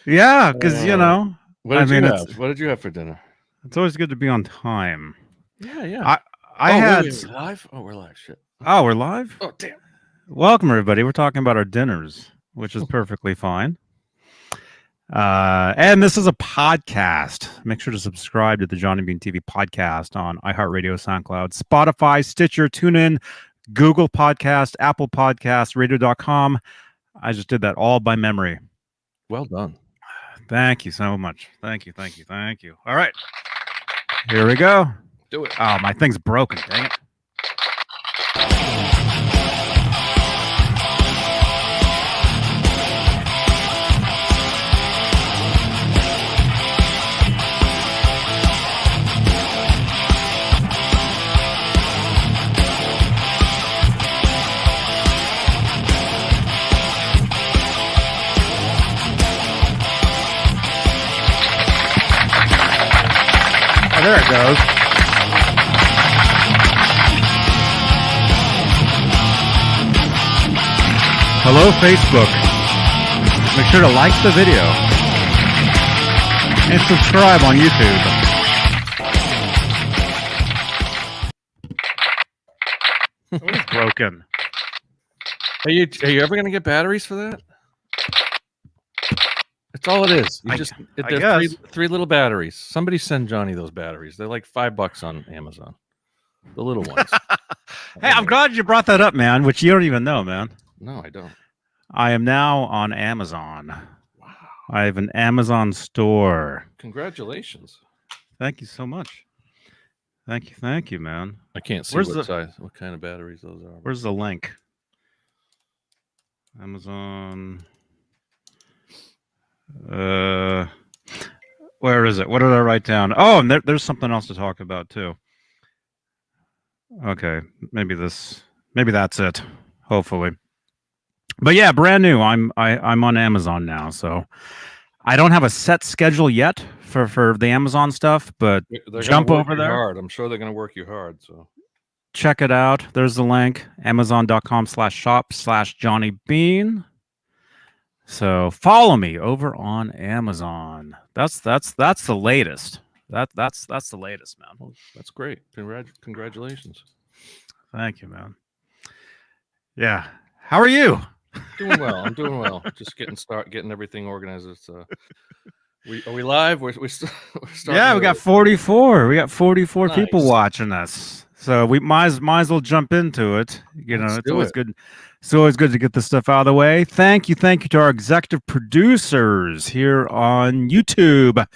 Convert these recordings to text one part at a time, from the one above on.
Yeah, because What did you have? What did you have for dinner? It's always good to be on time. Yeah. I had. Wait, live? Oh, we're live. Shit. Oh, we're live. Oh, damn. Welcome, everybody. We're talking about our dinners, which is perfectly fine. And this is a podcast. Make sure to subscribe to the Johnny Beane TV podcast on iHeartRadio, SoundCloud, Spotify, Stitcher, TuneIn, Google Podcast, Apple Podcast, Radio.com. I just did that all by memory. Well done. Thank you so much. Thank you. All right. Here we go. Do it. Oh, my thing's broken. Dang it. There it goes. Hello, Facebook. Make sure to like the video and subscribe on YouTube. What is broken? Are you ever going to get batteries for that? That's all it is. They're three little batteries. Somebody send Johnny those batteries. They're like $5 on Amazon. The little ones. Hey, I'm glad you brought that up, man, which you don't even know, man. No, I don't. I am now on Amazon. Wow. I have an Amazon store. Congratulations. Thank you so much. Thank you, man. I can't see what kind of batteries those are. Where's the link? Amazon. Where is it? What did I write down? Oh, and there's something else to talk about too. Okay, maybe that's it. Hopefully, but yeah, brand new. I'm on Amazon now, so I don't have a set schedule yet for the Amazon stuff. But they're jump over there. Hard. I'm sure they're going to work you hard. So check it out. There's the link: Amazon.com/shop/Johnny Beane. So follow me over on Amazon. That's the latest. That's the latest, man. Well, that's great. Congratulations. Thank you, man. Yeah. How are you? Doing well. I'm doing well. Just getting everything organized. Are we live? We're yeah, we got 44. We got 44 nice. People watching us. So we might as well jump into it. It's always good. It's always good to get this stuff out of the way. Thank you to our executive producers here on YouTube.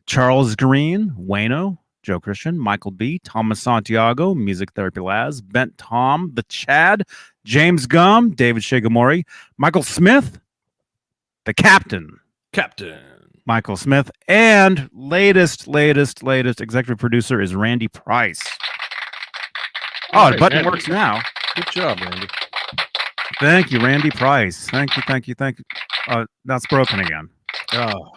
Charles Green, Wayno, Joe Christian, Michael B, Thomas Santiago, Music Therapy Laz, Bent Tom, The Chad, James Gum, David Shigemori, Michael Smith, the Captain, Michael Smith, and latest executive producer is Randy Price. Oh, the button works now. Good job, Randy. Thank you, Randy Price. Thank you. That's broken again. Oh,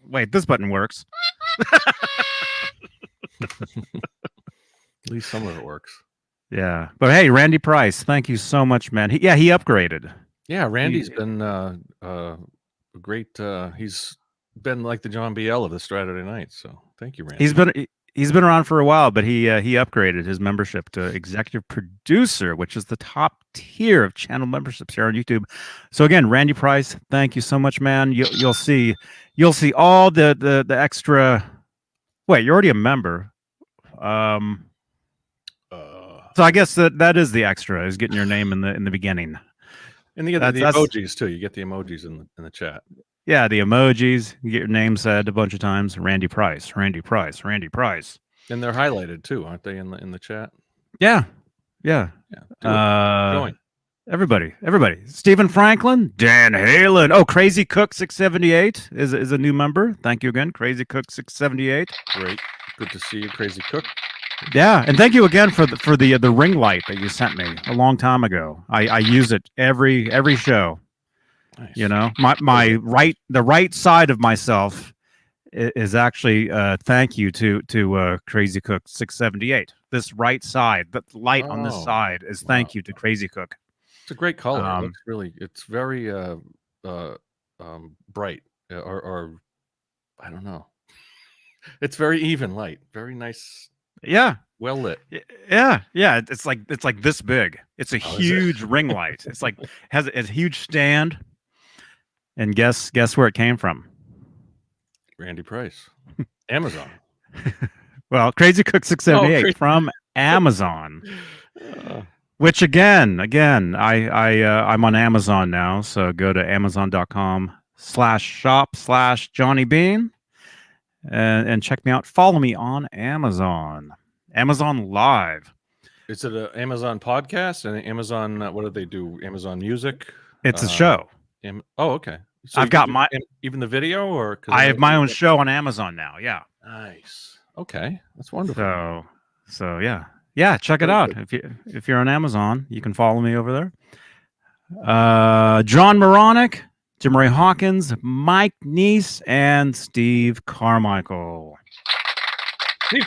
wait, this button works. At least some of it works. Yeah, but hey, Randy Price, thank you so much, man. He upgraded. Yeah, Randy's been great. He's been like the John B. L. of the Straturday night. So thank you, Randy. He's been around for a while, but he upgraded his membership to executive producer, which is the top tier of channel memberships here on YouTube. So again, Randy Price, thank you so much, man. You'll see all the extra. Wait, you're already a member. So I guess that is the extra, is getting your name in the beginning. And you get the emojis too. You get the emojis in the chat. Yeah, the emojis. You get your name said a bunch of times. Randy Price. And they're highlighted too, aren't they, in the chat? Yeah. Going. Everybody. Stephen Franklin, Dan Halen. Oh, Crazy Cook 678 is a new member. Thank you again, Crazy Cook 678. Great. Good to see you, Crazy Cook. Yeah, and thank you again for the ring light that you sent me a long time ago. I use it every show. Nice. You know, the right side of myself is actually thank you to Crazy Cook 678. This right side, the light on this side is thank you to Crazy Cook. It's a great color. It's very bright, or I don't know. It's very even light, very nice. Yeah. Well lit. Yeah. It's like this big. It's a huge ring light. It's like has a huge stand. And guess where it came from? Randy Price, Amazon. Well, Crazy Cook 678 from Amazon. Which again, I'm on Amazon now. So go to amazon.com/shop/Johnny Beane and check me out. Follow me on Amazon. Amazon Live. Is it an Amazon podcast and Amazon? What do they do? Amazon Music. It's a show. Oh, okay. So I've got even the video, or I have my own show on Amazon now. Yeah. Nice. Okay, that's wonderful. So yeah. Check it out. If you're on Amazon, you can follow me over there. John Moronic, Jim Ray Hawkins, Mike Neese, and Steve Carmichael. Steve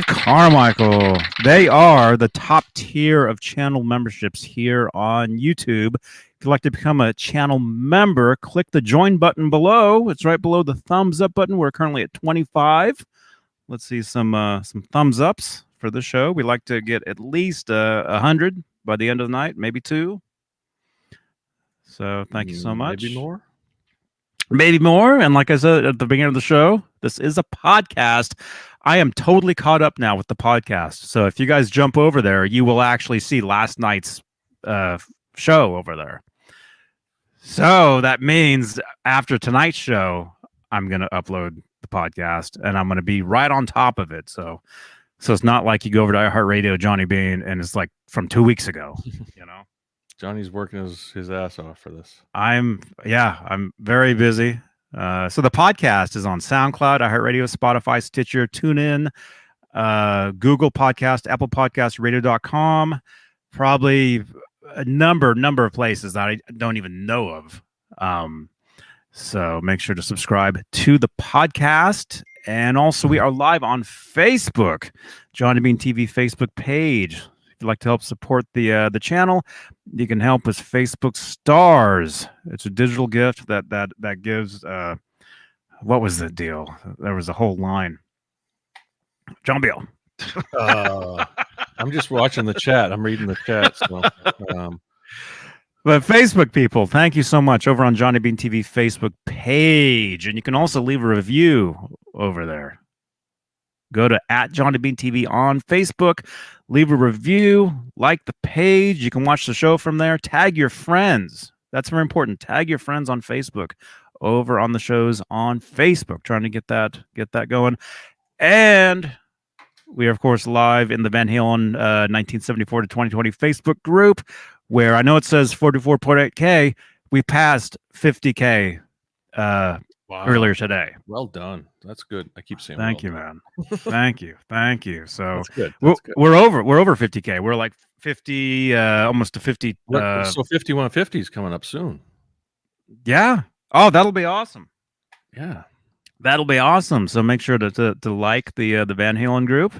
Carmichael. They are the top tier of channel memberships here on YouTube. If you'd like to become a channel member, click the join button below. It's right below the thumbs up button. We're currently at 25. Let's see some thumbs ups for the show. We like to get at least 100 by the end of the night, maybe 2. So thank you so much. Maybe more. And like I said at the beginning of the show, this is a podcast. I am totally caught up now with the podcast. So if you guys jump over there, you will actually see last night's show over there. So that means after tonight's show, I'm going to upload the podcast and I'm going to be right on top of it. So it's not like you go over to iHeartRadio, Johnny Beane, and it's like from 2 weeks ago, you know. Johnny's working his ass off for this. I'm very busy. So the podcast is on SoundCloud, iHeartRadio, Spotify, Stitcher, TuneIn, Google Podcast, Apple Podcast, Radio.com, probably a number of places that I don't even know of. So make sure to subscribe to the podcast. And also we are live on Facebook, Johnny Beane TV Facebook page. If you'd like to help support the channel, you can help us Facebook stars. It's a digital gift that gives what was the deal? There was a whole line. John Beale. I'm just watching the chat. I'm reading the chat. So, but Facebook people, thank you so much over on Johnny Beane TV Facebook page. And you can also leave a review over there. Go to @JohnnyBeaneTV on Facebook, leave a review, like the page. You can watch the show from there. Tag your friends. That's very important. Tag your friends on Facebook over on the shows on Facebook. Trying to get that going. And we are, of course, live in the Van Halen 1974 to 2020 Facebook group, where I know it says 44.8K. We passed 50K earlier today. Well done. That's good. I keep saying thank you, man. Thank you. So that's good. We're over 50K. We're like 50, almost to 50. So 5150 is coming up soon. Yeah. Oh, that'll be awesome. Yeah. That'll be awesome. So make sure to like the Van Halen group.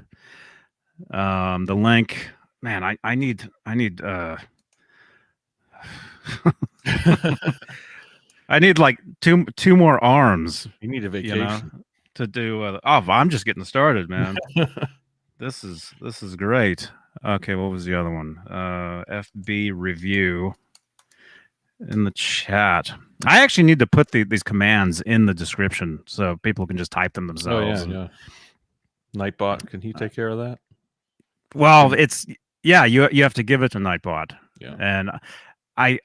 The link, man. I need. I need like two more arms. You need a vacation to do. I'm just getting started, man. This is great. Okay, what was the other one? FB review in the chat. I actually need to put these commands in the description so people can just type them themselves. Oh yeah. Nightbot, can he take care of that? Well, you have to give it to Nightbot. Yeah. And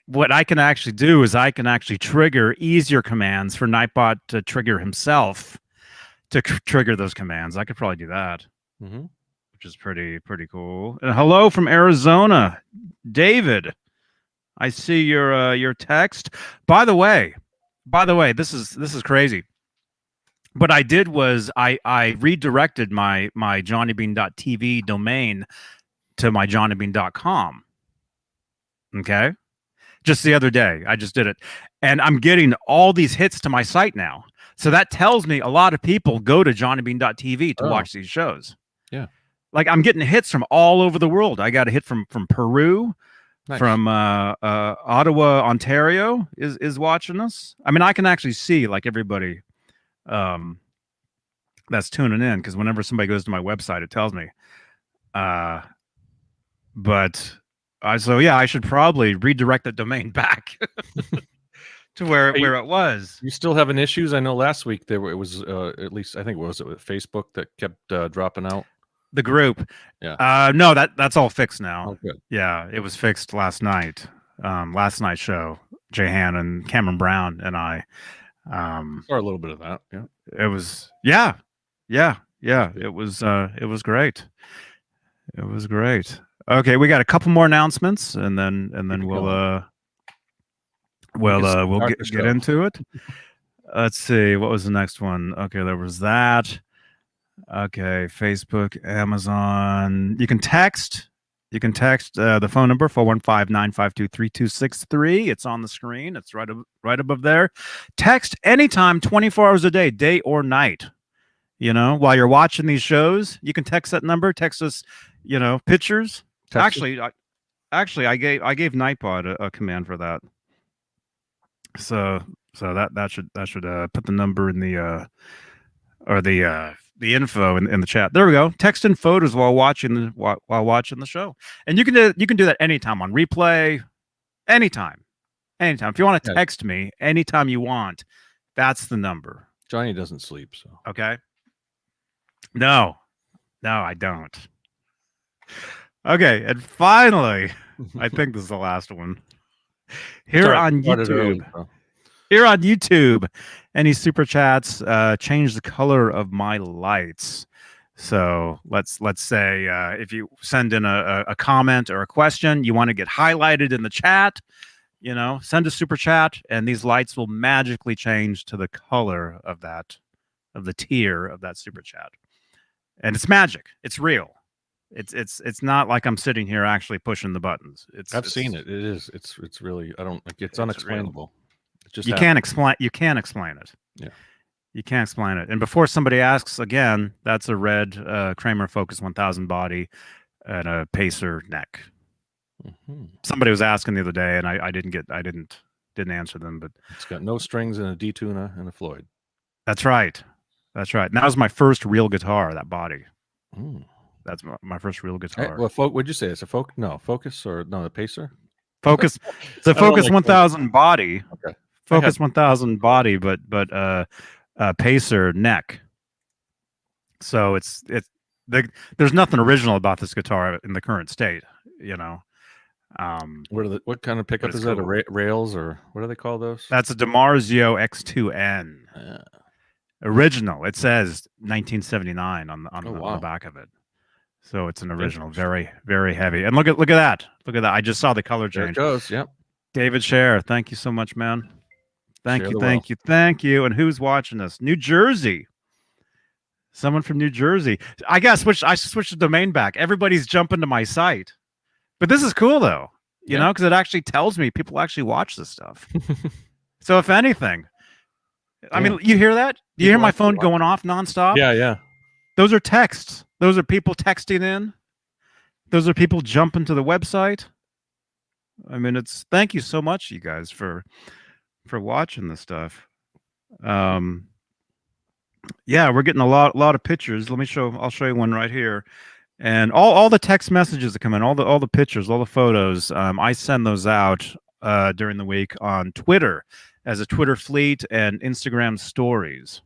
what I can actually do is I can actually trigger easier commands for Nightbot to trigger himself to trigger those commands. I could probably do that, which is pretty cool. And hello from Arizona, David. I see your text. By the way, this is crazy. What I did was I redirected my johnnybeane.tv domain to my johnnybeane.com. Okay. Just the other day, I just did it. And I'm getting all these hits to my site now. So that tells me a lot of people go to johnnybeane.tv to watch these shows. Yeah. Like I'm getting hits from all over the world. I got a hit from Peru, Nice. from Ottawa, Ontario is watching us. I mean, I can actually see like everybody that's tuning in because whenever somebody goes to my website, it tells me. But so yeah, I should probably redirect the domain back to where it was. You still having issues? I know last week it was at least I think it was with Facebook that kept dropping out. The group. Yeah. No, that's all fixed now. Oh, good. Yeah, it was fixed last night. Last night's show, Jehan and Cameron Brown and I. Or a little bit of that. Yeah. It was yeah. It was great. It was great. Okay, we got a couple more announcements and then we'll get into it. Let's see, what was the next one? Okay, there was that. Okay, Facebook, Amazon. You can text the phone number 415-952-3263. It's on the screen. It's right above there. Text anytime, 24 hours a day, day or night. While you're watching these shows, you can text that number. Text us, pictures. Actually, I gave Nightbot a command for that. So that should put the number in the the info in the chat. There we go. Text in photos while watching the show, and you can do that anytime on replay, anytime. If you want to text me anytime you want, that's the number. Johnny doesn't sleep, so okay. No, I don't. Okay, and finally, I think this is the last one. Here on YouTube, any super chats change the color of my lights. So let's say if you send in a comment or a question, you want to get highlighted in the chat, send a super chat, and these lights will magically change to the color of the tier of that super chat. And it's magic. It's real. It's not like I'm sitting here actually pushing the buttons. I've seen it. It is. It's really. I don't. It's unexplainable. It just you can't explain it. Yeah. You can't explain it. And before somebody asks again, that's a red Kramer Focus 1000 body and a Pacer neck. Mm-hmm. Somebody was asking the other day, and I didn't answer them. But it's got no strings and a D-tuner and a Floyd. That's right. And that was my first real guitar. That body. Mm. That's my first real guitar. Well, what'd you say? It's a Focus or no, the Pacer? Focus. It's a Focus 1000 body. Okay. Focus 1000 body, but Pacer neck. So there's nothing original about this guitar in the current state. What kind of pickup is that? A rails or what do they call those? That's a DiMarzio X2N. Original. It says 1979 on the back of it. So it's an original, very, very heavy. And look at that. Look at that. I just saw the color change. There it goes. Yep. David Scher, thank you so much, man. Thank you. And who's watching us? New Jersey. Someone from New Jersey. I should switch the domain back. Everybody's jumping to my site. But this is cool though. You know, because it actually tells me people actually watch this stuff. So if anything, I mean, you hear that? Do you hear my phone going off nonstop? Yeah. Those are texts. Those are people texting in. Those are people jumping to the website. I mean, thank you so much, you guys, for watching this stuff. Yeah, we're getting a lot of pictures. I'll show you one right here. And all the text messages that come in, all the pictures, all the photos, I send those out during the week on Twitter as a Twitter fleet and Instagram stories.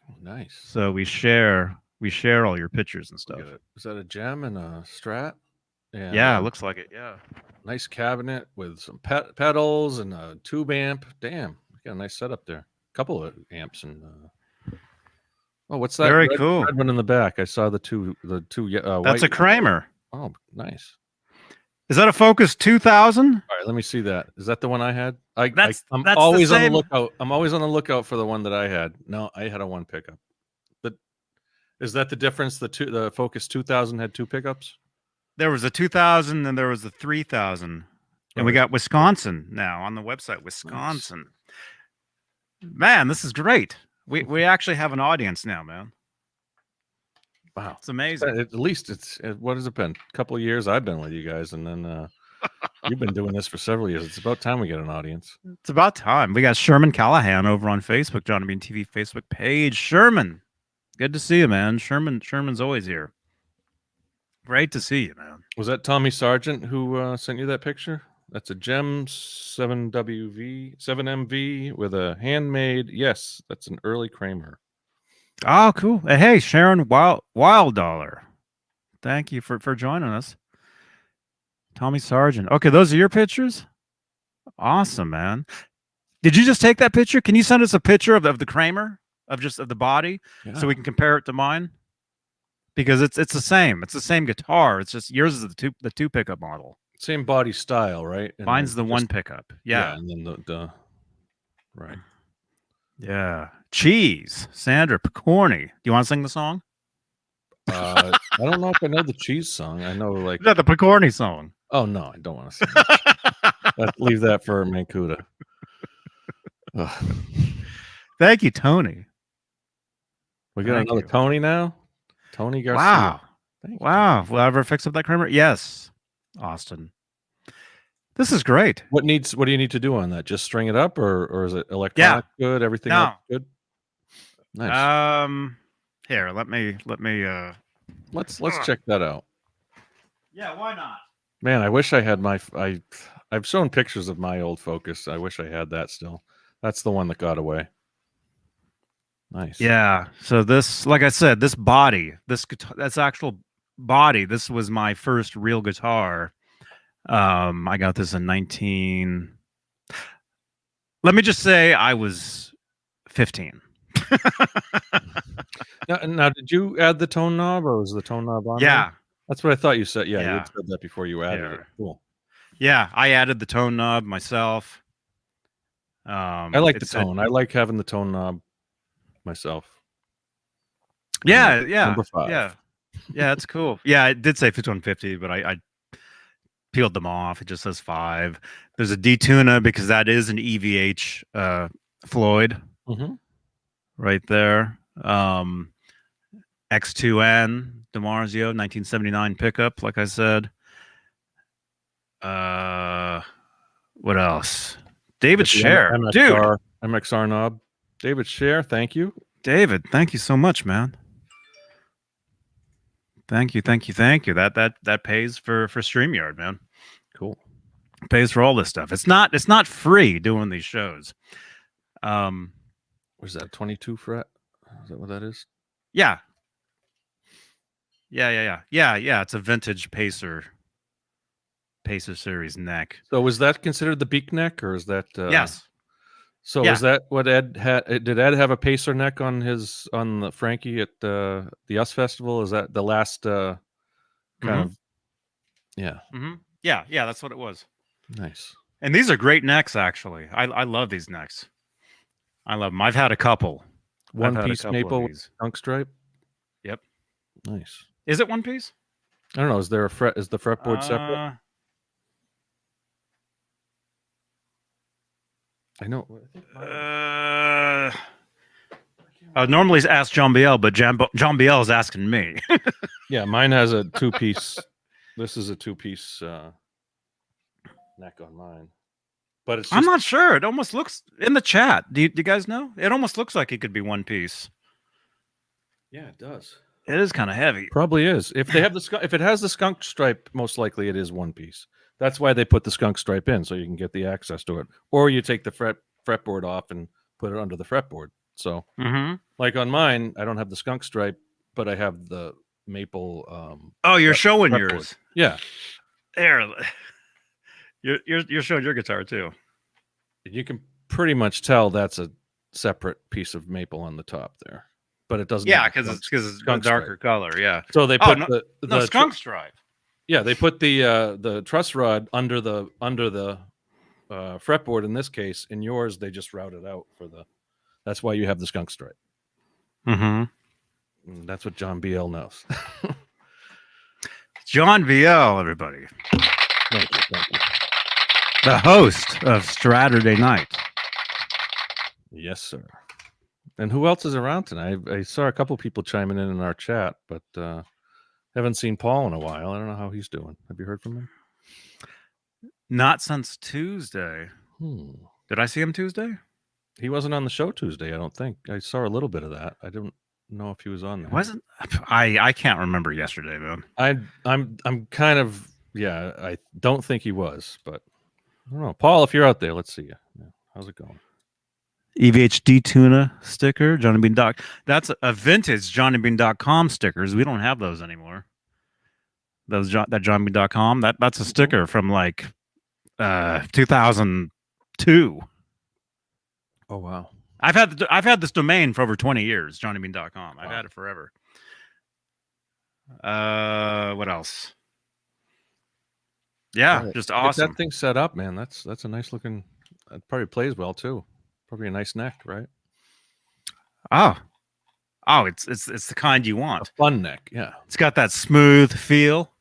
Oh, nice. So we share all your pictures and stuff. Is that a gem and a Strat? Yeah, it looks like it. Yeah. Nice cabinet with some pedals and a tube amp. Damn, we got a nice setup there. A couple of amps and. Oh, what's that? Very cool. Red one in the back. I saw the two. That's a Kramer. Oh, nice. Is that a Focus 2000? All right, let me see that. Is that the one I had? I'm that's always on the lookout. I'm always on the lookout for the one that I had. No, I had a one pickup. But is that the difference? The Focus 2000 had two pickups. There was a 2000 and there was a 3000, and we got Wisconsin now on the website. Wisconsin. Nice. Man, this is great. We actually have an audience now, man. Wow, it's amazing. At least what has it been? A couple of years I've been with you guys, and then You've been doing this for several years. It's about time we get an audience. It's about time. We got Sherman Callahan over on Facebook, John Beane TV Facebook page. Sherman, good to see you, man. Sherman's always here. Great to see you, man. Was that Tommy Sargent who sent you that picture? That's a Gem 7MV with a handmade. Yes, that's an early Kramer. Oh, cool. Hey, Sharon Wilddollar. Thank you for joining us. Tommy Sargent. Okay, those are your pictures? Awesome, man. Did you just take that picture? Can you send us a picture of the Kramer, of the body, so we can compare it to mine? Because it's the same. It's the same guitar. It's just yours is the two pickup model. Same body style, right? And mine's the one pickup. Yeah. And then the right. Yeah. Cheese. Sandra Picorni. Do you want to sing the song? I don't know if I know the cheese song. I know like the Picorni song. Oh no, I don't want to sing that. Leave that for Mancuda. Thank you, Tony. We got another Tony now. Tony Garcia. Wow. Wow. Will I ever fix up that Kramer? Yes. Austin. This is great. What do you need to do on that? Just string it up or is it electronic good? Everything else good? Nice. Here, let me let's check that out. Yeah, why not? Man, I wish I had I've shown pictures of my old Focus. I wish I had that still. That's the one that got away. Nice. Yeah. So this, like I said, this body, this guitar, that's actual body. This was my first real guitar. I got this in let me just say I was 15. Now, did you add the tone knob or was the tone knob on? Yeah. That's what I thought you said. Yeah, you said that before you added it. Cool. Yeah, I added the tone knob myself. I like the tone. I like having the tone knob myself. Yeah, Number 5. Yeah, it's cool. Yeah, it did say 5150, but I peeled them off. It just says 5. There's a D-Tuna because that is an EVH Floyd right there. X2N DiMarzio 1979 pickup, like I said. What else? David Scher, dude. MXR knob. David Scher, thank you. David, thank you so much, man. Thank you. That pays for StreamYard, man. Cool. It pays for all this stuff. It's not free doing these shows. Was that 22 fret? Is that what that is? Yeah. It's a vintage Pacer series neck. So was that considered the beak neck, or is that? Yes. So is that what Ed had? Did Ed have a Pacer neck on the Frankie at the US Festival? Is that the last kind of? Yeah. Yeah, that's what it was. Nice. And these are great necks, actually. I love these necks. I love them. I've had a couple. One piece maple with skunk stripe. Yep. Nice. Is it one piece? I don't know. Is there a fret? Is the fretboard separate? I know. I would normally ask John Biel, but John Biel is asking me. Yeah, mine has a 2-piece. This is a 2-piece neck on mine. But it's. I'm not sure. It almost looks in the chat. Do you guys know? It almost looks like it could be one piece. Yeah, it does. It is kind of heavy. Probably is. If they have if it has the skunk stripe, most likely it is one piece. That's why they put the skunk stripe in, so you can get the access to it. Or you take the fretboard off and put it under the fretboard. So, like on mine, I don't have the skunk stripe, but I have the maple. Oh, you're showing fretboard. yours. Yeah. There. You're showing your guitar too. You can pretty much tell that's a separate piece of maple on the top there, but it doesn't. Yeah, because it's a darker color. Yeah. So they put the skunk stripe. Yeah, they put the truss rod under the fretboard in this case. In yours, they just routed out for the. That's why you have the skunk stripe. That's what John Biel knows. John Biel, everybody. Thank you. The host of Straturday Night. Yes, sir. And who else is around tonight? I saw a couple people chiming in our chat, but haven't seen Paul in a while. I don't know how he's doing. Have you heard from him? Not since Tuesday. Did I see him Tuesday? He wasn't on the show Tuesday, I don't think. I saw a little bit of that. I don't know if he was on there. Wasn't I can't remember yesterday, man. I'm kind of I don't think he was, but I don't know. Paul, if you're out there, let's see you. Yeah. How's it going? EVHD tuna sticker, Johnny Bean Doc. That's a vintage JohnnyBean.com stickers. We don't have those anymore. Those that JohnnyBean.com. That's a sticker from like 2002. Oh wow. I've had this domain for over 20 years, JohnnyBean.com. I've had it forever. What else? Yeah, just awesome. Get that thing set up, man. That's a nice looking. It probably plays well too. Probably a nice neck, right? Oh, it's the kind you want. A fun neck, yeah. It's got that smooth feel.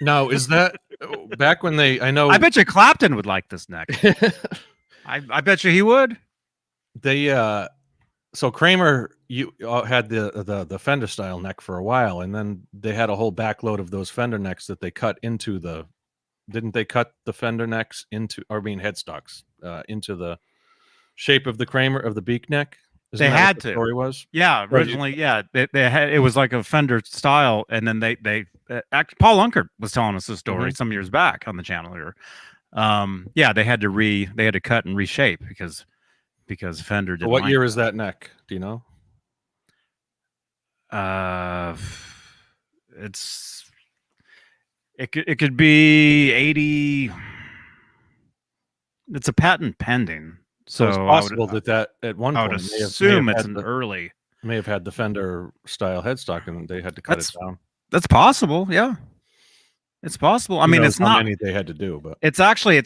Now, is that back when they? I know. I bet you Clapton would like this neck. I bet you he would. They so Kramer had the Fender style neck for a while, and then they had a whole backload of those Fender necks that they cut into the. Didn't they cut the Fender necks into, or headstocks into the shape of the Kramer of the beak neck? They had to. Story was originally, they had, it was like a Fender style, and then they Paul Unkert was telling us this story some years back on the channel here. They had to cut and reshape because Fender didn't. What year is that neck? Do you know? It could be 80. It's a patent pending. So it's possible that at one point, I would assume it's an early. May have had the Fender style headstock, and they had to cut it down. That's possible. Yeah, it's possible. I mean, it's not many they had to do, but it's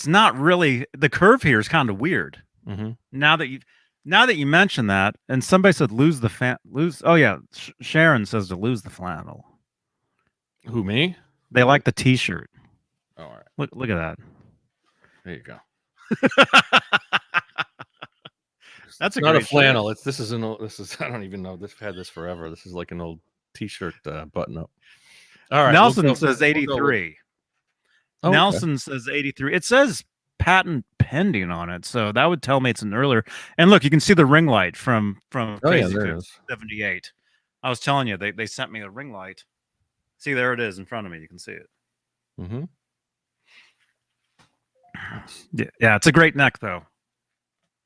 not really. The curve here is kind of weird. Now that you mention that, and somebody said lose. Oh yeah, Sharon says to lose the flannel. Who, me? They like the T-shirt. Oh, all right. Look at that. There you go. That's not a flannel. This is I don't even know. I've had this forever. This is like an old T-shirt button up. All right. Nelson says 83. Oh, Nelson says 83. It says patent pending on it, so that would tell me it's an earlier. And look, you can see the ring light from Crazy 78. I was telling you, they sent me a ring light. See, there it is in front of me. You can see it. Yeah, it's a great neck though.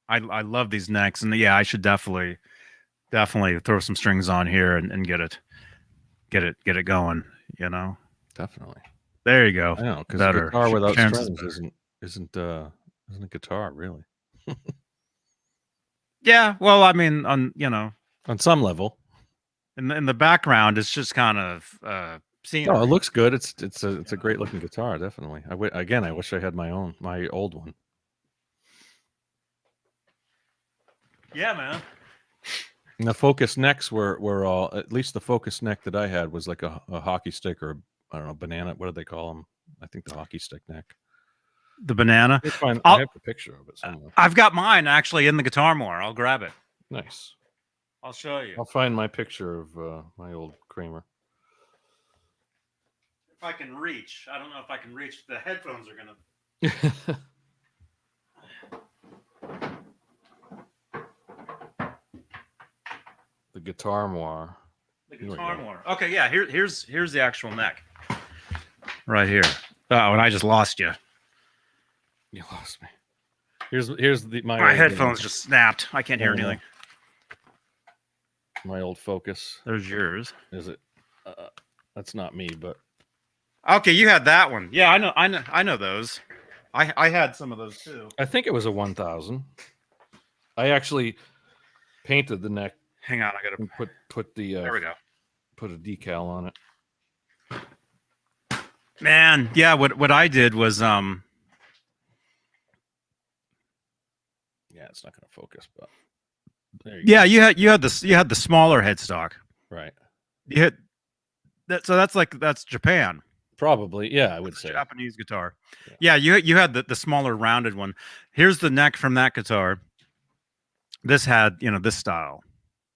I love these necks, and I should definitely throw some strings on here and get it going. You know, definitely. There you go. I know, because guitar without strings isn't a guitar really. Yeah, well, I mean, on some level. In the background, it's just kind of scenery. Oh, it looks good. It's a great looking guitar, definitely. I wish I had my old one. Yeah, man. And the focus necks were all, at least the focus neck that I had was like a hockey stick, or I don't know, banana. What do they call them? I think the hockey stick neck. The banana. I have a picture of it somewhere. I've got mine actually in the guitar more. I'll grab it. Nice. I'll show you. I'll find my picture of my old Kramer. If I can reach. I don't know if I can reach. The headphones are gonna. The guitar moire. The guitar moire. Okay, yeah. Here's the actual neck. Right here. Oh, and I just lost you. You lost me. Here's my headphones just snapped. I can't hear anything. My old Focus. There's yours. Is it? That's not me, but okay, you had that one. Yeah, I know those. I had some of those too. I think it was a 1000. I actually painted the neck. Hang on, I gotta put the. There we go. Put a decal on it. Man, yeah. What I did was Yeah, it's not gonna focus, but. There you go. You had the smaller headstock. Right. You had that, so that's Japan. Probably, yeah, I would say Japanese guitar. Yeah, you had the smaller rounded one. Here's the neck from that guitar. This had this style.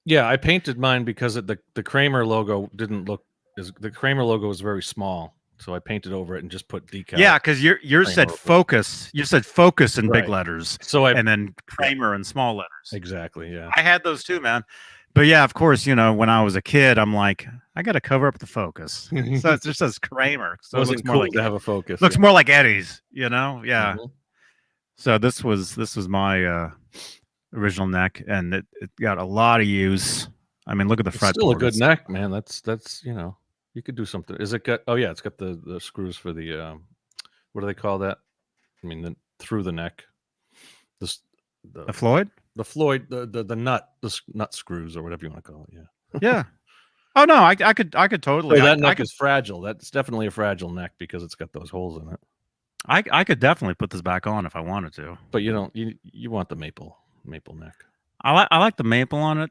Yeah, I painted mine because the Kramer logo didn't look as the Kramer logo was very small so I painted over it and just put decal. Yeah, because yours said focus. You said focus in big letters, so and then Kramer in small letters. Exactly. Yeah, I had those too, man. But yeah, of course, you know, when I was a kid, I'm like, I got to cover up the focus. So it just says Kramer. So it looks more like to have a focus. Looks more like Eddie's, you know? Yeah. Mhm. So this was my original neck, and it got a lot of use. I mean, look at the fretboard. Still a good neck, man. That's you know, you could do something. Is it got? Oh yeah, it's got the screws for the what do they call that? I mean, through the neck. The Floyd? The Floyd, the nut screws or whatever you want to call it. Yeah. Yeah. Oh no, I could totally. So that neck is fragile. That's definitely a fragile neck because it's got those holes in it. I could definitely put this back on if I wanted to. But you don't. You want the maple neck. I like the maple on it.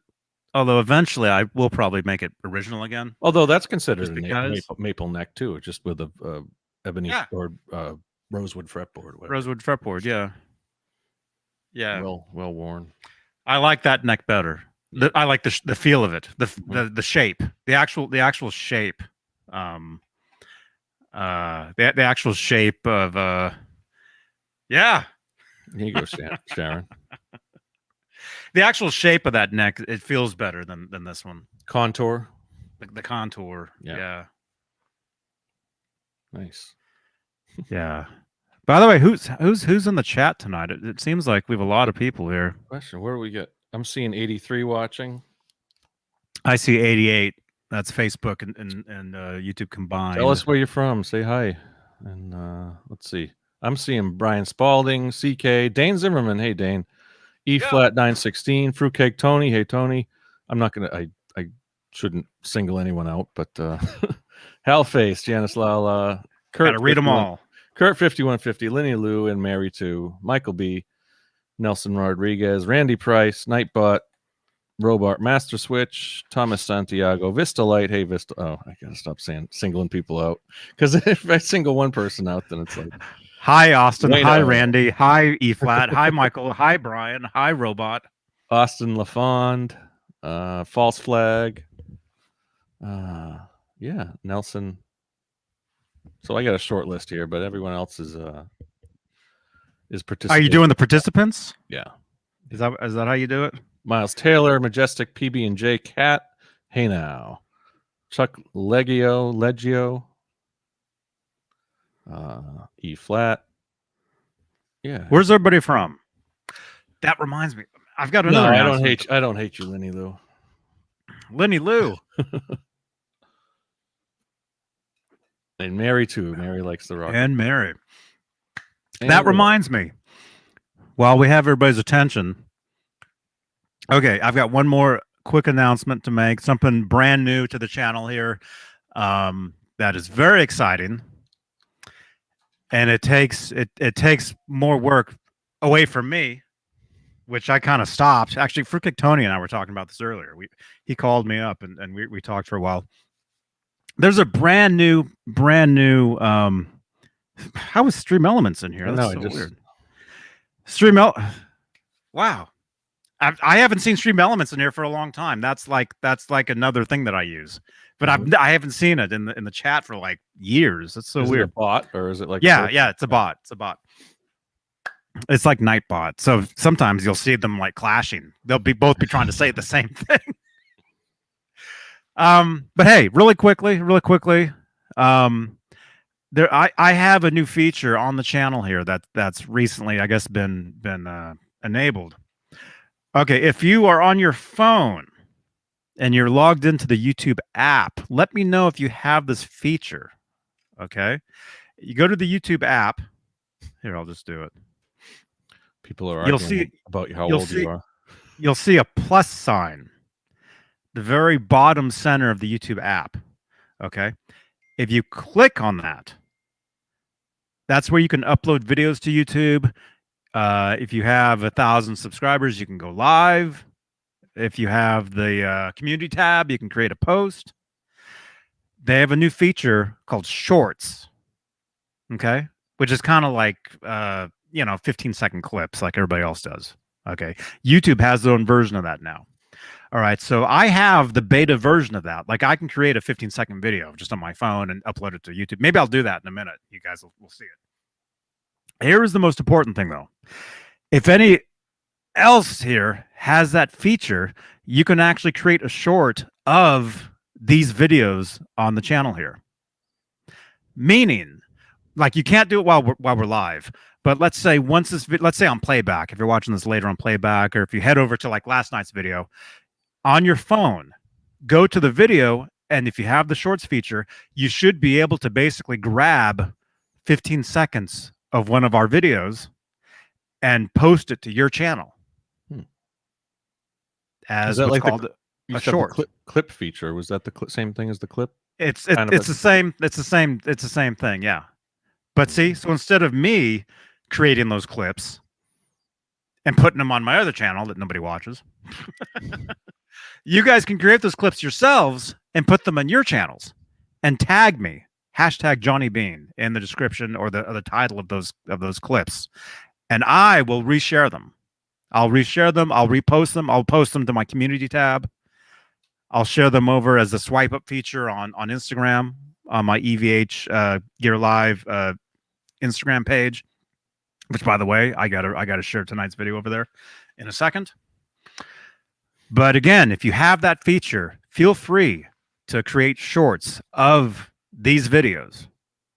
Although eventually I will probably make it original again. Although that's considered a maple neck too, just with a ebony or rosewood fretboard. Whatever. Rosewood fretboard, yeah. Yeah. Well worn. I like that neck better. I like the feel of it, the shape, the actual shape, the actual shape of yeah. Here you go, Sharon. The actual shape of that neck, it feels better than this one. Contour. The contour. Yeah. Nice. Yeah. By the way, who's in the chat tonight? It seems like we have a lot of people here. Question: where do we get? I'm seeing 83 watching. I see 88. That's Facebook and YouTube combined. Tell us where you're from. Say hi. And let's see. I'm seeing Brian Spalding, CK, Dane Zimmerman. Hey, Dane. E flat 916. Fruitcake Tony. Hey, Tony. I'm not gonna. I shouldn't single anyone out, but Halface, Janice Lala, Kurt. Gotta read them all. Kurt 5150, Lenny Lou, and Mary 2, Michael B, Nelson Rodriguez, Randy Price, Nightbot, Robart, Master Switch, Thomas Santiago, Vista Light. Hey, Vista. Oh, I gotta stop singling people out, because if I single one person out, then it's like, hi, Austin. Hi, Randy. Hi, E flat. Hi, Michael. Hi, Brian. Hi, Robot. Austin LaFond, False Flag. Yeah, Nelson. So I got a short list here, but everyone else is participating. Are you doing the participants? Yeah. Is that how you do it? Miles Taylor, Majestic, PB&J, Cat. Hey now. Chuck Legio. E flat. Yeah. Where's everybody from? That reminds me. I've got another. No, I don't hate you, Lenny Lou. Lenny Lou. And Mary too. Mary likes the rock. And Mary. That reminds me. While we have everybody's attention. Okay, I've got one more quick announcement to make. Something brand new to the channel here. That is very exciting. And it takes more work away from me, which I kind of stopped. Actually, Fruitcake Tony and I were talking about this earlier. He called me up and we talked for a while. There's a brand new how is Stream Elements in here? That's so weird. Wow. I haven't seen Stream Elements in here for a long time. That's like another thing that I use. But I haven't seen it in the chat for like years. That's so weird. Is it a bot or is it like yeah, it's a bot. It's a bot. It's like Nightbot. So sometimes you'll see them like clashing. They'll both be trying to say the same thing. But hey, really quickly, I have a new feature on the channel here that's recently, I guess, been enabled. Okay, if you are on your phone and you're logged into the YouTube app, let me know if you have this feature. Okay, you go to the YouTube app. Here, I'll just do it. People are arguing about how old you are. You'll see a plus sign. The very bottom center of the YouTube app. Okay. If you click on that, that's where you can upload videos to YouTube. If you have 1,000 subscribers, you can go live. If you have the community tab, you can create a post. They have a new feature called Shorts. Okay. Which is kind of like, 15-second clips like everybody else does. Okay. YouTube has their own version of that now. All right, so I have the beta version of that. Like I can create a 15-second video just on my phone and upload it to YouTube. Maybe I'll do that in a minute. You guys will see it. Here is the most important thing, though. If any else here has that feature, you can actually create a short of these videos on the channel here. Meaning, like you can't do it while we're live. But let's say let's say on playback, if you're watching this later on playback, or if you head over to like last night's video on your phone, go to the video, and if you have the shorts feature, you should be able to basically grab 15 seconds of one of our videos and post it to your channel. As what's like called a short clip feature. Was that the same thing as the clip? It's the same thing, yeah. But see, so instead of me creating those clips and putting them on my other channel that nobody watches, you guys can create those clips yourselves and put them on your channels and tag me, #Johnny Beane, in the description or the title of those clips, and I will reshare them. I'll reshare them. I'll repost them. I'll post them to my community tab. I'll share them over as a swipe up feature on Instagram, on my EVH Gear Live Instagram page, which, by the way, I gotta share tonight's video over there in a second. But again, if you have that feature, feel free to create shorts of these videos.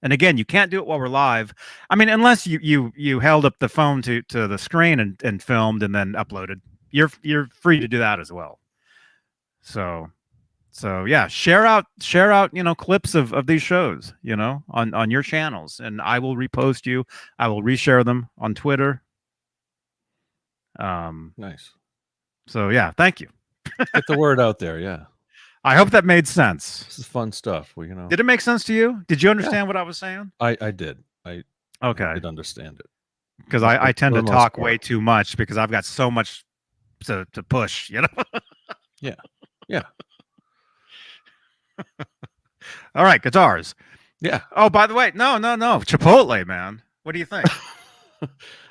And again, you can't do it while we're live. I mean, unless you held up the phone to the screen and filmed and then uploaded. You're free to do that as well. So yeah, share out, clips of these shows, on your channels, and I will repost you. I will reshare them on Twitter. Nice. So yeah, thank you. Get the word out there, yeah. I hope that made sense. This is fun stuff. Did it make sense to you? Did you understand what I was saying? I did. I did understand it. Because I tend to talk way too much because I've got so much to push, Yeah. Yeah. All right, guitars. Yeah. Oh, by the way, no. Chipotle, man. What do you think?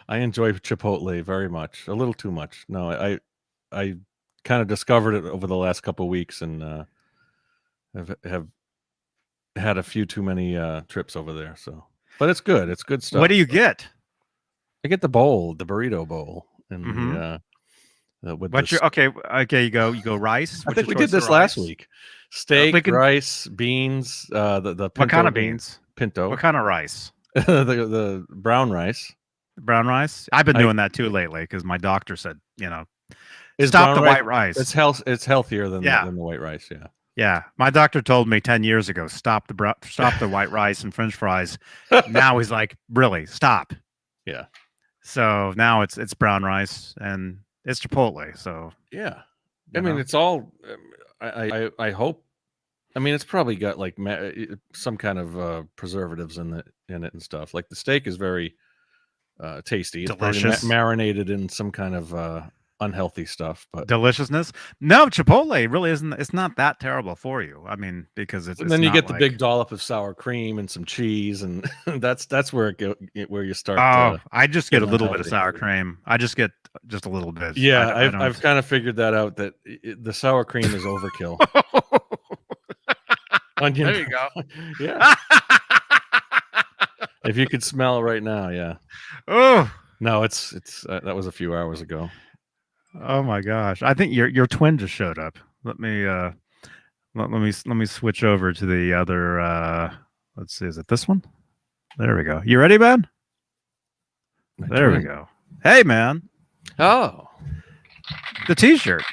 I enjoy Chipotle very much. A little too much. No, I kind of discovered it over the last couple of weeks and have had a few too many trips over there. So, but it's good. It's good stuff. What do you get? I get the burrito bowl, and okay. You go rice. I think we did this last week. Steak, rice, beans. The pinto what kind of beans? Pinto. What kind of rice? the brown rice. Brown rice. I've been doing that too lately because my doctor said, Is stop the white rice. It's healthier than the white rice. Yeah. Yeah. My doctor told me 10 years ago, stop the white rice and French fries. Now he's like, really, stop. Yeah. So now it's brown rice and it's Chipotle. So yeah. I mean, it's all. I hope. I mean, it's probably got like some kind of preservatives in it and stuff. Like the steak is very tasty. It's delicious, marinated in some kind of unhealthy stuff, but deliciousness. No, Chipotle really isn't. It's not that terrible for you. I mean, because it's. And then you get the big dollop of sour cream and some cheese, and that's where you start. Oh, I just get a little bit of sour cream. I just get a little bit. Yeah, I've kind of figured that out. That the sour cream is overkill. Onion. There you go. Yeah. If you could smell it right now, yeah. Oh no, it's that was a few hours ago. Oh my gosh! I think your twin just showed up. Let me switch over to the other. Let's see, is it this one? There we go. You ready, man? There we go. Hey, man. Oh, the T-shirt.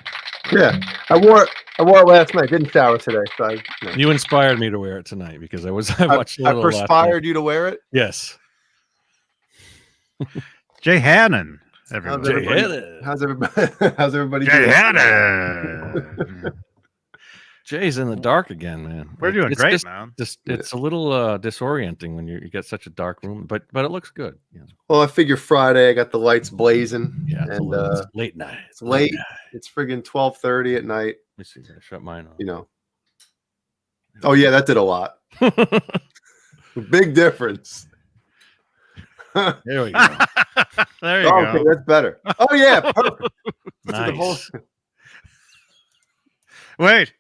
Yeah, I wore it last night. Didn't shower today, so You inspired me to wear it tonight because I watched. I perspired you to wear it. Yes. Jay Hannon. How's everybody? Jay Hannon. Jay's in the dark again, man. We're doing great, man. It's a little disorienting when you get such a dark room, but it looks good. Yeah. Well, I figure Friday I got the lights blazing. Yeah, and it's late night. It's late. It's friggin' 12:30 at night. Let me see. I shut mine off. Oh yeah, that did a lot. Big difference. There we go. There you go. Okay, that's better. Oh yeah, perfect. Nice. Wait.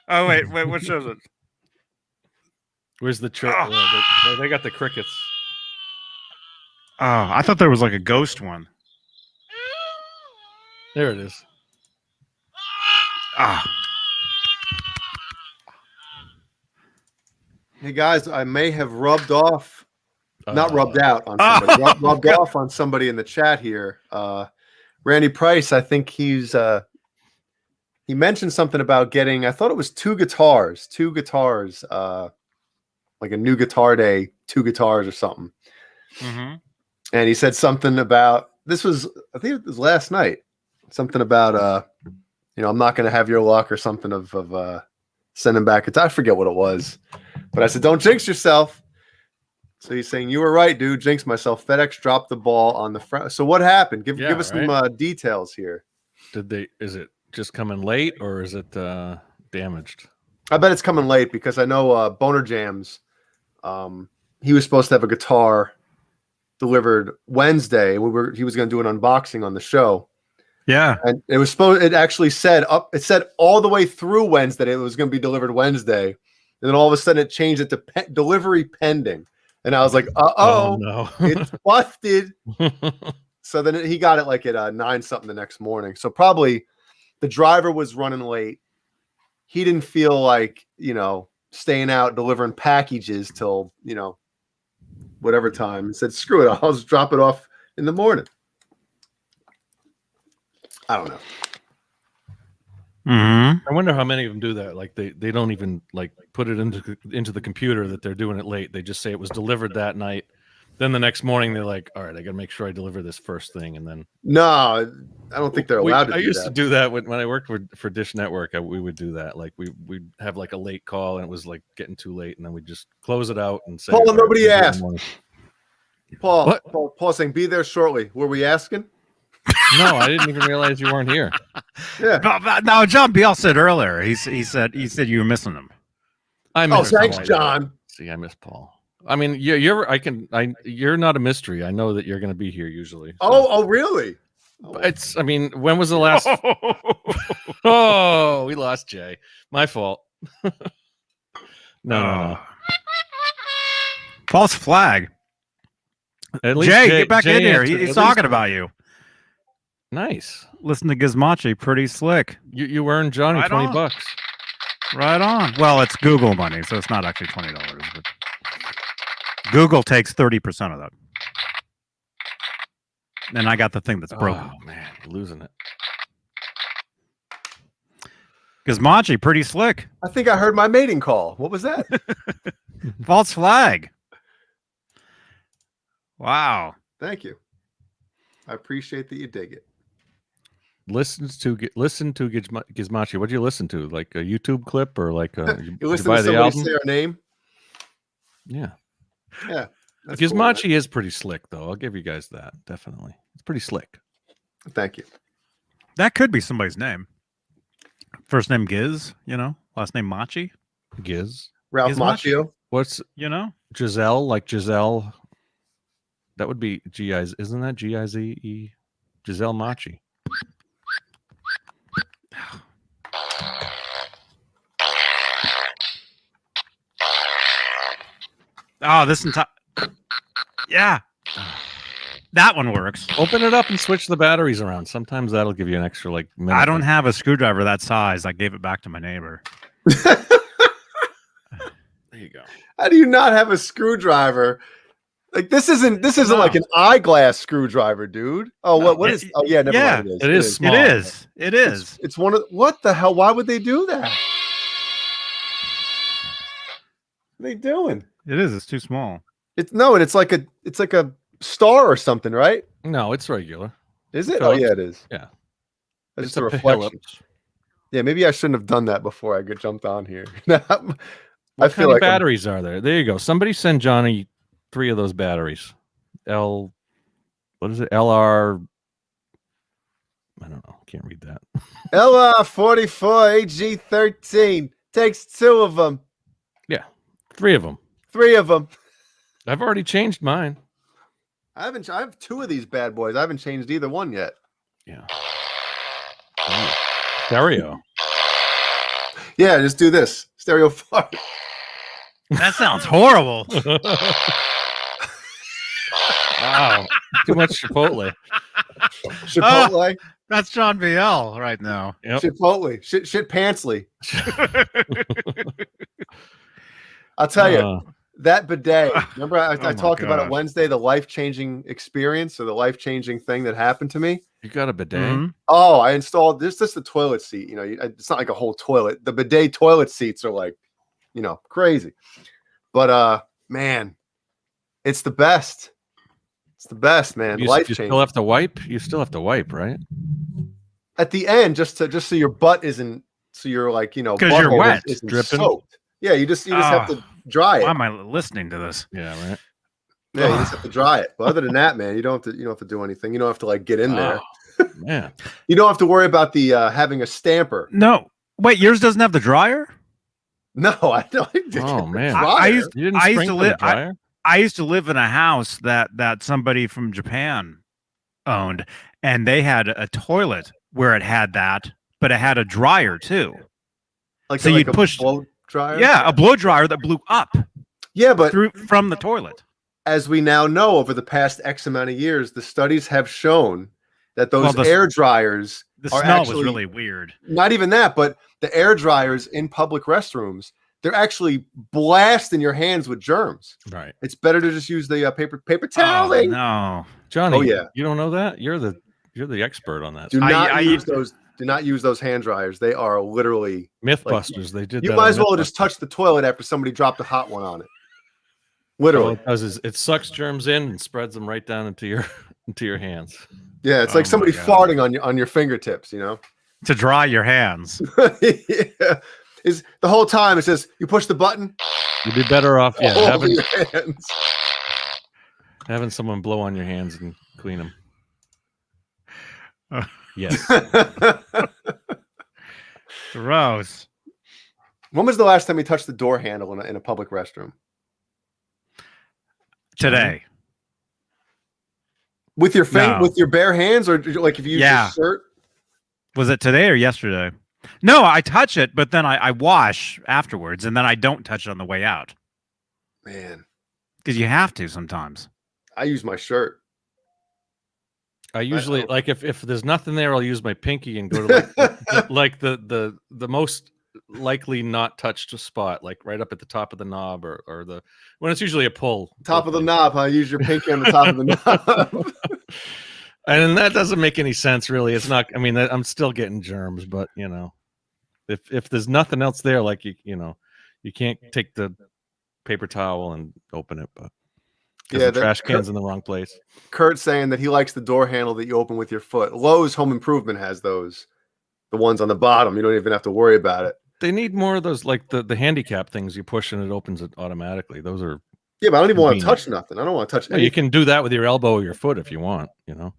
Oh wait. What shows it? Where's the church? They got the crickets. Oh, I thought there was like a ghost one. There it is. Ah. Hey guys, I may have rubbed off, not rubbed out on Oh, somebody, rubbed God. off on somebody in the chat here. Randy Price, I think he mentioned something about getting, I thought it was two guitars, like a new guitar day, 2 guitars or something. Mm-hmm. And he said something about, I think it was last night, something about, I'm not going to have your luck or something of sending back. I forget what it was, but I said, don't jinx yourself. So he's saying, you were right, dude. Jinx myself. FedEx dropped the ball on the front. So what happened? Give us some details here. Is it just coming late or is it damaged? I bet it's coming late because I know Boner Jams, he was supposed to have a guitar delivered Wednesday. He was going to do an unboxing on the show. Yeah. And it actually said all the way through Wednesday it was going to be delivered Wednesday. And then all of a sudden it changed it to delivery pending. And I was like, Oh no. it's busted. So then he got it like at 9 something the next morning. So probably the driver was running late. He didn't feel like, staying out delivering packages till, whatever time. He said, screw it. I'll just drop it off in the morning. I don't know. Mm-hmm. I wonder how many of them do that. Like they don't even like put it into the computer that they're doing it late. They just say it was delivered that night. Then the next morning they're like, all right, I got to make sure I deliver this first thing. And then no, I don't think they're allowed to do that. I used to do that when I worked for Dish Network. We would do that. Like we'd have like a late call and it was like getting too late. And then we'd just close it out and say, Paul, nobody asked. Paul saying, be there shortly. Were we asking? No, I didn't even realize you weren't here. Yeah. No, John Beal said earlier. He said you were missing him. I miss thanks, Paul. John. See, I miss Paul. I mean, you're not a mystery. I know that you're going to be here usually. So. Oh, really? I mean, when was the last? Oh, we lost Jay. My fault. No. False flag. At least Jay, get back in here. answered. He's talking about you. Nice. Listen to Gizmachi, pretty slick. You earned Johnny Right $20. on. Right on. Well, it's Google money, so it's not actually $20. But Google takes 30% of that. And I got the thing that's broken. Oh man, losing it. Gizmachi, pretty slick. I think I heard my mating call. What was that? False flag. Wow. Thank you. I appreciate that you dig it. Listen to Gizmachi. What do you listen to? Like a YouTube clip or like you listen to somebody say our name? Yeah. Yeah. Gizmachi cool, is pretty slick, though. I'll give you guys that. Definitely. It's pretty slick. Thank you. That could be somebody's name. First name Giz, last name Machi. Giz. Ralph Gizmachi. Macchio. What's, Giselle, like Giselle. That would be G-I-Z. Isn't that G-I-Z-E? Giselle Machi. Oh, this entire... Yeah. That one works. Open it up and switch the batteries around. Sometimes that'll give you an extra, minute. I don't have a screwdriver that size. I gave it back to my neighbor. There you go. How do you not have a screwdriver? Like this isn't like an eyeglass screwdriver, dude. Oh, no, what is? Oh, yeah, never mind. It is small. It is. It's one of what the hell? Why would they do that? What are they doing? It is. It's too small. It's like a star or something, right? No, it's regular. Is it? Phillips. Oh, yeah, it is. Yeah, It's just a reflection. Phillips. Yeah, maybe I shouldn't have done that before I jumped on here. What kind of batteries are there? There you go. Somebody send Johnny 3 of those batteries. What is it? LR. I don't know. Can't read that. LR44 AG13 takes 2 of them. Yeah, 3 of them. 3 of them. I've already changed mine. I have 2 of these bad boys. I haven't changed either one yet. Yeah. Stereo. Yeah, just do this. Stereo fart. That sounds horrible. Wow. Too much Chipotle. Chipotle. That's John BL right now. Yep. Chipotle. Shit pantsly. I'll tell you, that bidet. Remember I talked about it Wednesday, the life-changing experience or the life-changing thing that happened to me? You got a bidet? Mm-hmm. Oh, I installed this. This is the toilet seat. You know, it's not like a whole toilet. The bidet toilet seats are like, you know, crazy. But man, it's the best. It's the best, man. Life You changing. still have to wipe. You still have to wipe, right? At the end, just so your butt isn't, so you're like, you know, because you're wet, isn't dripping. soaked. Yeah, you just have to dry it. Why am I listening to this? Yeah, right. Yeah, you just have to dry it. But other than that, man, you don't have to do anything. You don't have to like get in there. Man, you don't have to worry about the having a stamper. No, wait, yours doesn't have the dryer. No, I don't. Oh man, I used to live in a house that somebody from Japan owned, and they had a toilet where it had that, but it had a dryer too. Like so you'd push blow dryer. Yeah, a blow dryer that blew up. Yeah, but from the toilet. As we now know, over the past X amount of years, the studies have shown that those air dryers smell was really weird. Not even that, but the air dryers in public restrooms, they're actually blasting your hands with germs. Right. It's better to just use the paper toweling. No, Johnny. Oh yeah. You don't know that? You're the expert on that. Do not use those. Do not use those hand dryers. They are literally Mythbusters. They did. You might as well just touch the toilet after somebody dropped a hot one on it. Literally, all it does is it sucks germs in and spreads them right down into your hands. Yeah, it's like somebody farting on your fingertips. You know, to dry your hands. Yeah. Is the whole time it says you push the button. You'd be better off, having someone blow on your hands and clean them. Yes. Gross. When was the last time you touched the door handle in a public restroom? Today. With your with your bare hands, or like if you use your shirt? Was it today or yesterday? No, I touch it, but then I wash afterwards, and then I don't touch it on the way out. Man, because you have to sometimes. I use my shirt. I usually like if there's nothing there, I'll use my pinky and go to like the most likely not touched spot, like right up at the top of the knob or the when it's usually a pull. Top of the knob, huh? Use your pinky on the top of the knob. And that doesn't make any sense, really. It's not. I mean, I'm still getting germs, but you know, if there's nothing else there, like you know, you can't take the paper towel and open it, but. Yeah, the trash can's in the wrong place. Kurt's saying that he likes the door handle that you open with your foot. Lowe's Home Improvement has those, the ones on the bottom. You don't even have to worry about it. They need more of those, like the handicap things you push and it opens it automatically. Those are but I don't even want to touch nothing. I don't want to touch anything. You can do that with your elbow or your foot if you want. You know.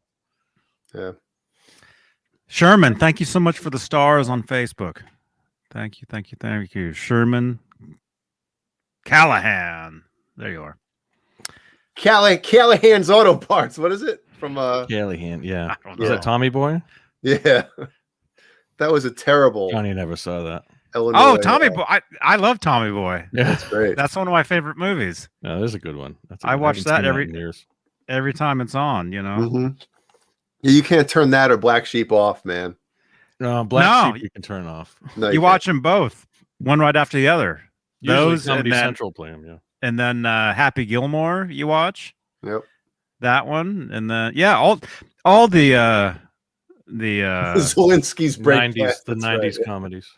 Yeah. Sherman, thank you so much for the stars on Facebook. Thank you, Sherman Callahan. There you are. Callahan's Auto Parts. What is it from? Callahan. Yeah. Is that Tommy Boy? Yeah. That was a terrible. Johnny never saw that. Illinois, oh, Tommy Boy! I love Tommy Boy. Yeah, that's great. That's one of my favorite movies. No, there's a good one. I watch that every time it's on. You know. Mm-hmm. Yeah, you can't turn that or Black Sheep off, man. No, Black Sheep you can turn off. No, you watch them both, one right after the other. Usually those Comedy Central play them, yeah. And then Happy Gilmore, you watch. Yep. That one, and then all the Zelensky's break 90s, the 90s comedies.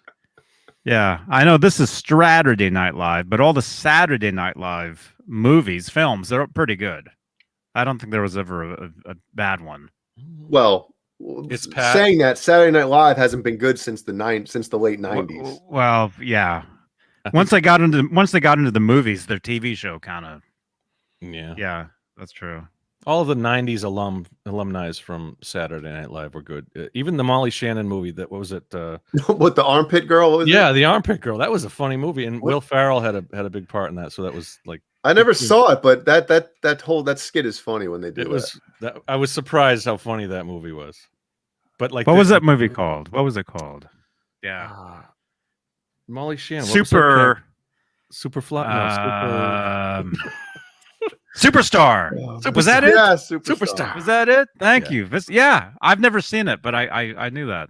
Yeah, I know this is Straturday Night Live, but all the Saturday Night Live movies, films, they're pretty good. I don't think there was ever a bad one. Well, it's saying that Saturday Night Live hasn't been good since the late 90s. Well, yeah. Once they got into the movies, their TV show kind of. Yeah, that's true. All of the 90s alumni from Saturday Night Live were good. Even the Molly Shannon movie, what was it? What, the Armpit Girl? The Armpit Girl. That was a funny movie, and Will Ferrell had a big part in that. So that was like I never saw it, but that skit is funny when they do it. I was surprised how funny that movie was. But like, what was that movie called? What was it called? Yeah. Molly Shannon. What was her Super. character? Super flat. No, Superstar. Was that it? Yeah, Superstar. Was that it? Thank Yeah. you. Yeah, I've never seen it, but I knew that.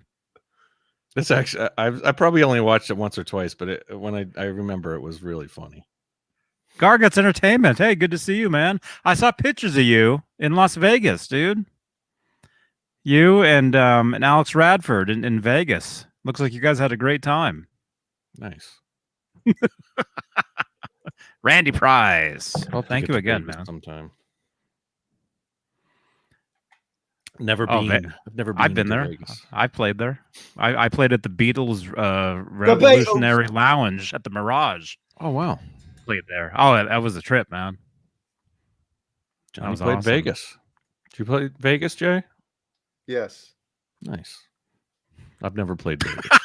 It's actually I probably only watched it once or twice, but when I remember it was really funny. Garguts Entertainment. Hey, good to see you, man. I saw pictures of you in Las Vegas, dude. You and Alex Radford in Vegas. Looks like you guys had a great time. Nice. Randy Prize. I'll have to Thank get you to again, Vegas man. sometime. Never Oh, been. I've never been. I've been to there. Vegas. I played there. I played at the Beatles Revolutionary Lounge at the Mirage. Oh wow. Played there. Oh, that was a trip, man. Johnny was played awesome. Vegas. Did you play Vegas, Jay? Yes. Nice. I've never played Vegas.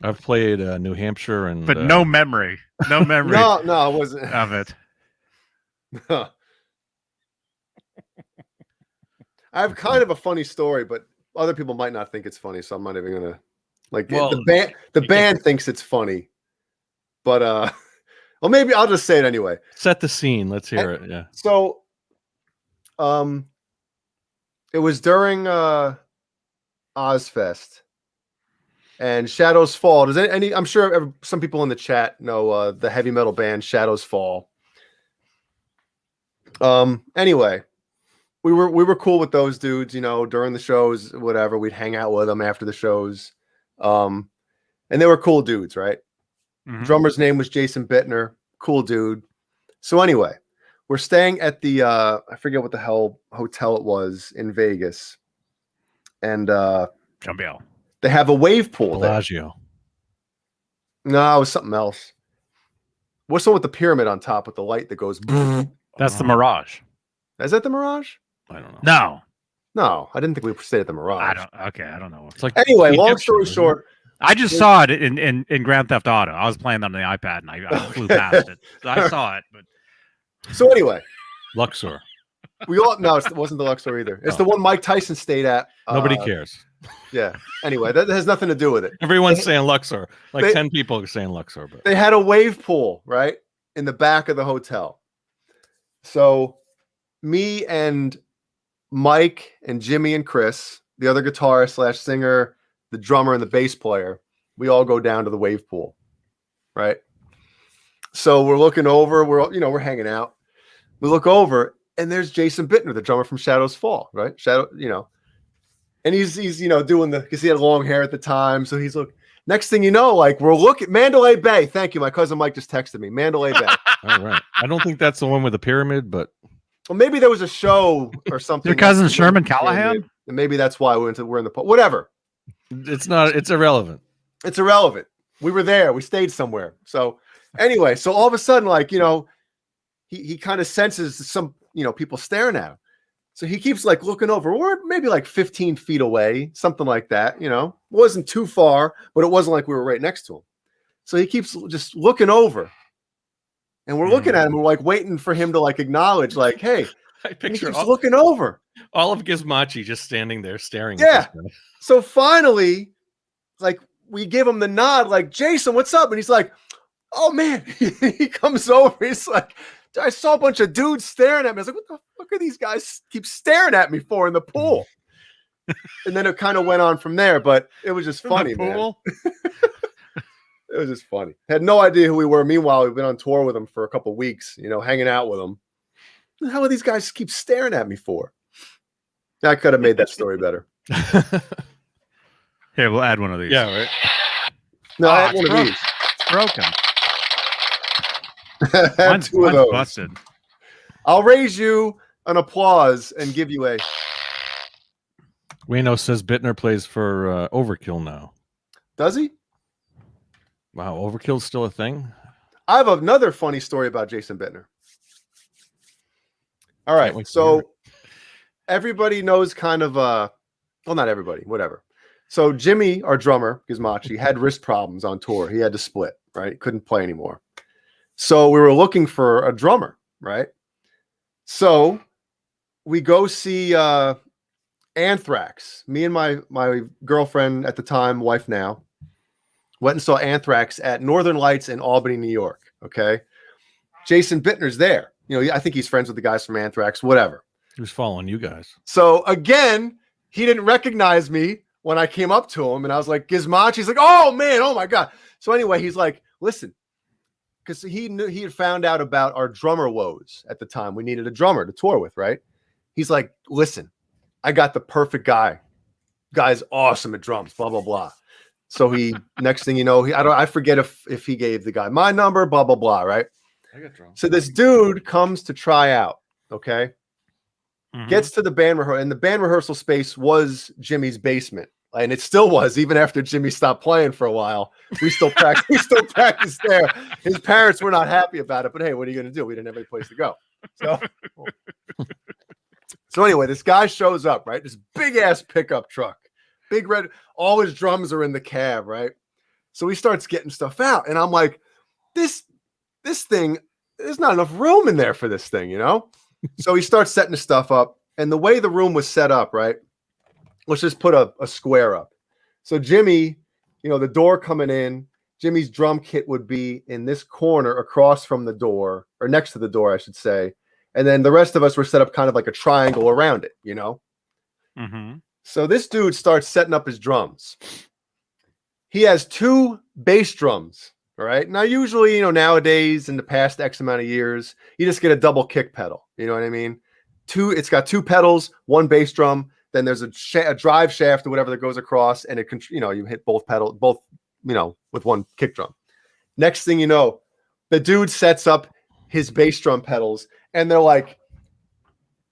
I've played New Hampshire and But no memory. No memory No, I wasn't. of it. I have kind of a funny story, but other people might not think it's funny, so I'm not even gonna the band thinks it's funny. But well, maybe I'll just say it anyway. Set the scene. Let's hear it. Yeah. So it was during Ozfest and Shadows Fall. Does any I'm sure some people in the chat know the heavy metal band Shadows Fall. Anyway, we were cool with those dudes, you know, during the shows, whatever. We'd hang out with them after the shows. And they were cool dudes, right? Mhm. Drummer's name was Jason Bittner. Cool dude. So anyway, we're staying at the I forget what the hell hotel it was in Vegas. And Jumbio. they have a wave pool there. Bellagio. No, it was something else. What's the one with the pyramid on top with the light that goes? That's the Mirage. Is that the Mirage? I don't know. No, I didn't think we stayed at the Mirage. I don't know. It's like Anyway, long Egyptian, story isn't it? short, I just saw it in Grand Theft Auto. I was playing that on the iPad and I flew past it. So I saw it, but so anyway, Luxor. we all no, it wasn't the Luxor either. It's the one Mike Tyson stayed at. Nobody cares. Yeah. Anyway, that has nothing to do with it. Everyone's saying Luxor. Like 10 people are saying Luxor, but They had a wave pool, right? In the back of the hotel. So me and Mike and Jimmy and Chris, the other guitarist / singer, the drummer and the bass player, we all go down to the wave pool, right? So we're looking over, we're hanging out. We look over and there's Jason Bittner, the drummer from Shadows Fall, right? And he's doing because he had long hair at the time. So he's next thing you know, like we're looking Mandalay Bay. Thank you. My cousin Mike just texted me. Mandalay Bay. all right. I don't think that's the one with the pyramid, but Well, maybe there was a show or something. your cousin Sherman Callahan? And maybe that's why we're in the pool. Whatever. it's irrelevant. It's irrelevant. We were there. We stayed somewhere. So anyway, so all of a sudden, like, he kind of senses some, people staring at him. So he keeps like looking over. We're maybe like 15 feet away, something like that. It wasn't too far, but it wasn't like we were right next to him. So he keeps just looking over. And we're looking at him. We're like waiting for him to like acknowledge, like, hey, I picture he keeps looking over. all of Gizmachi just standing there staring Yeah. at this guy. So finally, like we give him the nod, like, Jason, what's up? And he's like, oh man, he comes over. He's like, I saw a bunch of dudes staring at me. I was like, what the fuck are these guys keep staring at me for in the pool? And then it kind of went on from there, but it was just funny, man. It was just funny. Had no idea who we were. Meanwhile, we've been on tour with them for a couple of weeks, hanging out with them. What the hell are these guys keep staring at me for? I could have made that story better. Here, we'll add one of these. Yeah, right. No, I had one of these. It's broken. I had two of those. Busted. I'll raise you an applause and give you a. Wayno says Bittner plays for Overkill now. Does he? Wow, Overkill's still a thing? I have another funny story about Jason Bittner. All right, so everybody knows kind of well, not everybody, whatever. So Jimmy, our drummer, Gizmachi, had wrist problems on tour. He had to split, right? Couldn't play anymore. So we were looking for a drummer, right? So we go see Anthrax. Me and my girlfriend at the time, wife now, went and saw Anthrax at Northern Lights in Albany, New York. Okay. Jason Bittner's there. You know, I think he's friends with the guys from Anthrax, whatever. He was following you guys. So again, he didn't recognize me when I came up to him and I was like, Gizmach. He's like, oh man, oh my God. So anyway, he's like, listen, because he had found out about our drummer woes at the time. We needed a drummer to tour with, right? He's like, listen, I got the perfect guy. Guy's awesome at drums, blah, blah, blah. So he, next thing you know, I forget if he gave the guy my number, blah, blah, blah, right? I got drums. So this dude comes to try out, okay? Gets to the band rehearsal, and the band rehearsal space was Jimmy's basement. And it still was, even after Jimmy stopped playing for a while. We still practiced there. His parents were not happy about it, but hey, what are you going to do? We didn't have any place to go. So anyway, this guy shows up, right? This big ass pickup truck, big red. All his drums are in the cab, right? So he starts getting stuff out, and I'm like, this thing, there's not enough room in there for this thing, you know? So he starts setting the stuff up, and the way the room was set up, right? Let's just put a square up. So Jimmy, you know, the door coming in, Jimmy's drum kit would be in this corner across from the door, or next to the door, I should say. And then the rest of us were set up kind of like a triangle around it, you know? So this dude starts setting up his drums. He has 2 bass drums, all right? Now, usually, you know, nowadays, in the past X amount of years, you just get a double kick pedal. You know what I mean? It's got 2 pedals, 1 bass drum. Then there's a drive shaft or whatever that goes across, and it can, you know, you hit both pedals, you know, with 1 kick drum. Next thing you know, the dude sets up his bass drum pedals, and they're like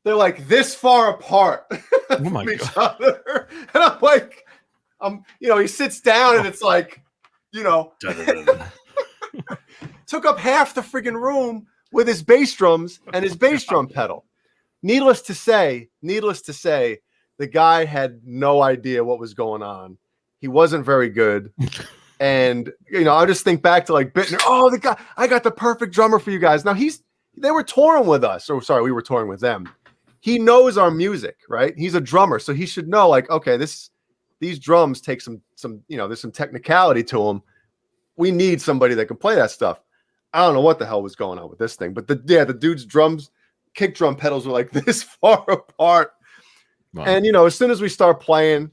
this far apart from each other. And I'm like, you know, he sits down, and it's like, you know, took up half the friggin' room with his bass drums and his bass drum pedal. Needless to say, the guy had no idea what was going on. He wasn't very good. And, you know, I just think back to like Bittner. Oh, the guy, I got the perfect drummer for you guys. Now they were touring with us. Or sorry, we were touring with them. He knows our music, right? He's a drummer. So he should know, like, okay, these drums take some, you know, there's some technicality to them. We need somebody that can play that stuff. I don't know what the hell was going on with this thing, but the dude's drums, kick drum pedals were like this far apart. Wow. And, you know, as soon as we start playing,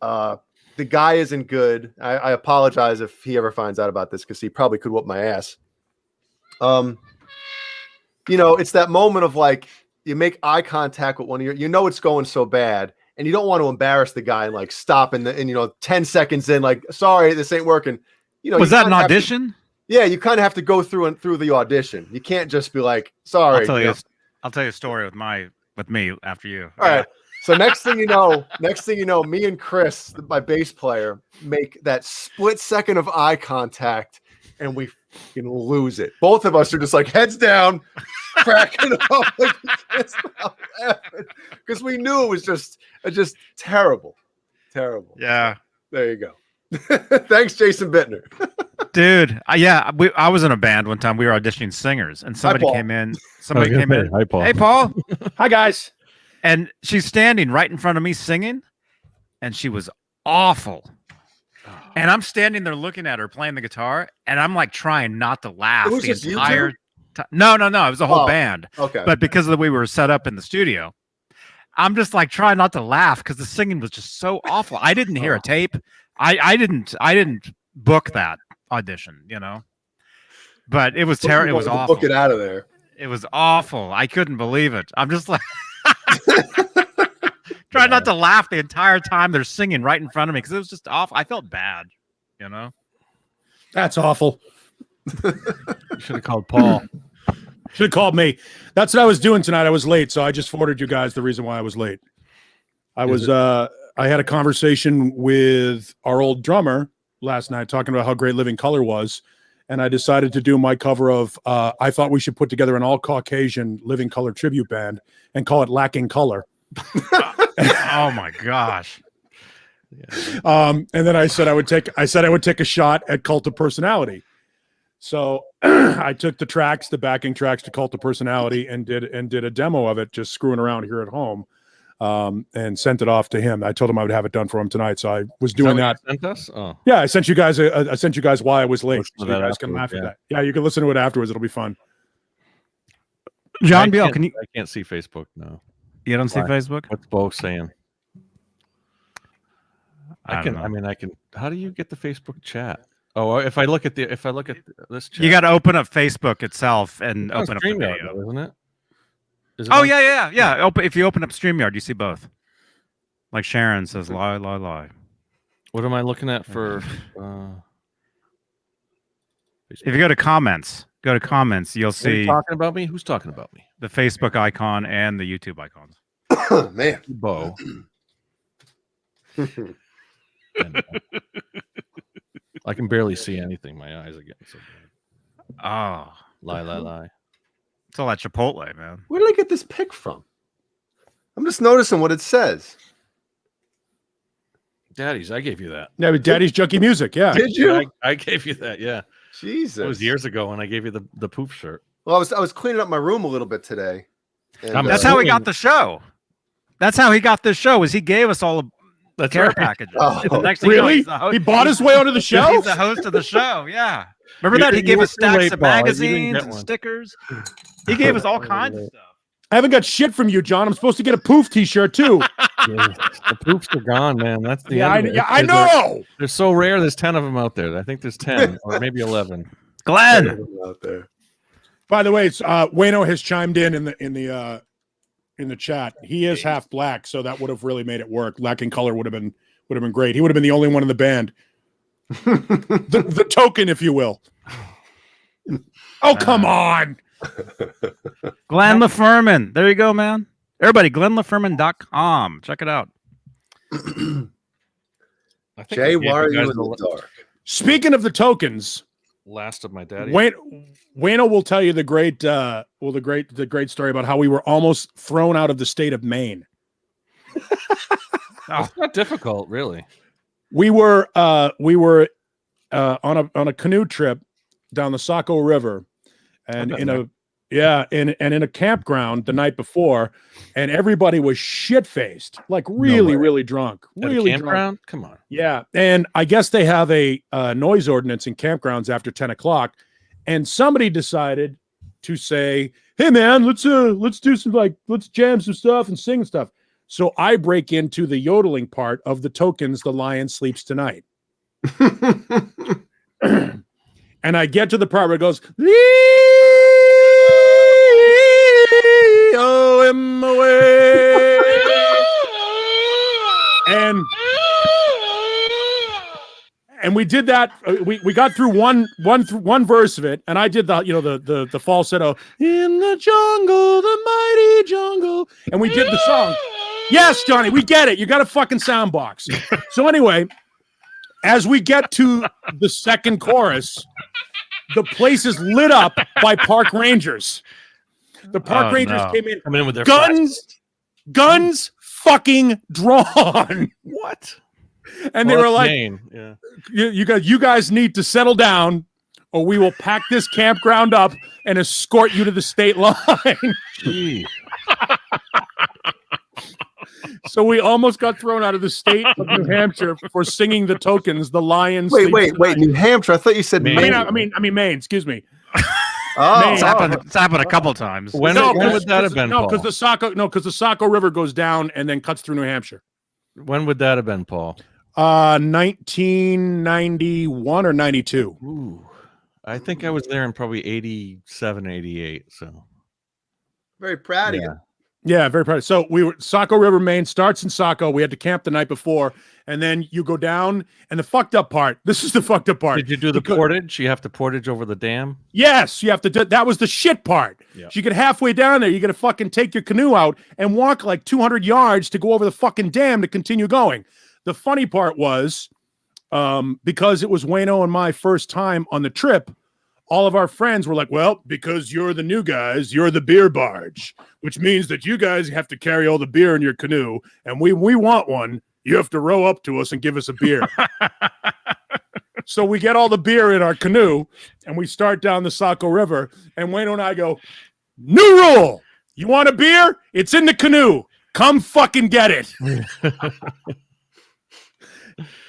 the guy isn't good. I apologize if he ever finds out about this, because he probably could whoop my ass. You know, it's that moment of like, you make eye contact with one of you know it's going so bad, and you don't want to embarrass the guy and like stop and you know, 10 seconds in, like, sorry, this ain't working. You know, was that an audition? Yeah, you kind of have to go through the audition. You can't just be like, sorry. I'll tell you a story with me after you. All right. So next thing you know, me and Chris, my bass player, make that split second of eye contact, and we can lose it. Both of us are just like heads down, cracking up, like we can't stop laughing, because we knew it was just terrible. Yeah. There you go. Thanks, Jason Bittner. Dude, I was in a band one time. We were auditioning singers, and somebody came in. Hi, Paul. Hey, Paul. Hi, guys. And she's standing right in front of me singing, and she was awful. And I'm standing there looking at her playing the guitar, and I'm like trying not to laugh the entire time. No, it was a whole band. Okay. But because of the way we were set up in the studio, I'm just like trying not to laugh because the singing was just so awful. I didn't hear a tape. I didn't book that audition, you know. But it was terrible. It was awful. Book it out of there. It was awful. I couldn't believe it. I'm just like trying not to laugh the entire time they're singing right in front of me, because it was just awful. I felt bad, you know. That's awful. You should have called Paul. Should have called me. That's what I was doing tonight. I was late, so I just forwarded you guys the reason why I was late. I had a conversation with our old drummer last night talking about how great Living Color was, and I decided to do my cover of I thought we should put together an all-Caucasian Living Color tribute band and call it Lacking Color. Oh my gosh. And then I said I would take a shot at Cult of Personality. So I took the backing tracks to Cult of Personality, and did a demo of it, just screwing around here at home. and sent it off to him. I told him I would have it done for him tonight, so I was doing that. Sent us? Oh. Yeah, I sent you guys. I sent you guys why I was late, so you guys can laugh yeah. at that. Yeah, you can listen to it afterwards. It'll be fun. John Beale, can you? I can't see Facebook. No, You don't see Why? Facebook? What's Bo saying? I don't know. I mean, I can. How do you get the Facebook chat? Oh, if I look at this chat, You got to open up Facebook itself and it's on open up the StreamYard, video. though, isn't it? Is it Oh on- yeah. If you open up StreamYard, you see both. Like Sharon says, lie. What am I looking at for? If you go to comments, you'll Are you see talking about me? Who's talking about me? the Facebook icon and the YouTube icons. Man. Bo. I can barely see anything. My eyes are getting so bad. Oh, Lie. it's all that Chipotle, man. Where did I get this pic from? I'm just noticing what it says. Daddy's, I gave you that. Yeah, but Daddy's Junkie Music. Yeah, Did you? I gave you that. Yeah, Jesus. it was years ago when I gave you the poof shirt. Well, I was cleaning up my room a little bit today. And, That's how he got the show. That's how he got this show. Was he gave us all the care packages. Oh, And the next thing you know, really? he's the host. He bought his way onto the show. He's the host of the show. Yeah. Remember that? He You gave were us too stacks late, of Paul. You didn't magazines get and one. stickers. He gave us all kinds of stuff. I haven't got shit from you, John. I'm supposed to get a poof T-shirt too. The poofs are gone, man. That's the Yeah, end of it. I know. They're so rare. There's 10 of them out there. I think there's 10 or maybe 11. Glenn. out there. By the way, it's Wayno has chimed in the chat. He is half black, so that would have really made it work. Lacking color would have been great. He would have been the only one in the band, the token, if you will. Oh, come on. Glenn LaFurman. There you go, man. Everybody, GlennLaFurman.com. Check it out. I think Jay, I gave why are guys you in the dark? Speaking of the tokens, last of my daddy? Wayno will tell you the great story about how we were almost thrown out of the state of Maine. It's not difficult, really. We were on a canoe trip down the Saco River, and in a campground the night before, and everybody was shit faced, like really drunk, At a really campground? drunk. Come on. Yeah, and I guess they have a noise ordinance in campgrounds after 10 o'clock, and somebody decided to say, "Hey man, let's do some let's jam some stuff and sing stuff." So I break into the yodeling part of the Tokens, "The Lion Sleeps Tonight." And I get to the part where it goes, "Leo him away." And we did that. We got through one verse of it, and I did the falsetto, "In the jungle, the mighty jungle," and we did the song. Yes, Johnny, we get it. You got a fucking sound box. So anyway, as we get to the second chorus, the place is lit up by park rangers. The park rangers came in, Coming in with their guns fucking drawn. What? And they were like, Maine. Yeah. you guys need to settle down, or we will pack this campground up and escort you to the state line. Gee. So we almost got thrown out of the state of New Hampshire for singing the Tokens, "The Lion Wait, Sleeps wait, Tonight." New Hampshire. I thought you said Maine. Maine. I mean Maine. Excuse me. Oh, It's happened a couple times. When would that have been, No, Paul? because the Saco River goes down and then cuts through New Hampshire. When would that have been, Paul? 1991 or 92. Ooh. I think I was there in probably 87, 88. So very proud of you. Yeah, very proud. So we were Saco River, Maine starts in Saco. We had to camp the night before, and then you go down. And the fucked up part. This is the fucked up part. did you do the portage? You have to portage over the dam? Yes, you have to do that. Was the shit part. Yeah. So you get halfway down there, you got to fucking take your canoe out and walk like 200 yards to go over the fucking dam to continue going. The funny part was, because it was Wayno and my first time on the trip, all of our friends were like, "Well, because you're the new guys, you're the beer barge, which means that you guys have to carry all the beer in your canoe, and we want one. You have to row up to us and give us a beer." So we get all the beer in our canoe, and we start down the Saco River, and Wayno and I go, "New rule. You want a beer? It's in the canoe. Come fucking get it.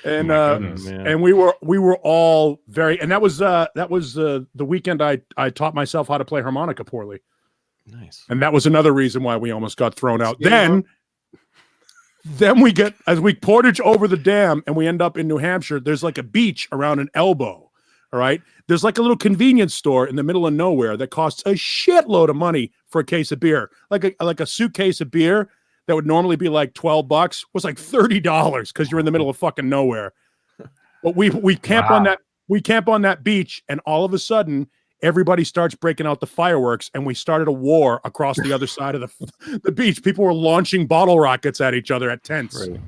And and we were all very, and that was the weekend I taught myself how to play harmonica poorly. Nice. And that was another reason why we almost got thrown out. Then we get, as we portage over the dam and we end up in New Hampshire, there's like a beach around an elbow. All right. There's like a little convenience store in the middle of nowhere that costs a shitload of money for a case of beer. Like a suitcase of beer that would normally be like $12 was like $30 because you're in the middle of fucking nowhere. But we camp on that beach, and all of a sudden everybody starts breaking out the fireworks, and we started a war across the other side of the beach. People were launching bottle rockets at each other at tents. Right.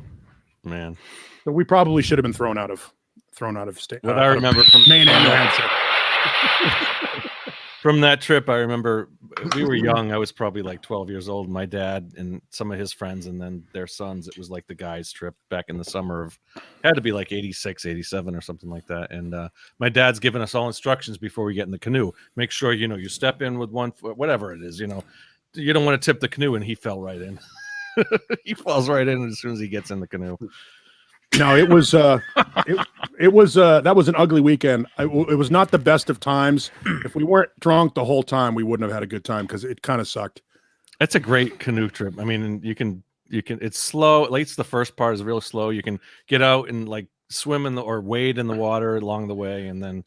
Man. So we probably should have been thrown out of state. What I remember from Maine and New Hampshire. From that trip, I remember we were young. I was probably like 12 years old. My dad and some of his friends and then their sons, it was like the guys' trip back in the summer of, had to be like 86, 87 or something like that. And my dad's giving us all instructions before we get in the canoe. Make sure, you step in with one foot, whatever it is, you don't want to tip the canoe. And he fell right in. He falls right in as soon as he gets in the canoe. No, it was that was an ugly weekend. It was not the best of times. If we weren't drunk the whole time, we wouldn't have had a good time because it kind of sucked. That's a great canoe trip. I mean, you can it's slow. At least the first part is real slow. You can get out and like swim or wade in the water along the way, and then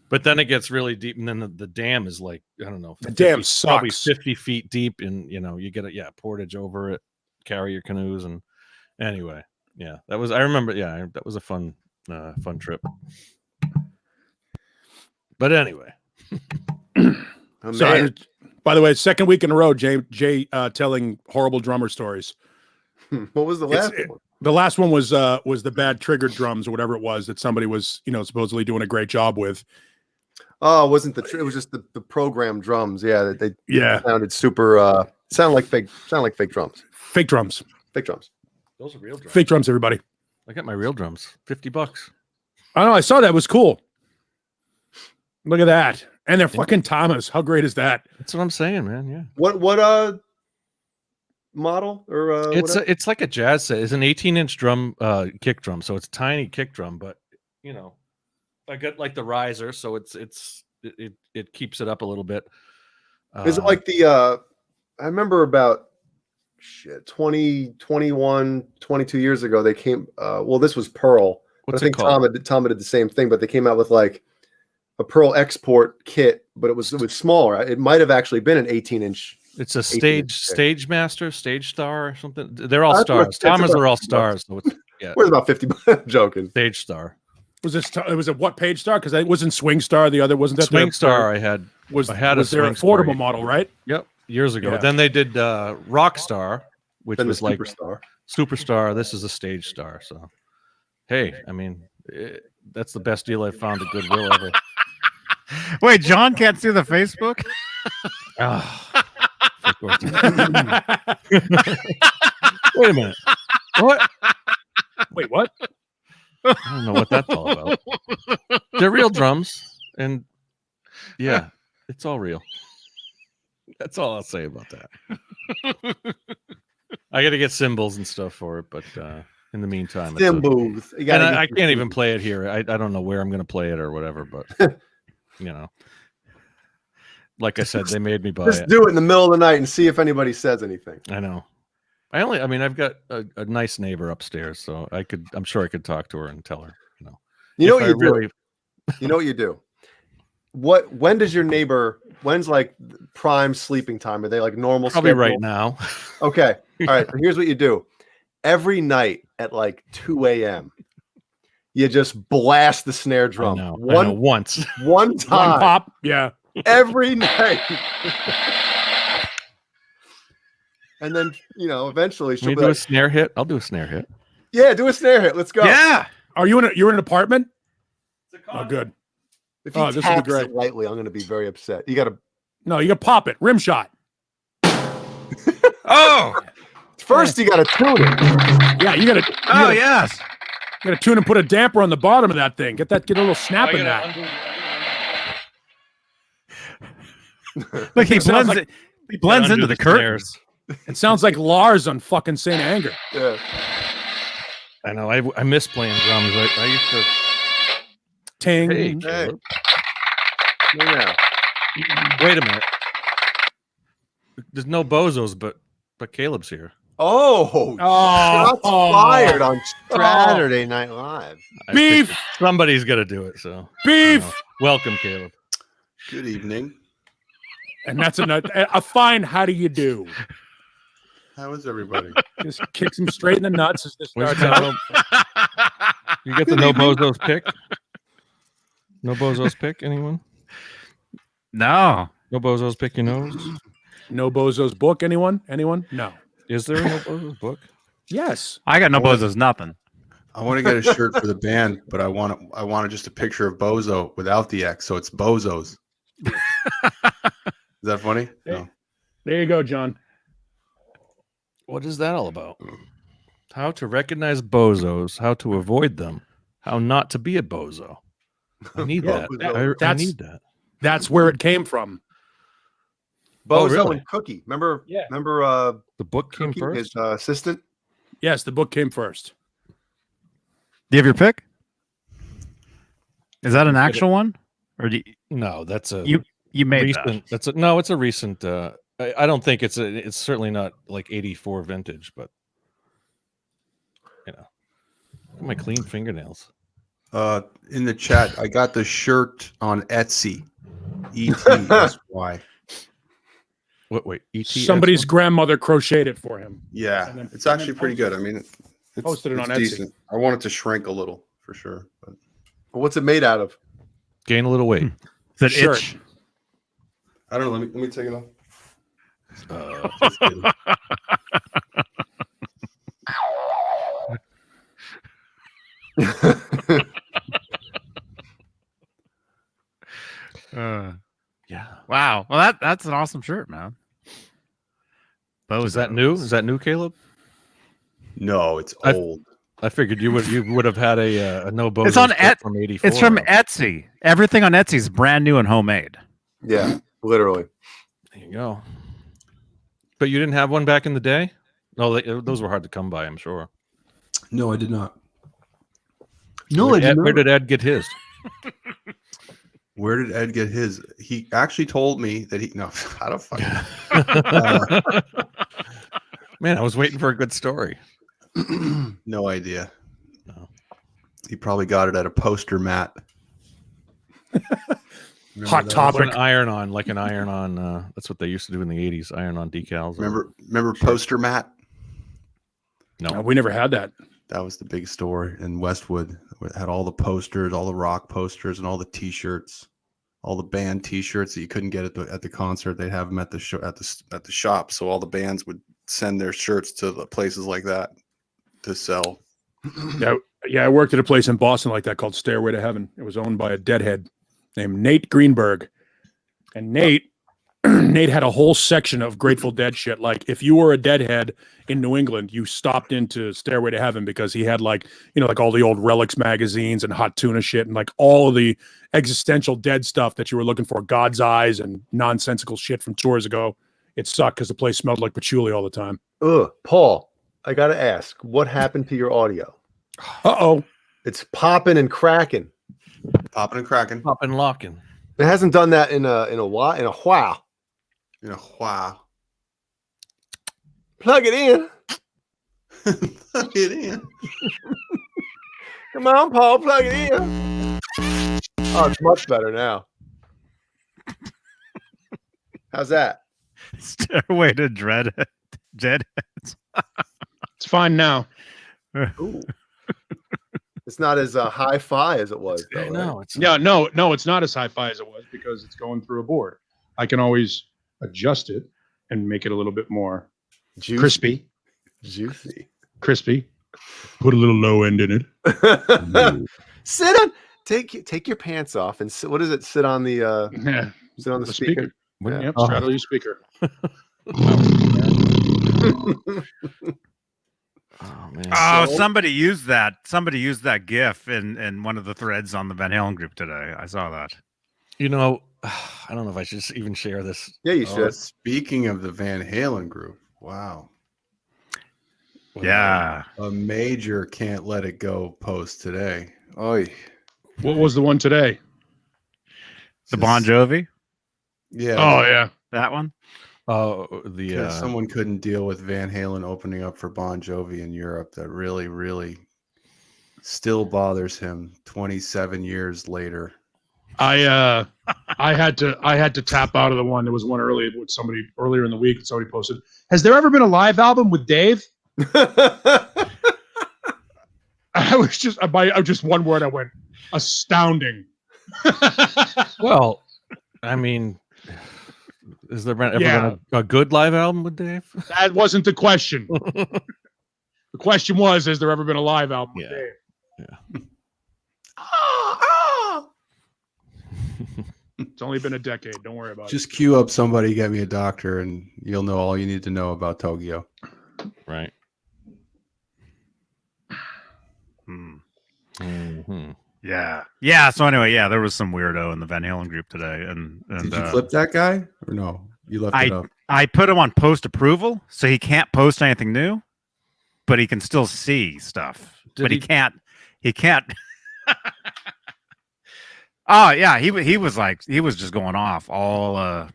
but then it gets really deep, and then the dam is like, I don't know, the dam sucks. Probably 50 feet deep, and you get portage over it, carry your canoes, and anyway. Yeah, that was, I remember, that was a fun trip. But anyway. So, by the way, second week in a row, Jay telling horrible drummer stories. What was the last one? The last one was the bad triggered drums or whatever it was that somebody was, supposedly doing a great job with. Oh, it wasn't it was just the program drums. Yeah, they sounded super sound like fake drums. Fake drums. Fake drums. Those are real drums. Fake drums, everybody. I got my real drums. $50. I know. I saw that. It was cool. Look at that. And they're fucking Thomas. How great is that? That's what I'm saying, man. Yeah. What model or it's like a jazz set. It's an 18-inch drum, kick drum. So it's a tiny kick drum, but I got like the riser, so it keeps it up a little bit. Is it like the I remember about 21, 22 years ago, they came, this was Pearl. What's I think it called? Tom did the same thing, but they came out with like a Pearl export kit, but it was smaller. It might have actually been an 18-inch. It's a stage master, stage star or something. They're all stars. Thomas are all stars. So it's, We're about 50. I'm joking. Stage star. Was this? It was a what page star? Because it wasn't Swing Star. The other wasn't that Swing Star. I had was their affordable model, right? Yep. Years ago. Yeah. Then they did Rockstar, which was like Superstar. This is a stage star. So, hey, I mean, that's the best deal I've found at Goodwill ever. Wait, John can't see the Facebook? Wait a minute. What? Wait, what? I don't know what that's all about. They're real drums, and it's all real. That's all I'll say about that. I got to get cymbals and stuff for it, but in the meantime, cymbals. I can't even play it here. I don't know where I'm going to play it or whatever, but like I said, they made me buy Just it. do it in the middle of the night and see if anybody says anything. I know. I've got a nice neighbor upstairs, so I'm sure I could talk to her and tell her, You know what you do? You know what you do? When does your neighbor, when's like prime sleeping time? Are they like normal? Probably schedule? right now. Okay. All right. Here's what you do. Every night at like 2 a.m., you just blast the snare drum. I know, once. One time. One pop. Yeah. Every night. And then, eventually she'll do a snare hit. I'll do a snare hit. Yeah, do a snare hit. Let's go. Yeah. Are you you're in an apartment? Oh, good. If you this taps will be great. it lightly, I'm going to be very upset. You got to pop it. Rim shot. Oh. First, you got to tune it. Yeah, you got to. Oh, yes. You got to tune and put a damper on the bottom of that thing. Get a little snap in that. Look, he blends into the curtains. It sounds like Lars on fucking Saint Anger. Yeah. I know. I miss playing drums. I used to. Ting. Hey, Caleb. Yeah. Wait a minute. There's no bozos, but Caleb's here. Oh, shots fired on Straturday Night Live. I Beef! figured somebody's got to do it. So Beef. welcome, Caleb. Good evening. And that's a fine. How do you do? How is everybody? Just kicks him straight in the nuts as this Where's starts out. You get the no bozos pick? No bozos pick? Anyone? No. No bozos pick your nose? No Bozo's book. Anyone? No. Is there a no bozos book? Yes. I got no bozos, nothing. I want to get a shirt for the band, but I want just a picture of Bozo without the X, so it's Bozos. Is that funny? No. There you go, John. What is that all about? How to recognize bozos, how to avoid them, how not to be a bozo. I need Yeah, that. I need that. That's where it came from. Bozo really? and Cookie. Remember? Yeah. Remember? The book came Cookie, first. his assistant. Yes, the book came first. Do you have your pick? Is that an actual one, or do No, that's a you made recent. that? It's a recent. I don't think it's certainly not like 84 vintage, but look at my clean fingernails. In the chat, I got the shirt on Etsy. ETSY. Wait, ET. Somebody's grandmother crocheted it for him. Yeah, And then- it's actually pretty good. I mean, it's Posted it on it's Etsy. decent. I want it to shrink a little for sure. But What's it made out of? Gain a little weight. Is that Shirt. itch? I don't know. Let me take it off. Uh, Just kidding. yeah. Wow. Well, that's an awesome shirt, man. Is that new? Is that new, Caleb? No, it's I've- old. I figured you would have had a no bozos. It's on book from 84. It's from Etsy. Everything on Etsy is brand new and homemade. Yeah, literally. There you go. But you didn't have one back in the day? No, those were hard to come by, I'm sure. No, I did not. No, I didn't. Where did Ed get his? Where did Ed get his? He actually told me that he. No, I don't fucking. Man, I was waiting for a good story. No idea. No. He probably got it at a poster mat. Remember Hot that? topic. Put an iron on, like an iron on. That's what they used to do in the 80s, iron on decals. Remember poster mat? No. We never had that. That was the big store in Westwood. It had all the posters, all the rock posters, and all the T-shirts, all the band T-shirts that you couldn't get at the concert. They'd have them at the show at the shop, so all the bands would send their shirts to the places like that to sell. Yeah, I worked at a place in Boston like that called Stairway to Heaven. It was owned by a deadhead named Nate Greenberg. And Nate had a whole section of Grateful Dead shit. Like if you were a deadhead in New England, you stopped into Stairway to Heaven because he had like all the old Relics magazines and Hot Tuna shit and like all of the existential dead stuff that you were looking for, God's Eyes and nonsensical shit from tours ago. It sucked because the place smelled like patchouli all the time. Paul, I gotta ask, what happened to your audio? Uh-oh. It's popping and cracking. Popping and cracking. Pop and locking. It hasn't done that in a while. Wow. Plug it in. Plug it in. Come on, Paul, plug it in. Oh, it's much better now. How's that? Stairway to Dreadheads. It's fine now. Ooh. It's not as hi-fi as it was. Though, right? No, it's Yeah, no, it's not as hi-fi as it was because it's going through a board. I can always adjust it and make it a little bit more Juicy. crispy. Put a little low end in it. Sit on. Take your pants off and sit, what is it? Sit on the Yeah, sit on the speaker. Yeah. Yep, Oh. straddle your speaker. Oh man. Oh, So- somebody used that. Somebody used that GIF in one of the threads on the Van Halen group today. I saw that. I don't know if I should even share this. Yeah, you Oh, should. speaking of the Van Halen group, Wow. Yeah. A major can't let it go post today. Oy. What was the one today? The Bon Jovi, Yeah. Oh yeah. that one. Oh, Because someone couldn't deal with Van Halen opening up for Bon Jovi in Europe. That really, really still bothers him 27 years later. I had to tap out of the one. There was one earlier with somebody earlier in the week that somebody posted. Has there ever been a live album with Dave? I was just one word. I went astounding. well, I mean, has there ever been a good live album with Dave? That wasn't the question. The question was, has there ever been a live album with Dave? Yeah. It's only been a decade. Don't worry about Just queue up somebody, get me a doctor, and you'll know all you need to know about Tokyo. Right. Mm-hmm. Yeah. So anyway, there was some weirdo in the Van Halen group today, and Did you clip that guy or no? You left it up. I put him on post approval, so he can't post anything new, but he can still see stuff. He can't. Oh yeah, he was just going off all.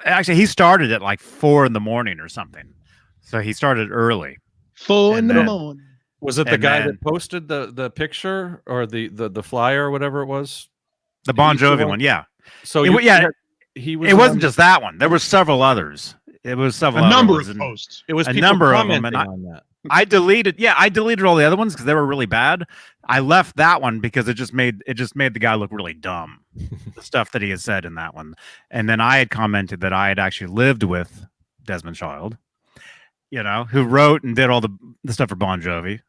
Actually, he started at like 4 a.m. or something, so he started early. 4 a.m. Was it the guy that posted the picture or the flyer or whatever it was? The Bon Jovi one, yeah. So he was. It wasn't just that one. There were several others. It was several. A number of posts. It was a people number of them, and on that. I deleted all the other ones because they were really bad. I left that one because it just made the guy look really dumb. The stuff that he had said in that one. And then I had commented that I had actually lived with Desmond Child, who wrote and did all the stuff for Bon Jovi.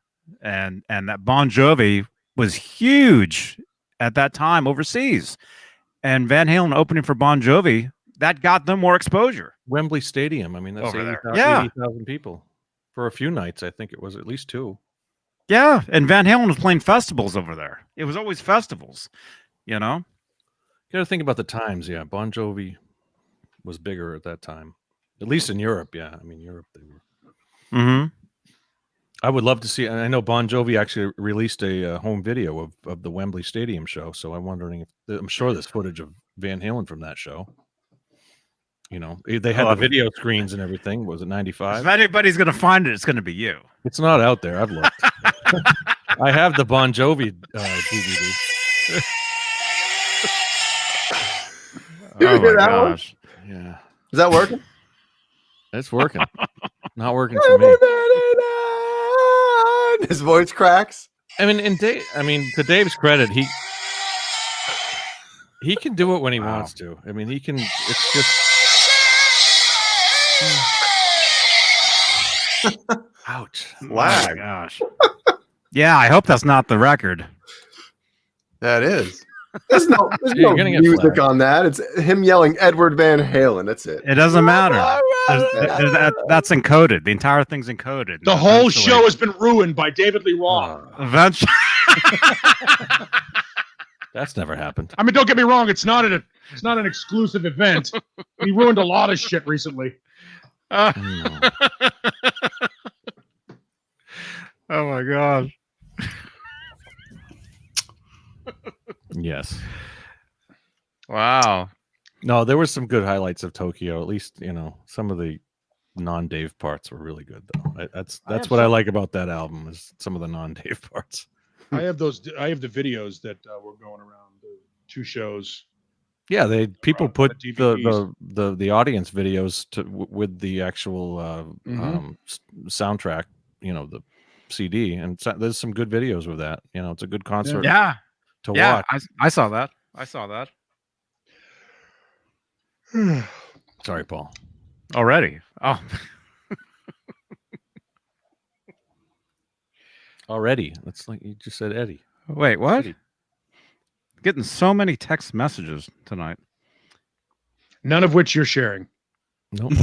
And that Bon Jovi was huge at that time overseas. And Van Halen opening for Bon Jovi, that got them more exposure. Wembley Stadium. I mean, that's 80,000 people. For a few nights, I think it was at least 2. Yeah, and Van Halen was playing festivals over there. It was always festivals, You got to think about the times. Yeah, Bon Jovi was bigger at that time, at least in Europe. Yeah, I mean Europe they were. Mm-hmm. I would love to see. And I know Bon Jovi actually released a home video of the Wembley Stadium show. So I'm wondering I'm sure there's footage of Van Halen from that show. They had the video screens and everything. Was it 95? If anybody's going to find it, it's going to be you. It's not out there. I've looked. I have the Bon Jovi DVD. Oh my gosh. Yeah. Is that working? It's working. Not working for me. His voice cracks. I mean, to Dave's credit, he can do it when he wants to. I mean, he can. It's just. Ouch! Wow. Oh my gosh. Yeah, I hope that's not the record. That is. There's no music on that. It's him yelling Edward Van Halen. That's it. It doesn't matter. That's encoded. The entire thing's encoded. The whole show has been ruined by David Lee Roth. Eventually. That's never happened. I mean, don't get me wrong. It's not an exclusive event. He ruined a lot of shit recently. Oh my gosh. Yes. Wow. No, there were some good highlights of Tokyo. At least, some of the non-Dave parts were really good, though. That's what I like about that album is some of the non-Dave parts. I have the videos that were going around the 2 shows. Yeah, people put the audience videos with the actual soundtrack, the CD, and there's some good videos with that. It's a good concert. Yeah. To watch. I saw that. Sorry, Paul. Already. Oh. Already. That's like you just said, Eddie. Wait, what? Eddie. Getting so many text messages tonight. None of which you're sharing. Nope.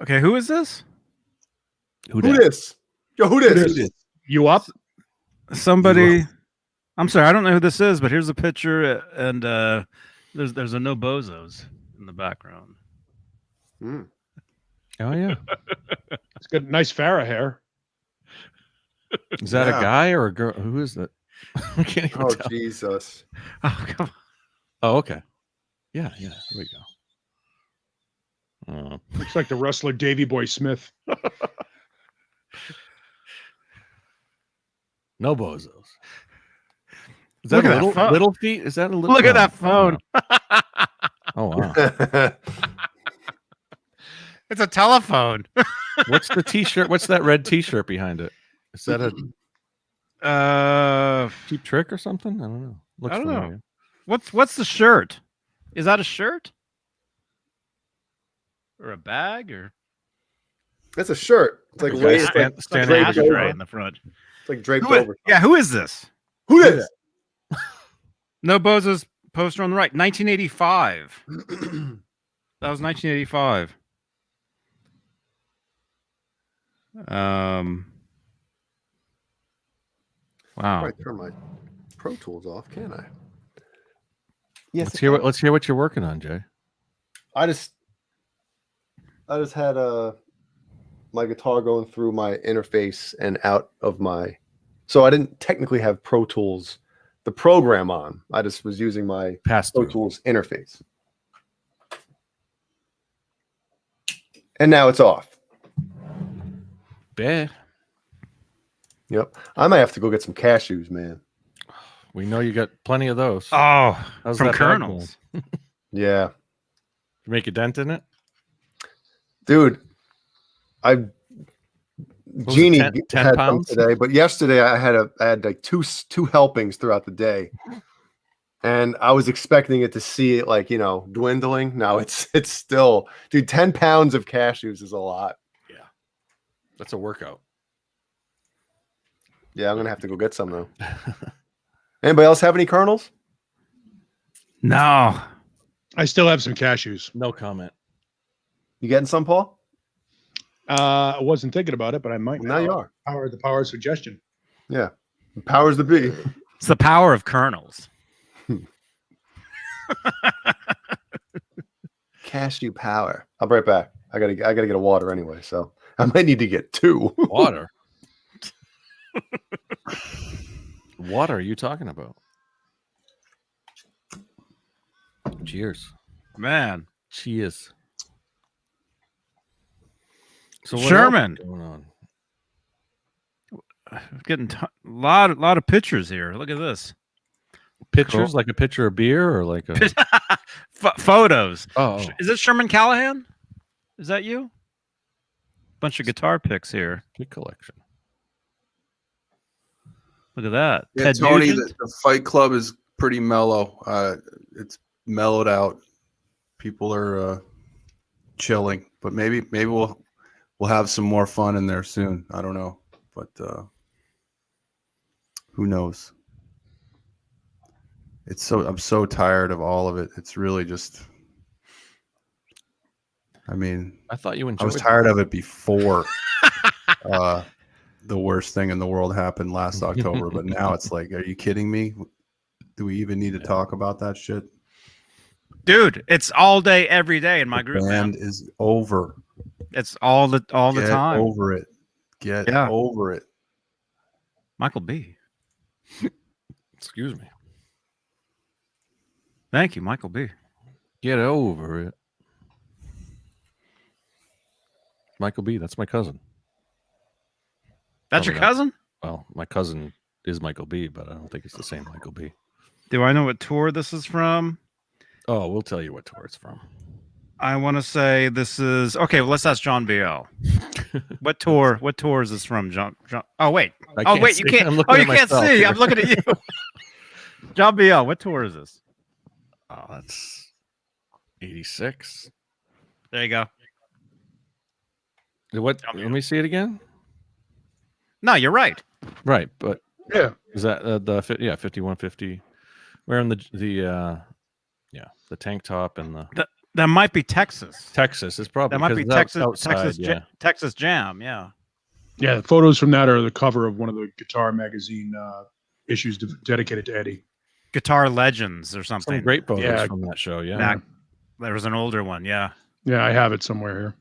Okay, who is this? Who this? Yo, who this? You up? Somebody. I'm sorry, I don't know who this is, but here's a picture, and there's a no bozos in the background. Oh yeah. It's got nice Farrah hair. Is that Yeah. a guy or a girl? Who is that? I can't even Oh tell. Jesus! Oh, come on. Oh, okay. Yeah. Here we go. Looks like the wrestler Davy Boy Smith. No bozos. Is Look that at a that phone. little feet? Is that a little? Look at that phone. Oh wow. It's a telephone. What's the T-shirt? What's that red T-shirt behind it? Is that a Cheap Trick or something? I don't know. Looks I don't know. familiar. What's the shirt? Is that a shirt? Or a bag? Or That's a shirt. It's like Okay. way. It's Stand- like, stand draped ashtray over. in the front. It's like draped Who is, over. yeah, who is this? Who is? No Bozos poster on the right. 1985. That was 1985. Wow. I turn my Pro Tools off, can I? Yes. Let's hear what you're working on, Jay. I just had my guitar going through my interface and out of my, so I didn't technically have Pro Tools, the program on. I just was using my Pass Pro through. Tools interface, and now it's off. Bear. Yep, I might have to go get some cashews, man. We know you got plenty of those. Oh, How's from that bag Colonels. Yeah, You make a dent in it? dude, I was it, Jeannie 10 had some pounds? today, but yesterday I had like two helpings throughout the day, and I was expecting it to see it like dwindling. Now it's still, dude. 10 pounds of cashews is a lot. That's a workout. Yeah, I'm gonna have to go get some though. Anybody else have any kernels? No. I still have some cashews. No comment. You getting some, Paul? I wasn't thinking about it, but I might. Now you are. The power of suggestion. Yeah, powers to be. It's the power of kernels. Cashew power. I'll be right back. I gotta get a water anyway, so I might need to get two. Water. What are you talking about? Cheers. Man. Cheers. So Sherman. else is going on? Getting a lot of pictures here. Look at this. Pictures, like a picture of beer or like a Photos. oh. Is it Sherman Callahan? Is that you? Bunch of guitar picks here. Big collection. Look at that. Yeah, Ted Tony, Nugent? the Fight Club is pretty mellow. It's mellowed out. People are chilling, but maybe we'll have some more fun in there soon. I don't know, but who knows? I'm so tired of all of it. It's really just. I mean, I thought you I enjoyed was tired of it before the worst thing in the world happened last October, but now it's like, are you kidding me? Do we even need to talk about that shit? Dude, it's all day, every day in my group. Band Man. is over. It's all the Get time. over it. Get over it. Michael B. Excuse me. Thank you, Michael B. Get over it. Michael B. That's my cousin. That's your Probably not. cousin? Well, my cousin is Michael B., but I don't think it's the same Michael B. Do I know what tour this is from? Oh, we'll tell you what tour it's from. I want to say this is okay. Well, let's ask John BL. What tour is this from, John? Oh wait. I Oh can't wait, see. you can't. I'm looking Oh, you at can't myself see. here. I'm looking at you. John BL. What tour is this? Oh, that's 86. There you go. What? Let me see it again. No, you're right. Right, but Yeah. is that the 5150? Wearing the tank top and the That might be Texas. Texas is probably That might be because it's Texas. outside, yeah. Texas Jam. Yeah. Yeah, the photos from that are the cover of one of the Guitar Magazine issues dedicated to Eddie. Guitar Legends or something. Some great photos Yeah. from that show. Yeah, Back, there was an older one. Yeah. Yeah, I have it somewhere here.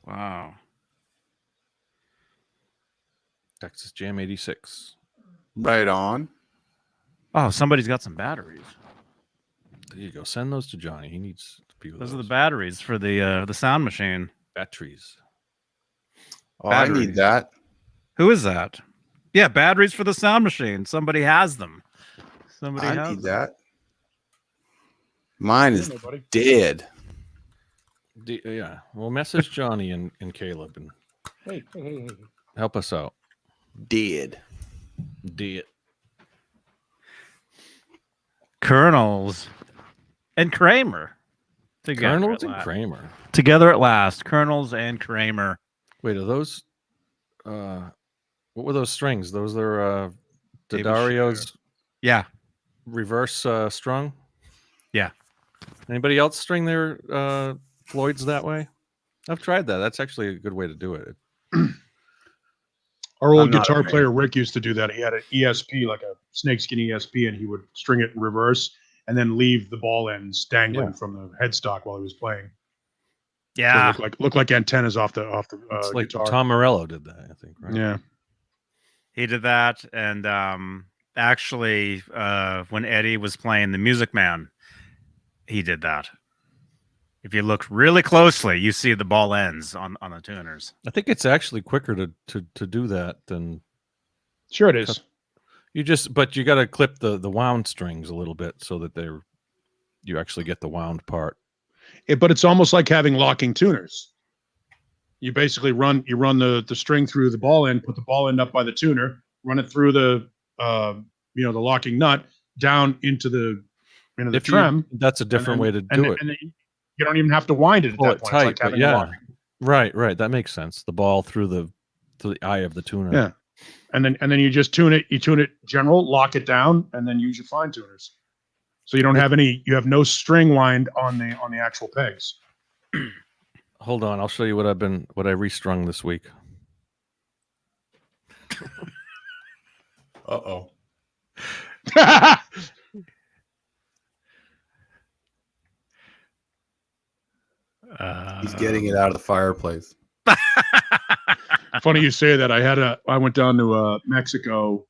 Wow. Texas Jam 86. Right on. Oh, somebody's got some batteries. There you go. Send those to Johnny. He needs to be with Those are the those. batteries for the sound machine. Batteries. Oh, I Batteries. need that. Who is that? Yeah, batteries for the sound machine. Somebody has them. Somebody I has need them. that. Mine is Nobody. dead. Yeah. Well, message Johnny and Caleb and Hey. help us out. Dead. Did. Colonels and Kramer. Together Colonels at and last. Kramer. Together at last. Colonels and Kramer. Wait, are those what were those strings? Those are David Daddario's Yeah. reverse strung? Yeah. Anybody else string their Floyds that way? I've tried that. That's actually a good way to do it. Our old I'm not a guitar fan. player Rick used to do that. He had an ESP, like a snakeskin ESP, and he would string it in reverse and then leave the ball ends dangling from the headstock while he was playing. Yeah. So it looked like antennas off the It's like guitar. Tom Morello did that, I think, right? Yeah. He did that. And actually, when Eddie was playing the Music Man, he did that. If you look really closely, you see the ball ends on the tuners. I think it's actually quicker to do that than Sure it is. but you got to clip the wound strings a little bit so that you actually get the wound part. But it's almost like having locking tuners. You basically run the string through the ball end, put the ball end up by the tuner, run it through the the locking nut down into the trem. That's a different way to do it. And then you don't even have to wind it at Pull that it point. tight, It's like but having a yeah. locking. Right. That makes sense. The ball through the eye of the tuner. Yeah. And then you just tune it. You tune it general, lock it down, and then use your fine tuners. So you don't have you have no string wind on the actual pegs. Hold on, I'll show you what I restrung this week. Uh-oh. He's getting it out of the fireplace. Funny you say that. I went down to Mexico,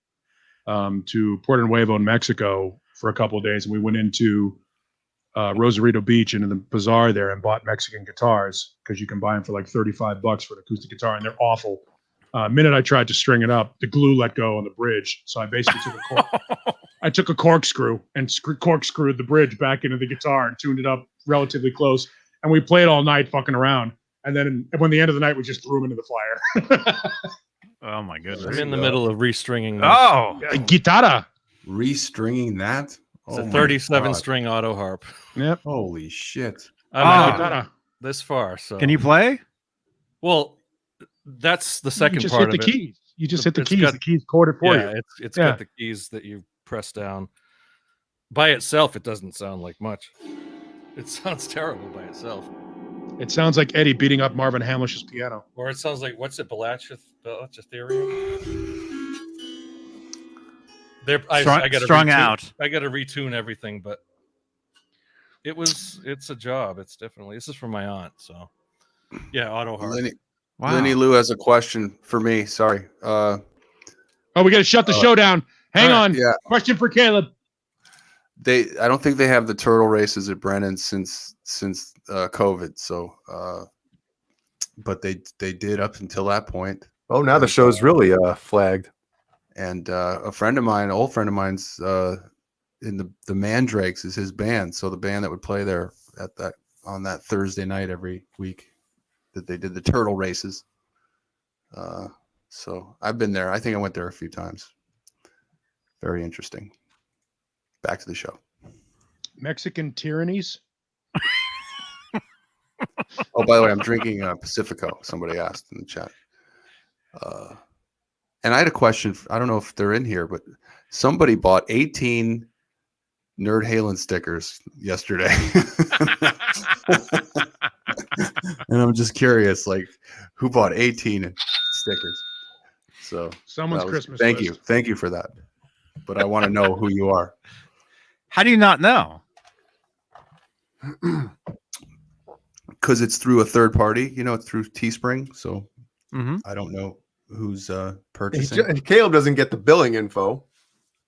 to Puerto Nuevo in Mexico for a couple of days, and we went into Rosarito Beach into the bazaar there and bought Mexican guitars because you can buy them for like $35 for an acoustic guitar, and they're awful. Minute I tried to string it up, the glue let go on the bridge, so I basically took a corkscrew and corkscrewed the bridge back into the guitar and tuned it up relatively close, and we played all night fucking around. And then when the end of the night, we just threw them into the fire. Oh my goodness. I'm in the middle of restringing. Oh, Guitarra. Restringing that? It's Oh a my 37 God. string auto harp. Yep. Holy shit. I'm Guitarra. this far. So can you play? Well, that's the You second just part hit the of it. keys. You just hit the It's keys. got- The keys chorded for Yeah, you. it's Yeah. got the keys that you press down. By itself, it doesn't sound like much. It sounds terrible by itself. It sounds like Eddie beating up Marvin Hamlish's piano. Or it sounds like, what's it, Balachatherium? Strung out. I got to retune everything, but it's a job. It's definitely, this is from my aunt. So yeah, auto harp. Lenny Lou has a question for me. Sorry. Oh, we got to shut the show down. Hang on. Yeah. Question for Caleb. I don't think they have the turtle races at Brennan since COVID. So, but they did up until that point. Oh, now the show's really flagged. And a friend of mine, old friend of mine's in the Mandrakes is his band. So the band that would play there on that Thursday night every week that they did the turtle races. So I've been there. I think I went there a few times. Very interesting. Back to the show. Mexican tyrannies. Oh, by the way, I'm drinking Pacifico. Somebody asked in the chat. And I had a question. I don't know if they're in here, but somebody bought 18 Nerd Halen stickers yesterday. And I'm just curious, like, who bought 18 stickers? So Someone's Christmas Thank list. you. Thank you for that. But I want to know who you are. How do you not know? because it's through a third party. You know, it's through Teespring. So Mm-hmm. I don't know who's purchasing. Caleb doesn't get the billing info.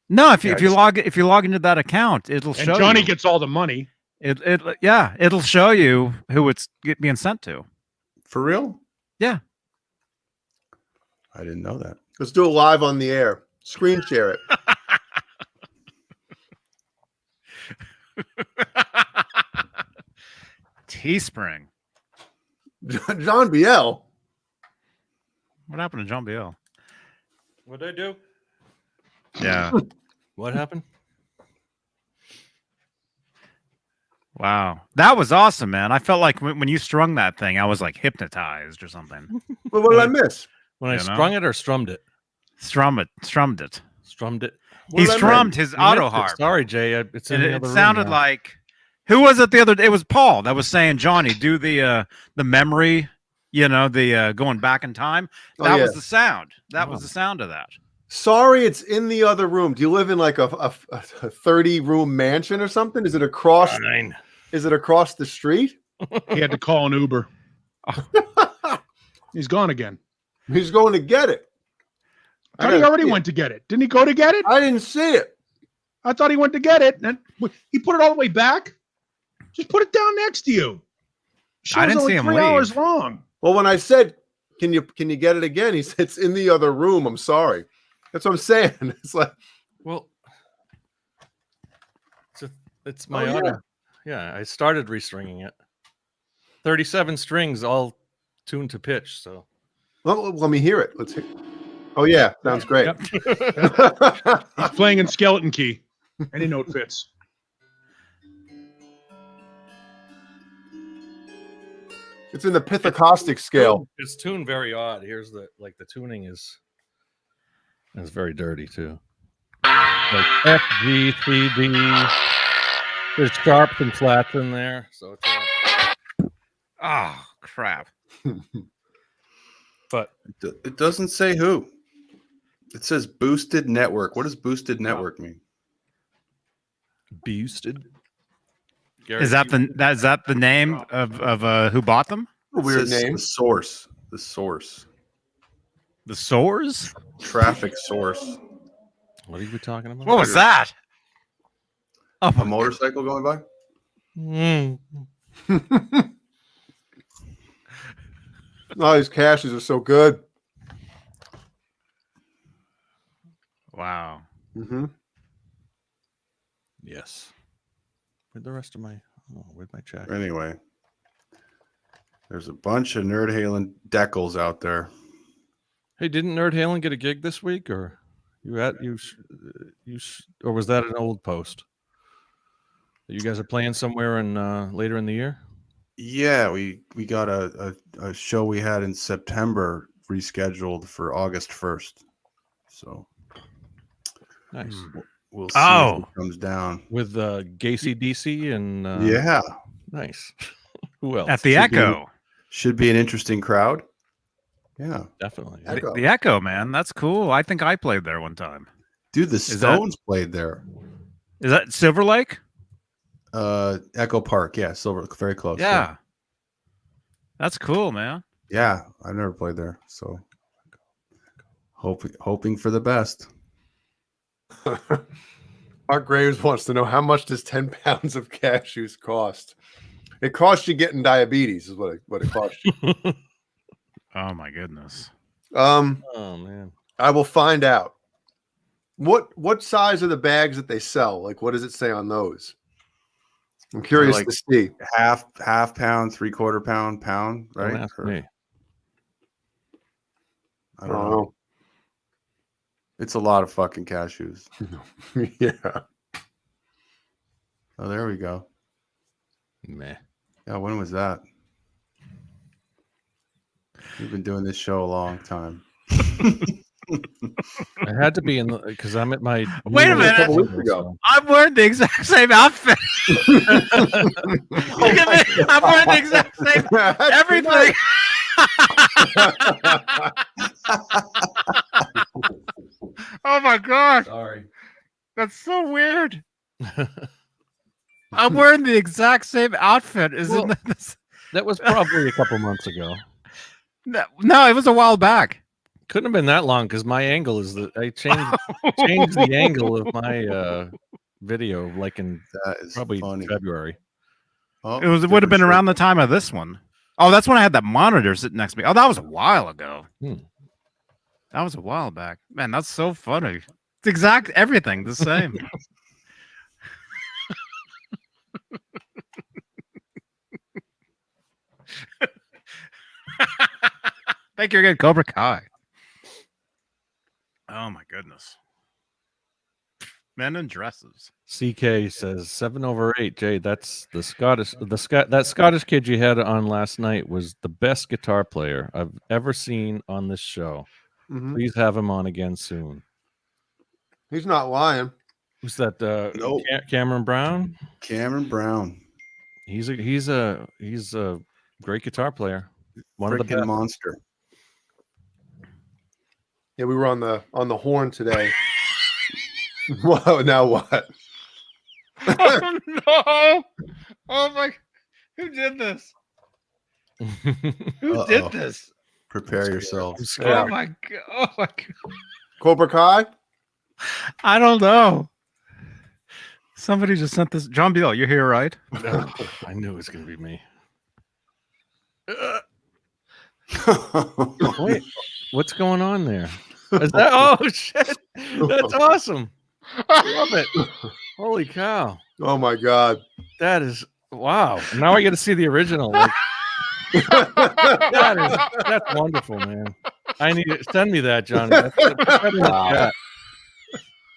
No, if you Yeah, if you log into that account, it'll And show Johnny you. gets all the money. It'll show you who it's being sent to. For real? Yeah. I didn't know that. Let's do it live on the air. Screen share it. Teespring. John Biel. What happened to John Biel? What'd I do? Yeah. What happened? Wow. That was awesome, man. I felt like when you strung that thing, I was like hypnotized or something. Well, what did I miss? When I You know? strung it or strummed it? Strummed it. Strummed it. What He did I strummed miss? his You auto missed it. harp. Sorry, Jay. It's in And the it other room sounded now. like, who was it the other day? It was Paul that was saying, Johnny, do the memory, the going back in time. Oh, That yeah. was the sound. That was the sound of that. Sorry, it's in the other room. Do you live in like a 30-room mansion or something? Is it across? Fine. Is it across the street? He had to call an Uber. He's gone again. He's going to get it. I thought he already went to get it. Didn't he go to get it? I didn't see it. I thought he went to get it. And he put it all the way back. Just put it down next to you. Show's I didn't only see him 3 leave. hours long. Well, when I said, "Can you get it again?" He said, "It's in the other room." I'm sorry. That's what I'm saying. It's like, Well, it's my Oh, auto. Yeah, I started restringing it. 37 strings, all tuned to pitch. So well, let me hear it. Let's hear. Oh yeah, sounds great. Yep. He's playing in skeleton key. Any note fits. It's in the Pithacaustic scale. It's tuned very odd. Here's the tuning is very dirty too. Like F, G, C, D. There's sharps and flats in there, so it's Oh, crap. but It doesn't say who. It says boosted network. What does boosted network mean? boosted. Is that the name of who bought them? A weird It says name. The source. The source. The Soars? Traffic source. What are you talking about? What was that? Oh, A motorcycle going by? Oh, these caches are so good. wow. Mm-hmm. Yes. Where'd the rest of my where'd my check? Anyway, there's a bunch of Nerd Halen decals out there. Hey, didn't Nerd Halen get a gig this week, or or was that an old post? You guys are playing somewhere in later in the year? Yeah, we got a show we had in September rescheduled for August 1st. So Nice. we'll see if it comes down. With Gacy DC and Yeah. nice. Who else? At the Should be- Echo. Should be an interesting crowd. Yeah. Definitely. Echo. Yeah. The Echo, man. That's cool. I think I played there one time. Dude, the that- Stones played there. Is that Silver Lake? Echo Park, yeah, Silver, very close. Yeah. That's cool, man. Yeah, I've never played there, so hoping for the best. Mark Graves wants to know, how much does 10 pounds of cashews cost? It costs you getting diabetes, is what it costs you. Oh my goodness. Oh man. I will find out. What size are the bags that they sell? Like, what does it say on those? I'm curious Like- to see. Half pound, 3/4 pound, right? Don't ask Or- me. I don't know. It's a lot of fucking cashews. Yeah. Oh, there we go. Meh. Yeah, when was that? We've been doing this show a long time. I had to be in because I'm at my Wait a minute. A couple weeks ago. I'm wearing the exact same outfit. Look at me. I'm wearing the exact same everything. Oh my gosh. Sorry. That's so weird. I'm wearing the exact same outfit. Isn't Well, this? That was probably a couple months ago. No, it was a while back. Couldn't have been that long because my angle is that I changed the angle of my video like in That is probably funny. February. Oh, It would have different been shirt. around the time of this one. Oh, that's when I had that monitor sitting next to me. Oh, that was a while ago. That was a while back. Man, that's so funny. It's exact everything the same. Thank you again, Cobra Kai. Oh my goodness. Men in dresses. CK says 7/8. Jay, that's that Scottish kid you had on last night was the best guitar player I've ever seen on this show. Mhm. Please have him on again soon. He's not lying. Who's that? Nope. Cameron Brown. Cameron Brown, He's a great guitar player. One of the freaking best. monster. Yeah, we were on the horn today. Whoa, now what? Oh no! Oh my! Who did this? Who did Uh-oh. this? Prepare yourself. Oh my god! Oh my god! Cobra Kai? I don't know. Somebody just sent this. John Beal, you're here, right? No, I knew it was going to be me. Wait, what's going on there? Is that? Oh shit! That's awesome. Love it. Holy cow! Oh my god. That is wow. Now I get to see the original. Like, that's wonderful, man. I need it. Send me that, John. Put that in the chat.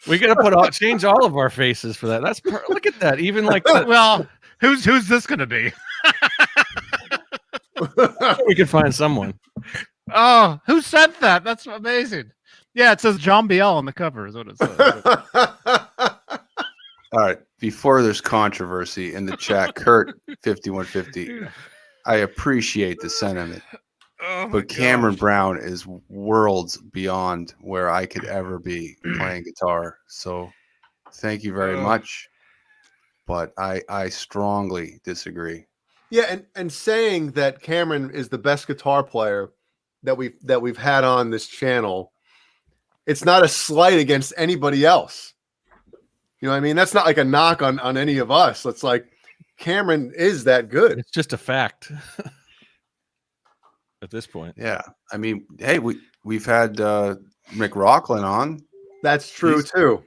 We got to change all of our faces for that. Look at that. Even like Well, who's this going to be? we could find someone. Oh, who sent that? That's amazing. Yeah, it says John Biel on the cover. Is what it says. All right. Before there's controversy in the chat, Kurt 5150. I appreciate the sentiment, Oh my but Cameron Brown is worlds beyond where I could ever be playing guitar. So, thank you very much. But I strongly disagree. Yeah, and saying that Cameron is the best guitar player that we've had on this channel, it's not a slight against anybody else. You know what I mean? That's not like a knock on any of us. It's like Cameron is that good. It's just a fact at this point. Yeah. I mean, hey, we've had McRockland on. That's true too.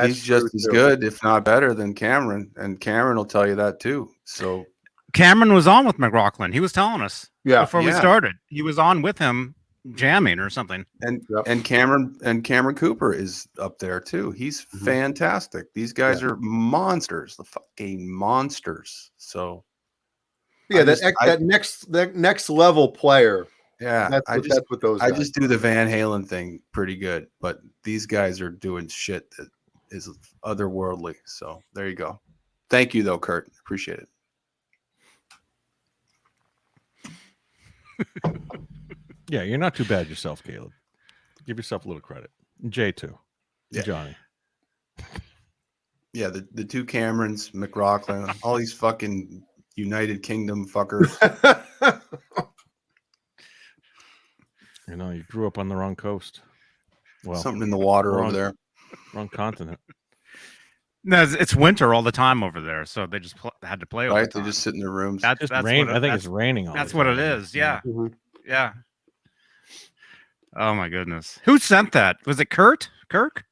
He's just as good, if not better, than Cameron, and Cameron will tell you that too. So Cameron was on with McLaughlin. He was telling us before we Yeah. started. He was on with him jamming or something. and Cameron Cooper is up there too. He's fantastic. These guys are monsters, the fucking monsters. So Yeah, that next level player. yeah, That's what those I guys just do the Van Halen thing pretty good, but these guys are doing shit that is otherworldly. So there you go. Thank you though, Kurt. Appreciate it. Yeah, you're not too bad yourself, Caleb. Give yourself a little credit. Jay too. Yeah. Johnny. Yeah, the two Camerons, McRockland, all these fucking United Kingdom fuckers. You know, you grew up on the wrong coast. Well, Something in the water wrong- over there. wrong continent. No, it's winter all the time over there, so they just had to play. Right? They overtime. just sit in their rooms. That's Just that's rain. what I think it's raining. All that's the what it time. is. Yeah, Mhm. yeah. Oh my goodness, who sent that? Was it Kurt? Kirk?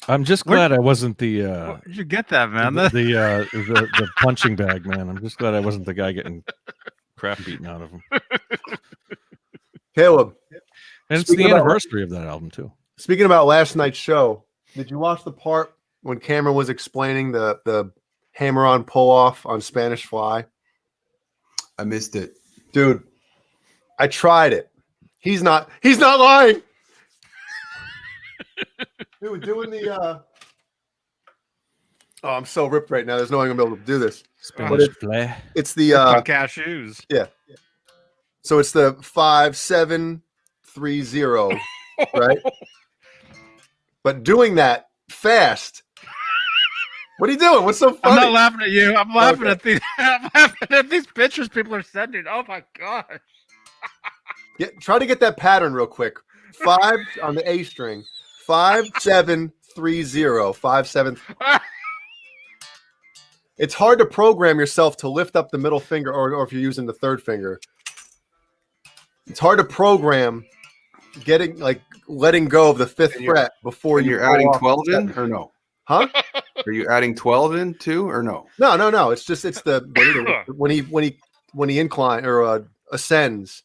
I'm just Where- glad I wasn't the Where did you get that, man? the punching bag man. I'm just glad I wasn't the guy getting crap beaten out of him. Caleb, And it's Speaking the about- anniversary of that album too. speaking about last night's show, did you watch the part when Cameron was explaining the hammer-on pull-off on Spanish Fly? I missed it. Dude, I tried it. He's not lying. Dude, doing the oh, I'm so ripped right now. There's no way I'm gonna be able to do this. Spanish fly. It's the On cashews. so it's the 5-7-3-0, right? But doing that fast What are you doing? What's so I'm funny? not laughing at you. I'm laughing Okay. at these. I'm laughing at these pictures people are sending. Oh my gosh. Try to get that pattern real quick. 5 on the A string. 5 7 3 0. 5 7. It's hard to program yourself to lift up the middle finger, or if you're using the third finger. It's hard to program letting go of the 5th fret before you're go adding off 12 the in, seventh. or no? Huh? Are you adding 12 in too, or no? No. It's the when he incline or ascends.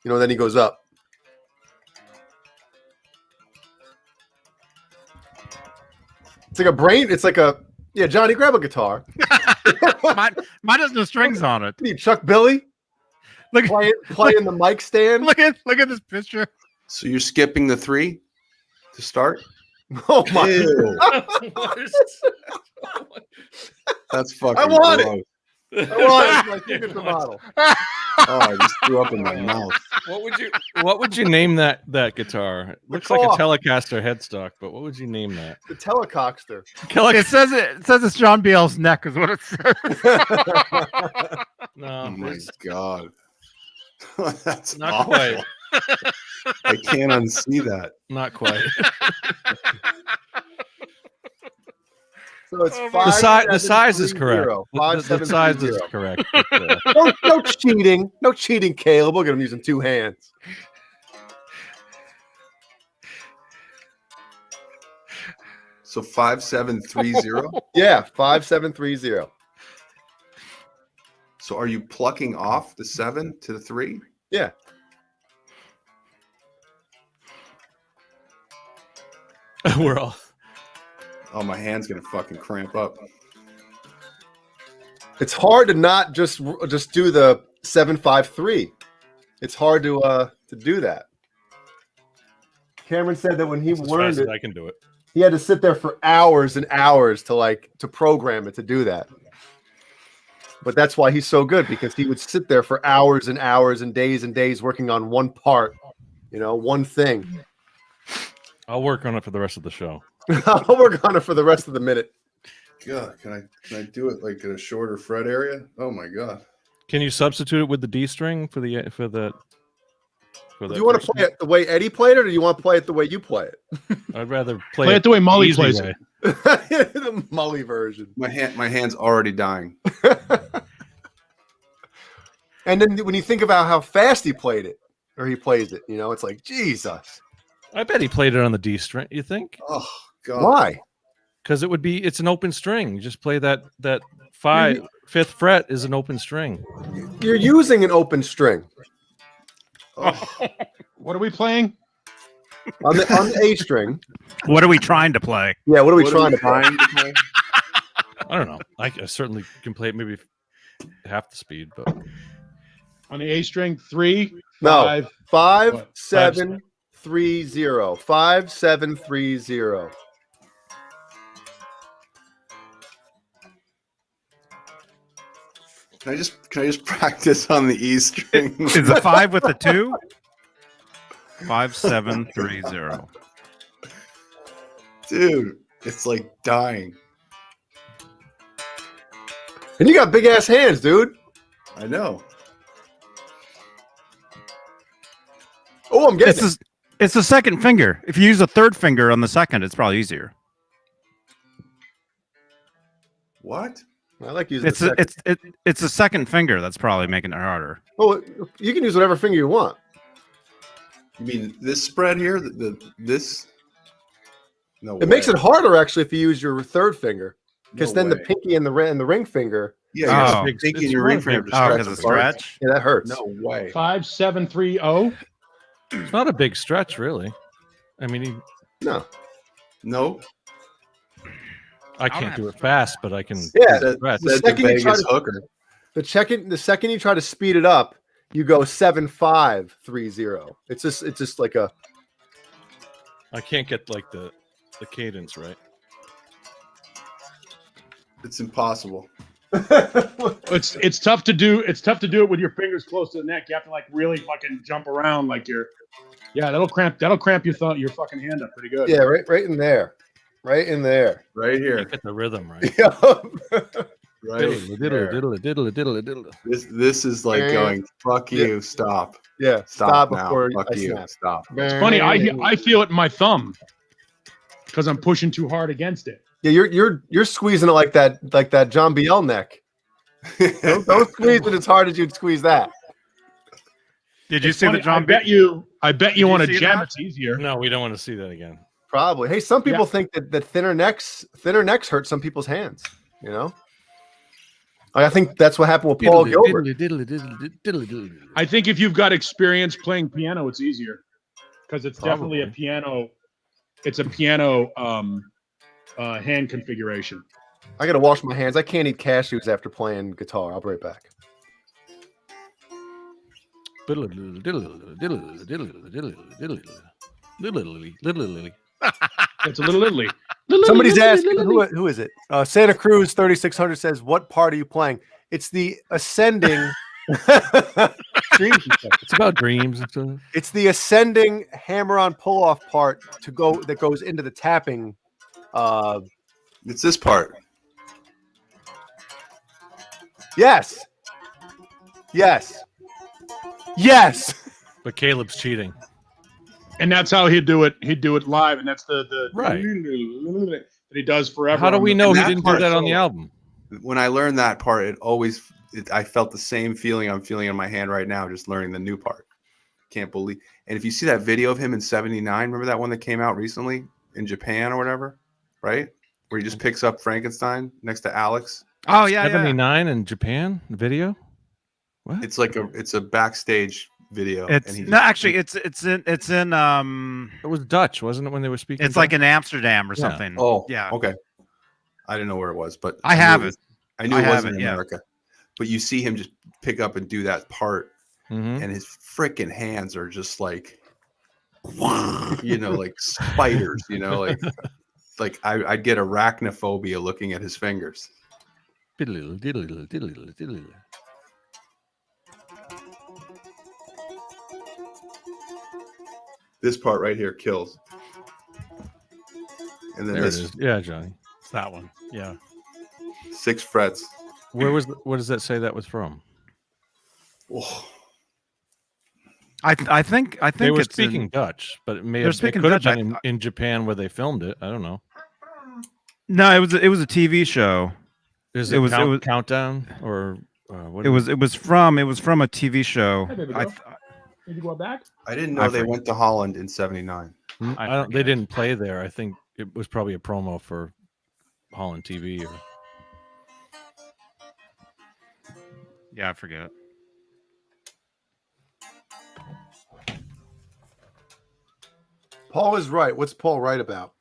Then he goes up. It's like a brain. It's like Johnny, grab a guitar. Mine has no strings on it. You need Chuck Billy. Look, playing the mic stand. look at this picture. So you're skipping the 3 to start? Oh my! Ew. That's fucking. I want it. gross. I want it. My signature model. Oh, I just threw up in my mouth. What would you name that guitar? It looks like a Telecaster headstock, but what would you name that? The Telecockster. It says it's John Biel's neck is what it says. No, Oh my god. That's not awful. quite. I can't unsee that. Not quite. So it's The size is correct. 5 The size is correct. No cheating. No cheating, Caleb. Look at him using 2 hands. So 5730. Yeah, 5 7 3 0. So are you plucking off the 7 to the 3? Yeah. We're all. Oh, my hand's gonna fucking cramp up. It's hard to not just do the 7 5 3. It's hard to do that. Cameron said that when he learned it, I can do it. he had to sit there for hours and hours to program it to do that. But that's why he's so good, because he would sit there for hours and hours and days working on one part, one thing. I'll work on it for the rest of the show. I'll work on it for the rest of the minute. God, can I do it like in a shorter fret area? Oh my god. Can you substitute it with the D string for the? Do you want to play it the way Eddie played it, or do you want to play it the way you play it? I'd rather Play it the way Mully easy plays way. it. The Mully version. My hand's already dying. And then when you think about how fast he played it, or he plays it, it's like, Jesus. I bet he played it on the D string. You think? Oh god. Why? Because it's an open string. You just play that 5th fret is an open string. You're using an open string. Oh, What are we playing? On the A string. What are we trying to play? Yeah, what are we what trying are to play? I don't know. I certainly can play it maybe half the speed, but On the A string, 3, No. 5. 5 What? 7 3 0. 5 7 3 0. Can I just practice on the E string? Is a 5 with a 2? 5 7 3 0. Dude, it's like dying. And you got big ass hands, dude. I know. Oh, I'm getting it. It's the second finger. If you use a third finger on the second, it's probably easier. What? I like using It's the second. it's the second finger that's probably making it harder. Oh, you can use whatever finger you want. You mean this spread here? This? No. It makes it harder actually if you use your third finger, because No then the way. pinky and the ring finger. Yeah, Oh. you're thinking It's your ring really finger big. to Oh, stretch because of apart. stretch. Yeah, that hurts. No way. 5 7 3 0. it's not a big stretch, really. I mean, No. No. I can't do it fast, but I can. Yeah. stretch. The Said the second you try Vegas to- hooker. The second you try to speed it up, you go 7 5 3 0. It's just like a. I can't get like the cadence right. It's impossible. It's tough to do. It's tough to do it with your fingers close to the neck. You have to really fucking jump around like you're. Yeah, that'll cramp your fucking hand up pretty good. Yeah, right in there. Right in there. Right here. Get the rhythm right. Right. Diddle. This is like going, fuck you, stop. Yeah. Stop now. before Fuck I you. snap. Stop. It's funny. I feel it in my thumb because I'm pushing too hard against it. Yeah, you're squeezing it like that John Biel neck. Don't squeeze it as hard as you'd squeeze that. Did you It's see funny, the John? I bet you you on a see jam. that? It's easier. No, we don't want to see that again. Probably. Hey, some people think that thinner necks hurt some people's hands. You know. I think that's what happened with Paul Gilbert. I think if you've got experience playing piano, it's easier because it's definitely a piano. It's a piano hand configuration. I got to wash my hands. I can't eat cashews after playing guitar. I'll be right back. It's a little Italy. Somebody's asking, who is it? Santa Cruz 3600 says, what part are you playing? It's the ascending. It's about dreams and stuff. It's the ascending hammer-on pull-off part that goes into the tapping. It's this part. Yes. But Caleb's cheating. And that's how he'd do it. He'd do it live, and that's the Right. that he does forever. How do we know And he that didn't do part, that on so- the album? When I learned that part, I felt the same feeling I'm feeling in my hand right now, just learning the new part. Can't believe. And if you see that video of him in '79, remember that one that came out recently in Japan or whatever, right? Where he just picks up Frankenstein next to Alex. Oh yeah, 79 in Japan video. What? It's like it's a backstage video. It's and he no, just- actually, it's in It was Dutch, wasn't it, when they were speaking? it's like Dutch? in Amsterdam or Yeah. something. Oh, yeah. okay. I didn't know where it was, but I knew have was- it. I knew I it have wasn't it, in yeah. America. But you see him just pick up and do that part, Mhm. and his freaking hands are just like, like spiders. Like I'd get arachnophobia looking at his fingers. This part right here kills. And then There it this is. Yeah, Johnny. It's that one. Yeah. 6 frets. What does that say that was from? Oh, I think They were it's speaking in, Dutch, but it may They're have it speaking could have Dutch, been in Japan where they filmed it. I don't know. no, it was a TV show. Is It it, was- it was- Countdown or what? It was from a TV show. Hey, baby I girl. Need to go back? I didn't know I they forget. went to Holland in '79. I don't. They didn't play there. I think it was probably a promo for Holland TV. Or Yeah, I forget. Paul is right. What's Paul right about?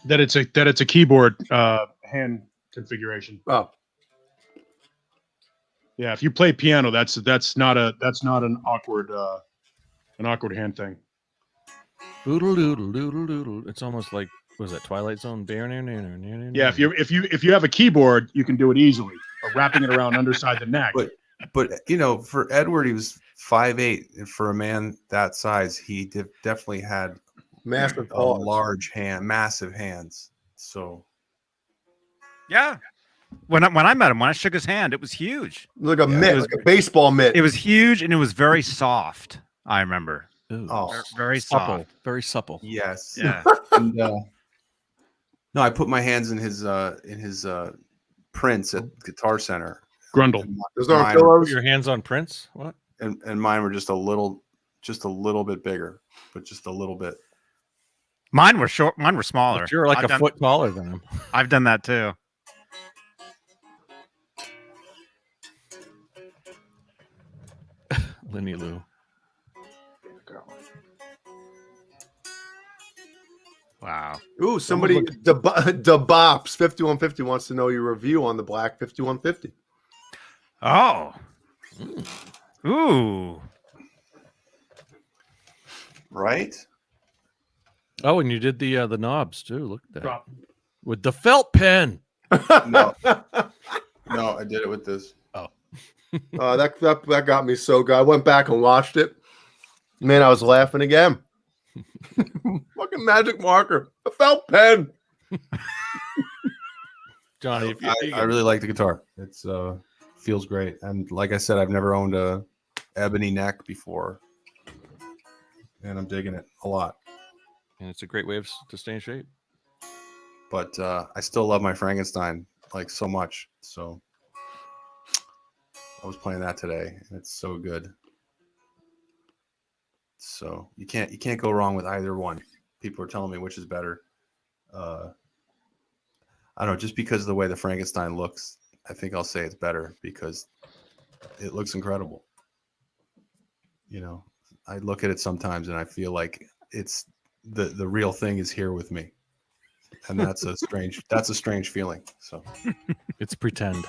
That it's a keyboard hand configuration. Oh, Yeah, if you play piano, that's not an awkward hand thing. doodle doodle doodle doodle. It's almost like was that Twilight Zone? Yeah, if you have a keyboard, you can do it easily. Or wrapping it around underside the neck. But for Edward, he was 5'8", and for a man that size, he definitely had massive a Paul. massive hands. So Yeah. When I met him, when I shook his hand, it was huge. Like a Yeah, mitt, it was- like a baseball mitt. It was huge and it was very soft. I remember. oh Very supple, soft. very supple. yes, Yeah. And, no, I put my hands in his prints at Guitar Center. Grundle. And Those aren't mine- Put pillows. your hands on Prince. What? and mine were just a little bit bigger, but just a little bit. Mine were short. Mine were smaller. But you're like I've a done- foot taller than him. I've done that too. Lenny Lou. Wow. Ooh, somebody DeBops 5150 wants to know your review on the Black 5150. Oh. Ooh. Right? Oh, and you did the knobs too. Look at that Drop. with the felt pen. No, no, I did it with this. That got me so good. I went back and watched it. Man, I was laughing again. Fucking magic marker, a felt pen. Johnny, if you I really like the guitar. It's feels great, and like I said, I've never owned a ebony neck before, and I'm digging it a lot. and it's a great way to stay in shape. But I still love my Frankenstein like so much. So I was playing that today, and it's so good. So you can't go wrong with either one. People are telling me which is better. I don't know, just because of the way the Frankenstein looks, I think I'll say it's better because it looks incredible. You know, I look at it sometimes and I feel like it's the real thing is here with me. And that's a strange feeling. So It's pretend.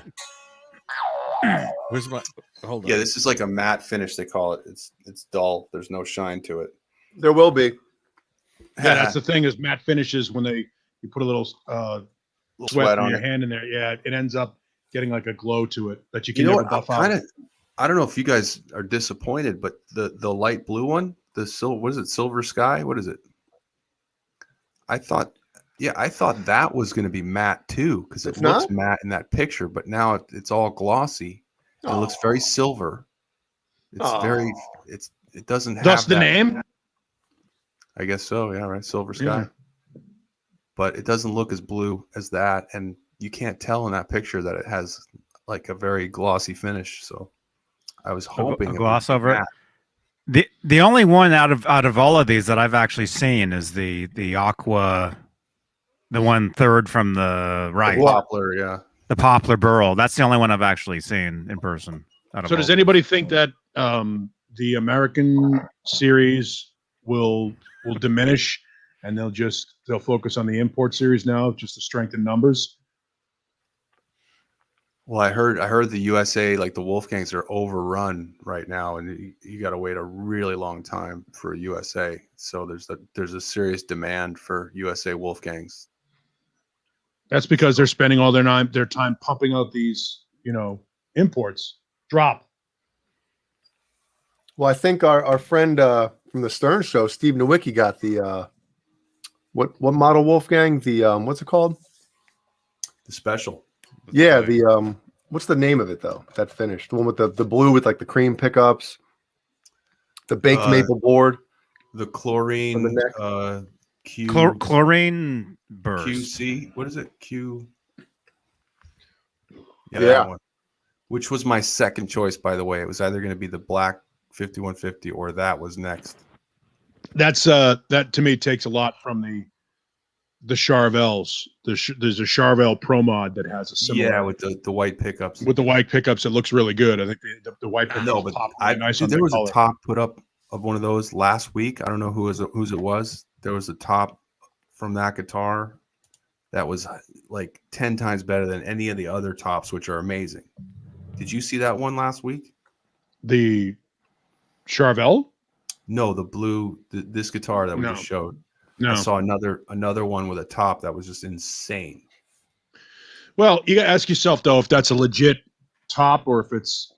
Where's my hold on? yeah, this is like a matte finish, they call it. It's dull. There's no shine to it. There will be. Yeah, that's the thing is matte finishes when you put a little sweat on your hand in there. Yeah, it ends up getting like a glow to it that you can never buff out. I don't know if you guys are disappointed, but the light blue one, what is it, Silver Sky? What is it? I thought that was going to be matte too because it looks matte in that picture, but now it's all glossy. It looks very silver. It doesn't have That's the name? I guess so. Yeah, right. Silver Sky. Yeah. But it doesn't look as blue as that, and you can't tell in that picture that it has like a very glossy finish. So I was hoping a gloss over it. The only one out of all of these that I've actually seen is the aqua, the 1/3 from the right. The poplar, yeah. The poplar burl. That's the only one I've actually seen in person. So does anybody think that the American series will diminish and they'll focus on the import series now just to strengthen numbers? Well, I heard the USA, like the Wolfgangs, are overrun right now, and you got to wait a really long time for USA. So there's a serious demand for USA Wolfgangs. That's because they're spending all their time pumping out these, imports. Drop. Well, I think our friend from the Stern Show, Steve Nowicki, got the what model Wolfgang? The what's it called? The special. Yeah, the what's the name of it though? That finish, the one with the blue with like the cream pickups, the baked maple board, the chlorine, chlorine burst. QC. What is it? Q. Yeah. Yeah. That one. Which was my second choice, by the way. It was either going to be the black 5150 or that was next. That's that to me takes a lot from the Charvels. There's a Charvel Pro Mod that has a similar, with the white pickups. With the white pickups, it looks really good. I think the white pickups. No, but there was a top put up of one of those last week. I don't know whose it was. There was a top from that guitar that was like 10 times better than any of the other tops, which are amazing. Did you see that one last week? The Charvel? No, the blue. This guitar that we just showed. No. I saw another one with a top that was just insane. Well, you got to ask yourself though if that's a legit top or if it's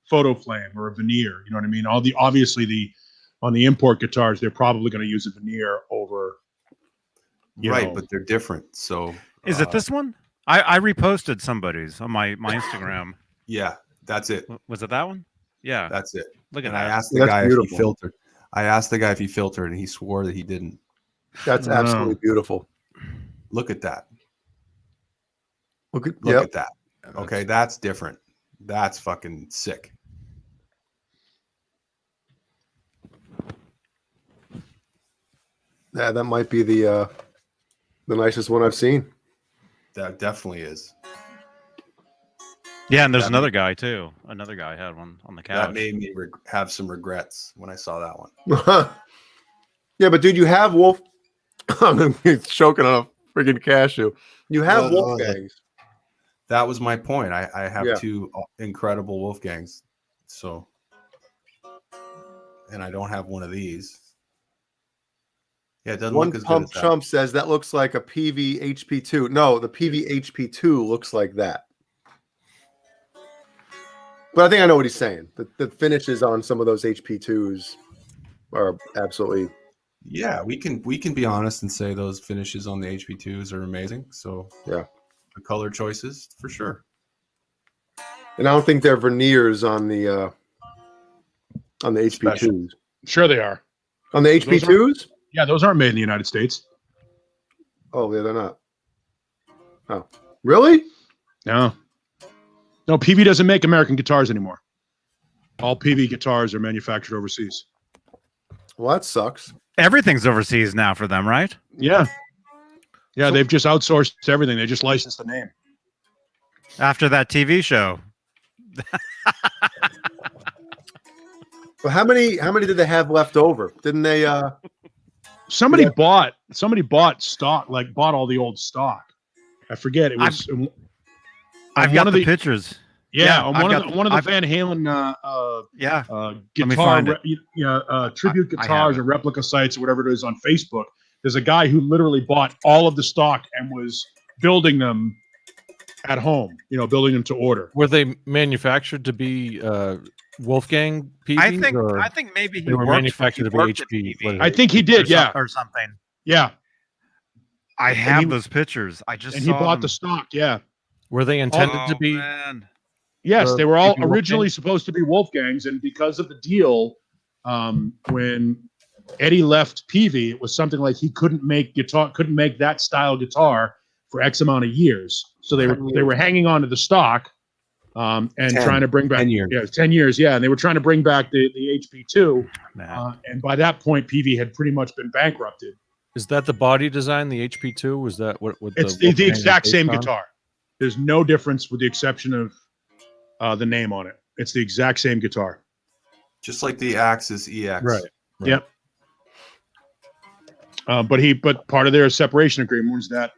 photo flame or a veneer. You know what I mean? Obviously on the import guitars they're probably going to use a veneer over. Right, but they're different. So is it this one? I reposted somebody's on my Instagram. Yeah, that's it. Was it that one? Yeah, that's it. Look at that. I asked the guy if he filtered. I asked the guy if he filtered, and he swore that he didn't. That's absolutely beautiful. Look at that. Look at that. Okay, that's different. That's fucking sick. Yeah, that might be the nicest one I've seen. That definitely is. Yeah, and there's another guy too. Another guy had one on the couch. That made me have some regrets when I saw that one. Yeah, but dude, you have Wolf. I'm choking on a freaking cashew. You have Wolfgangs. That was my point. I have two incredible Wolfgangs. So, and I don't have one of these. Yeah, it doesn't look as good as that. Chump says that looks like a PV HP2. No, the PV HP2 looks like that. But I think I know what he's saying. The finishes on some of those HP2s are absolutely Yeah, we can be honest and say those finishes on the HP2s are amazing. So Yeah. the color choices for sure. And I don't think they're veneers on the HP2s. Sure, they are. On the Those HP2s? Yeah, those aren't made in the United States. Oh, yeah, they're not. Oh, really? No. No, PV doesn't make American guitars anymore. All PV guitars are manufactured overseas. Well, that sucks. Everything's overseas now for them, right? Yeah. Yeah, they've just outsourced everything. They just licensed the name. After that TV show. Well, how many did they have left over? Didn't they? Somebody Yeah. bought stock, like bought all the old stock. I forget. It was I've got the pictures. on one of the Van Halen me find guitar tribute I have guitars it. or replica sites or whatever it is on Facebook. There's a guy who literally bought all of the stock and was building them at home, building them to order. Were they manufactured to be Wolfgang PVs? I think maybe he they were worked manufactured to be worked at HP. PV I think he did, or something. Yeah. I have he- those pictures. I just And saw he bought them. the stock, yeah. Were they intended to Oh, be? man. Yes, they were all Wolfgang? originally supposed to be Wolfgangs, and because of the deal, when Eddie left PV, it was something like he couldn't make that style guitar for X amount of years. So they were hanging on to the stock, and 10 trying to bring back 10 years. Yeah, 10 years, yeah, and they were trying to bring back the HP2, Man. and by that point, PV had pretty much been bankrupted. Is that the body design? The HP2? Was that what? It's the Wolfgang exact was same based on? guitar. There's no difference with the exception of the name on it. It's the exact same guitar. Just like the Axis EX. Right. Yep. But part of their separation agreement was that,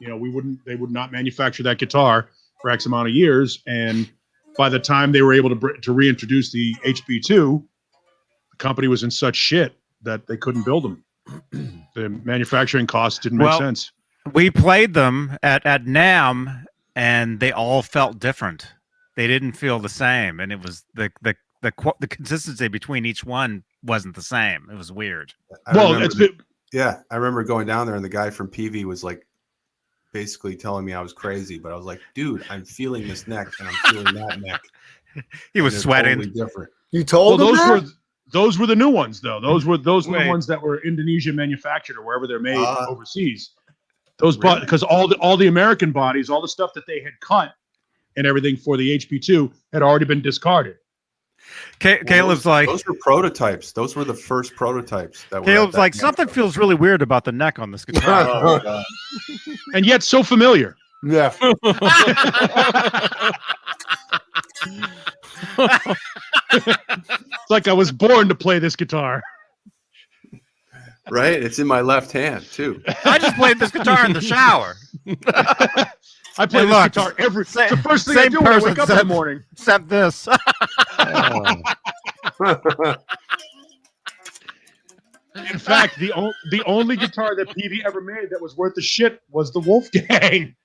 they would not manufacture that guitar for X amount of years. And by the time they were able to reintroduce the HP2, the company was in such shit that they couldn't build them. The manufacturing costs didn't make sense. We played them at NAMM, and they all felt different. They didn't feel the same, and it was the consistency between each one wasn't the same. It was weird. I remember going down there, and the guy from PV was like, basically telling me I was crazy, but I was like, dude, I'm feeling this neck, and I'm feeling that neck. He was sweating. Totally different. You told them that? Those were the new ones, though. Those were the Wait. ones that were Indonesia manufactured or wherever they're made overseas. Really? Because all the American bodies, all the stuff that they had cut and everything for the HP2 had already been discarded. Caleb's like, those were prototypes. Those were the first prototypes. Caleb's like, something feels really weird about the neck on this guitar. Oh, God. And yet so familiar. Yeah. It's like I was born to play this guitar. Right? It's in my left hand, too. I just played this guitar in the shower. I play Hey, this look, guitar every. sa- It's the first thing I same do when I person wake up in said- the morning. Except this. In fact, the only guitar that PV ever made that was worth the shit was the Wolfgang.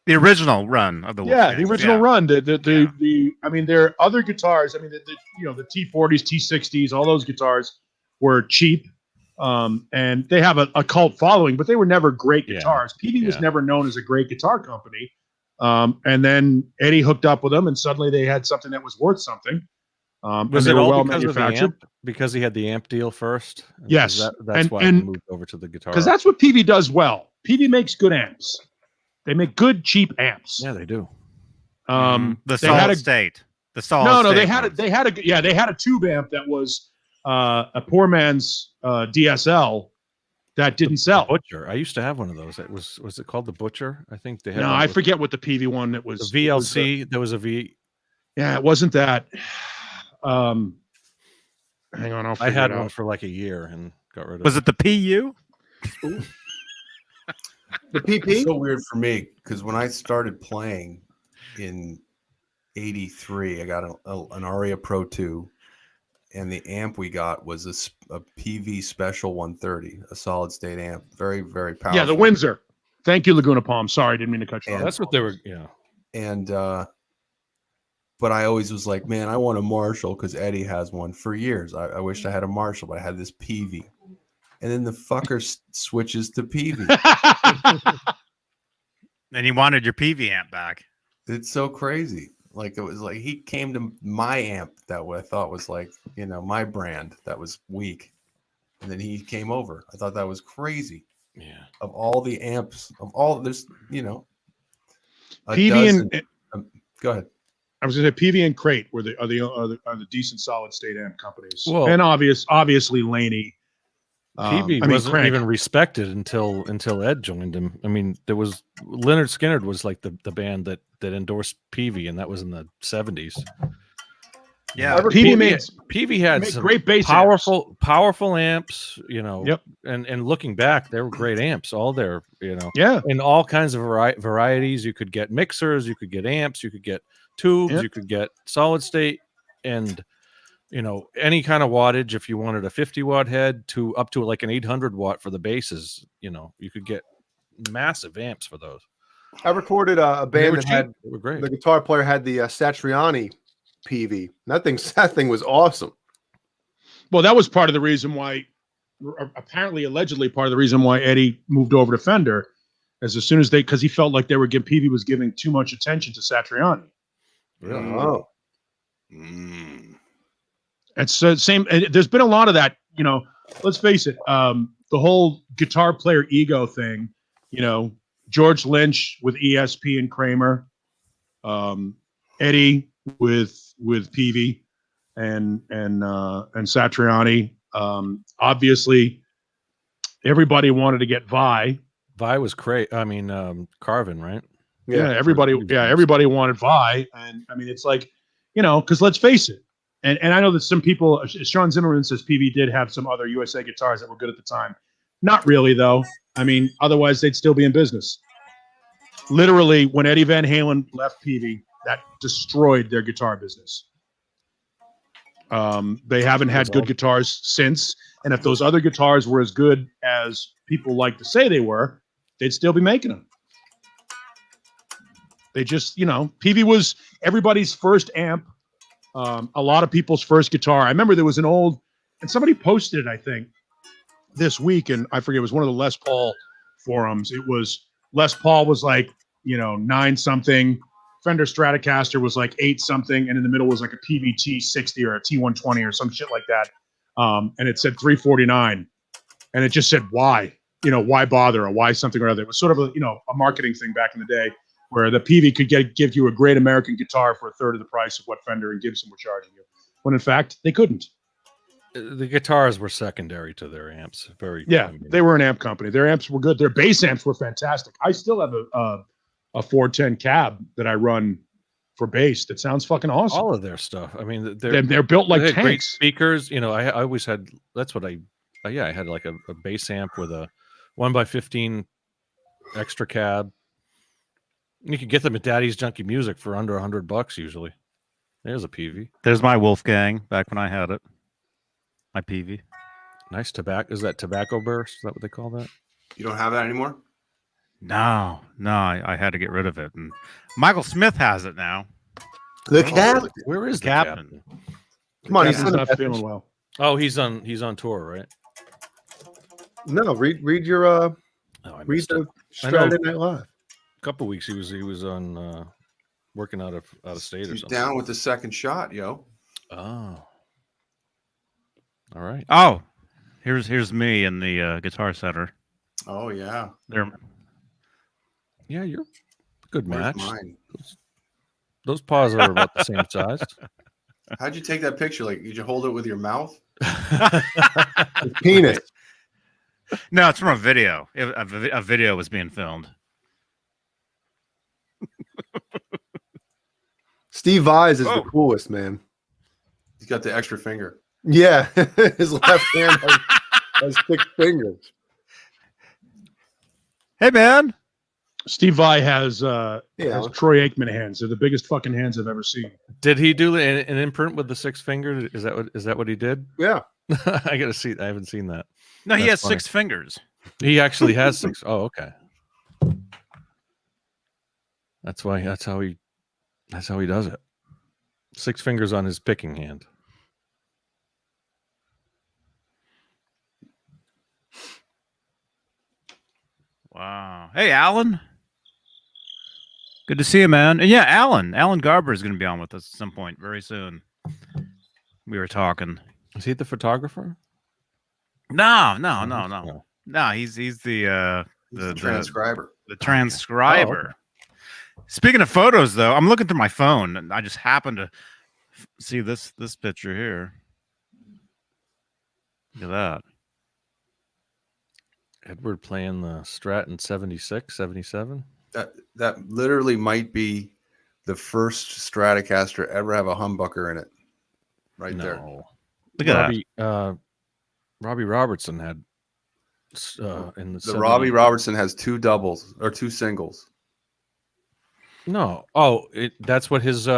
The original run of the Yeah, Wolfgang. the original run. I mean, there are other guitars. I mean, the T40s, T60s, all those guitars were cheap, and they have a cult following, but they were never great guitars. PV was never known as a great guitar company. And then Eddie hooked up with them, and suddenly they had something that was worth something. Was and they it were all well because of the manufactured? amp? Because he had the amp deal first? Yes. That's why he moved over to the guitar. Because that's what PV does well. PV makes good amps. They make good, cheap amps. Yeah, they do. The they solid had a- state. The solid No, state. they had a tube amp that was a poor man's DSL that didn't sell. Butcher. I used to have one of those. It was it called the Butcher? I think they had. No, one I with forget what the PV one that was. the VLC. There was a V. Yeah, it wasn't that. Hang on, I'll I figure had it one out. for like a year and got rid of. Was it the PU? The It's PP? so weird for me because when I started playing in '83, I got an Aria Pro 2, and the amp we got was a PV Special 130, a solid state amp, very very powerful. Yeah, the Windsor. Thank you, Laguna Palm. Sorry, didn't mean to cut you off. That's what they were. Yeah. And but I always was like, man, I want a Marshall because Eddie has one for years. I wished I had a Marshall, but I had this PV. and then the fucker switches to PV. And you wanted your PV amp back. It's so crazy. Like it was like he came to my amp that I thought was like, my brand that was weak. And then he came over. I thought that was crazy. Yeah. Of all the amps, there's, a PV dozen. and Go ahead. I was going to say PV and Crate are the decent solid state amp companies. Well, and obviously Laney. PV wasn't even respected until Ed joined him. I mean, there was Leonard Skinner was like the band that endorsed PV, and that was in the 70s. Yeah, PV had some great bass powerful amps, Yep. And looking back, they were great amps. All their, Yeah. in all kinds of varieties. You could get mixers, you could get amps, you could get tubes, Yep. you could get solid state, and any kind of wattage. If you wanted a 50-watt head to up to like an 800-watt for the basses, you could get massive amps for those. I recorded a band that had They were great. the guitar player had the Satriani PV. That thing was awesome. Well, that was part of the reason why, allegedly part of the reason why Eddie moved over to Fender, as soon as because he felt like PV was giving too much attention to Satriani. Really? Oh. It's same. There's been a lot of that. Let's face it. The whole guitar player ego thing. George Lynch with ESP and Kramer, Eddie with PV, and Satriani. Obviously, everybody wanted to get Vi. Vi was great. I mean, Carvin, right? Yeah, everybody wanted Vi, and I mean, it's like, because let's face it, and I know that some people, Sean Zimmerman says PV did have some other USA guitars that were good at the time. Not really, though. I mean, otherwise they'd still be in business. Literally, when Eddie Van Halen left PV, that destroyed their guitar business. They haven't had good guitars since, and if those other guitars were as good as people like to say they were, they'd still be making them. They just, PV was everybody's first amp, a lot of people's first guitar. I remember there was an old, and somebody posted it, I think, this week, and I forget, it was one of the Les Paul forums. It was Les Paul was like, 9 something. Fender Stratocaster was like 8 something, and in the middle was like a PVT 60 or a T120 or some shit like that. And it said 349, and it just said why, why bother, or why something or other. It was sort of a marketing thing back in the day, where the PV could give you a great American guitar for a third of the price of what Fender and Gibson were charging you, when in fact they couldn't. The guitars were secondary to their amps. They were an amp company. Their amps were good. Their bass amps were fantastic. I still have a 410 cab that I run for bass that sounds fucking awesome. All of their stuff. I mean, they're built like tanks. Great speakers. I always had. That's what I had like a bass amp with a 1x15 extra cab. You could get them at Daddy's Junkie Music for under $100 usually. There's a PV. There's my Wolfgang back when I had it. My PV. Nice tobacco. Is that tobacco burst? Is that what they call that? You don't have that anymore? No, I had to get rid of it. And Michael Smith has it now. The captain. Where is the captain? Come on, He's not feeling well. Oh, he's on tour, right? No, read your I read missed the it. Straturday Night Live. A couple of weeks he was on working out of state or He's something. down with the second shot, yo. Oh. All right. Oh, here's me in the Guitar Center. Oh yeah. Yeah, you're a good Where's match. mine? Those paws are about the same size. How'd you take that picture? Like, did you hold it with your mouth? Penis. No, it's from a video. A video was being filmed. Steve Vais is the coolest, man. He's got the extra finger. Yeah, his left hand has thick fingers. Hey, man. Steve Vai has Troy Aikman hands. They're the biggest fucking hands I've ever seen. Did he do an imprint with the 6 finger? Is that what he did? Yeah. I gotta see. I haven't seen that. No, he has That's funny. 6 fingers. He actually has 6. Oh, okay. That's how he does it. 6 fingers on his picking hand. Wow. Hey, Alan. Good to see you, man. And yeah, Alan Garber is going to be on with us at some point very soon. We were talking. Is he the photographer? No. He's the transcriber. The transcriber. Speaking of photos, though, I'm looking through my phone, and I just happened to see this picture here. Look at that. Edward playing the Strat in 76, 77. That literally might be the first Stratocaster ever have a humbucker in it. Right there. Look at that. Robbie Robertson had in the 70s. Robbie Robertson has 2 doubles or 2 singles. No. That's what his his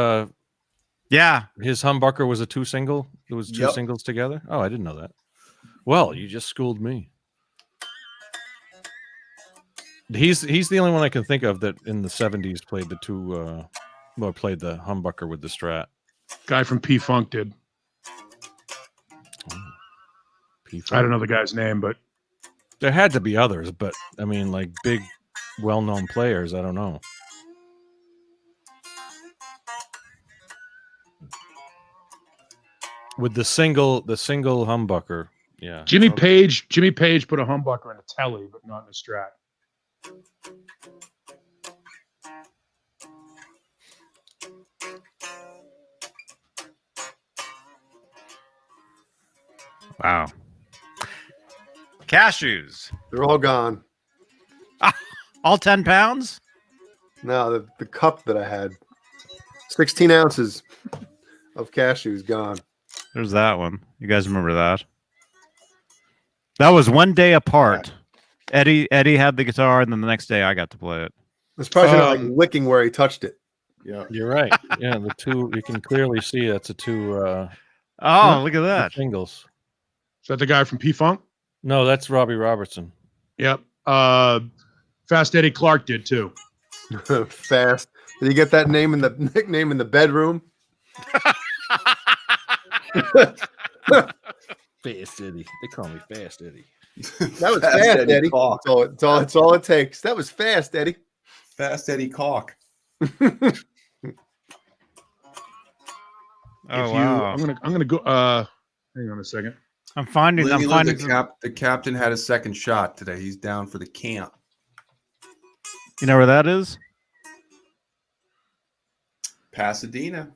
humbucker was a 2 single. It was 2 singles together. Oh, I didn't know that. Well, you just schooled me. He's the only one I can think of that in the 70s played the 2 played the humbucker with the Strat. Guy from P-Funk did. P-Funk. I don't know the guy's name, but there had to be others, but I mean like big well-known players, I don't know. With the single humbucker. Yeah. Jimmy Page put a humbucker in a Telly, but not in a Strat. Wow. Cashews. They're all gone. All 10 pounds? No, the cup that I had, 16 ounces of cashews gone. There's that one. You guys remember that? That was one day apart. Eddie had the guitar, and then the next day I got to play it. It's probably like licking where he touched it. Yeah, you're right. Yeah, the 2 you can clearly see that's a 2. Look at that. Singles. Is that the guy from P-Funk? No, that's Robbie Robertson. Yep. Fast Eddie Clark did too. Fast. Did you get that nickname in the bedroom? Fast Eddie. They call me Fast Eddie. That was fast, Eddie. That's all it takes. That was fast, Eddie. Fast Eddie Cock. Oh wow! I'm gonna go. Hang on a second. I'm finding. The captain had a second shot today. He's down for the camp. You know where that is? Pasadena.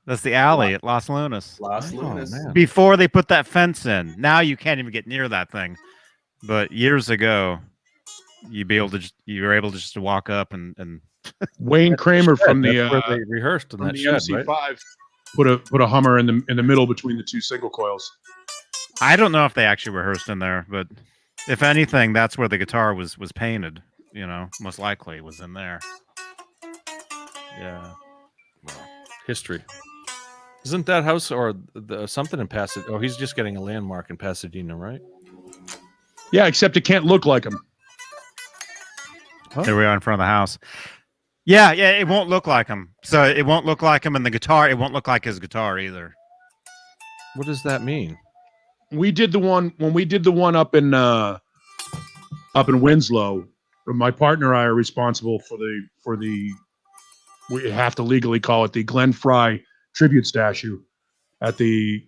That's the alley at Las Lunas. Las Lunas. Man. Before they put that fence in. Now you can't even get near that thing. But years ago, you were able to just walk up and Wayne Kramer from the where they rehearsed in from that the shed, MC5 right? put a Hummer in the middle between the 2 single coils. I don't know if they actually rehearsed in there, but if anything, that's where the guitar was painted. You know, most likely it was in there. Yeah. Well, history. Isn't that house or something in Pasadena? Oh, he's just getting a landmark in Pasadena, right? Yeah, except it can't look like him. Huh? There we are in front of the house. Yeah, it won't look like him. So it won't look like him, and the guitar, it won't look like his guitar either. What does that mean? We did the one when we did the one up in Winslow. My partner and I are responsible for the we have to legally call it the Glenn Fry tribute statue at the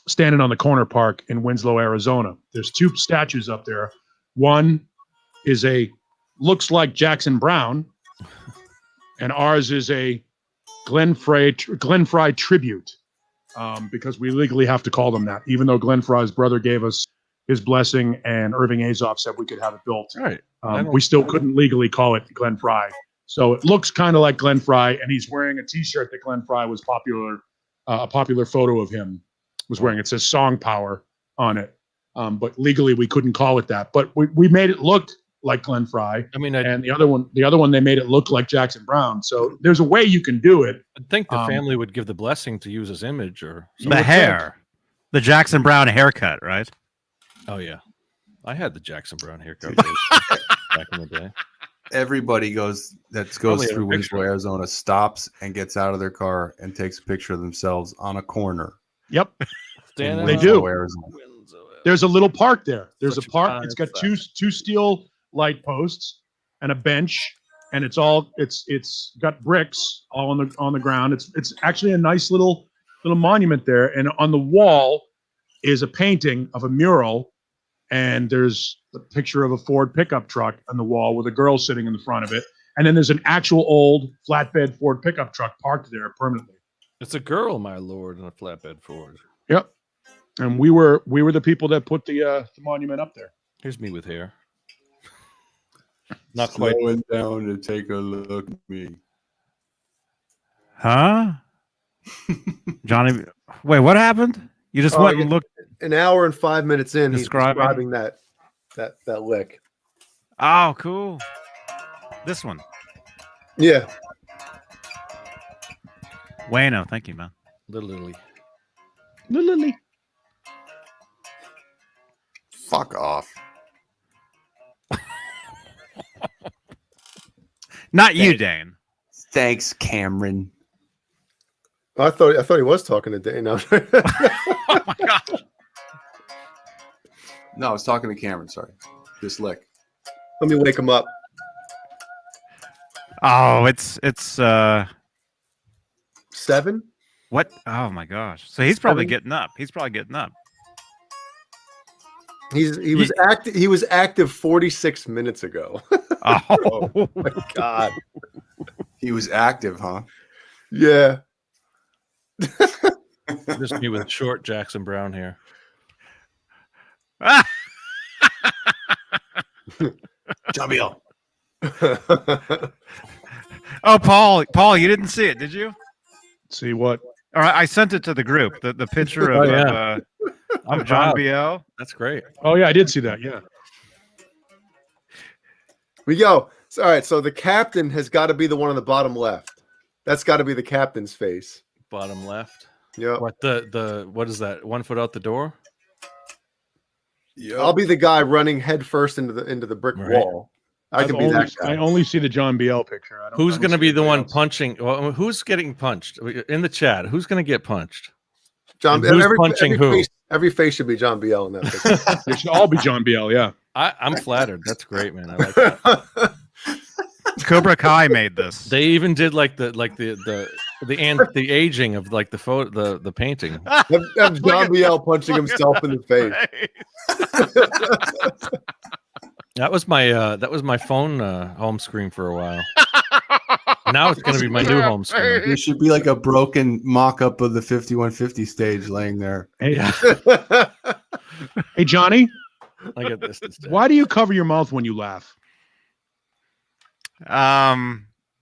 standing on the corner park in Winslow, Arizona. There's 2 statues up there. One is looks like Jackson Brown, and ours is a Glenn Fry tribute, because we legally have to call them that, even though Glenn Fry's brother gave us his blessing and Irving Azoff said we could have it built. All right. We still couldn't legally call it Glenn Fry. So it looks kind of like Glenn Fry, and he's wearing a T-shirt that Glenn Fry was popular. A popular photo of him was wearing. It says "Song Power" on it, but legally we couldn't call it that. But we made it look like Glenn Fry. I mean, and the other one they made it look like Jackson Brown. So there's a way you can do it. I think the family would give the blessing to use his image or The hair, the Jackson Brown haircut, right? Oh yeah, I had the Jackson Brown haircut back in the day. Everybody goes through Winslow, Arizona, stops and gets out of their car and takes a picture of themselves on a corner. Yep, Standing they on do. Arizona. There's a little park there. There's Such a park. a It's got fun two steel light posts, and a bench, and it's got bricks all on the ground. It's actually a nice little monument there, and on the wall is a painting of a mural, and there's the picture of a Ford pickup truck on the wall with a girl sitting in the front of it, and then there's an actual old flatbed Ford pickup truck parked there permanently. It's a girl, my lord, in a flatbed Ford. Yep. And we were the people that put the monument up there. Here's me with hair. Not quite. Slowing down to take a look at me. Huh? Johnny, wait, what happened? You just went and looked. An hour and 5 minutes in, he's Describing? describing that lick. Oh, cool. This one. Yeah. Wayno, thank you, man. Literally. Lily. Fuck off. Not you, Dane. Thanks, Cameron. I thought he was talking to Dane. No. Oh my gosh. No, I was talking to Cameron. Sorry. This lick. Let me wake him up. Oh, it's 7? what? Oh my gosh. So he's probably 7? getting up. He's probably getting up. He was active. He was active 46 minutes ago. Oh, My God. He was active, huh? Yeah. Just me with short Jackson Brown hair. Jamil. Oh, Paul, you didn't see it, did you? See what? All right, I sent it to the group. The picture of, Oh, yeah. of John Wow. B.O. That's great. Oh yeah, I did see that. Yeah. We go. So, all right. So the captain has got to be the one on the bottom left. That's got to be the captain's face. Bottom left. Yeah. What what is that? 1 foot out the door? Yeah. I'll be the guy running head first into the brick Right. wall. I can be that guy. I only see the John BL picture. Who's going to be the one punching? punching? Well, who's getting punched in the chat? Who's going to get punched? John. And who's punching who? Every face should be John BL in that picture. They should all be John BL. Yeah. I'm flattered. That's great, man. I like that. Cobra Kai made this. They even did like the aging of like the photo, the painting. Have John BL punching himself in the face. That was my phone home screen for a while. Now it's going to be my new home screen. There should be like a broken mock-up of the 5150 stage laying there. Hey, hey Johnny, I get this instead. why do you cover your mouth when you laugh? I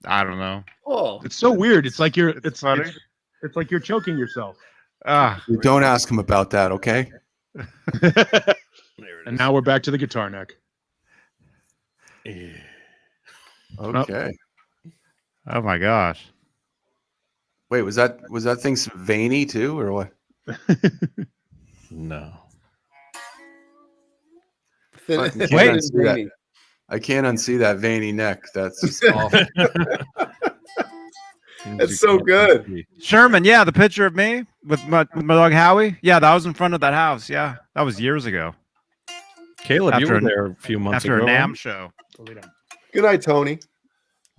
don't know. Oh, It's so weird. It's like you're funny. It's like you're choking yourself. Don't ask him about that, okay? And now we're back to the guitar neck. Yeah. Okay. Oh my gosh. Wait, was that thing veiny too, or what? No. Wait. I can't unsee that veiny neck. That's just awful. That's so good. Sherman, yeah, the picture of me with my dog Howie. Yeah, that was in front of that house. Yeah, that was years ago. Caleb, you After were a- there a few months After ago. a NAM show. Good night, Tony.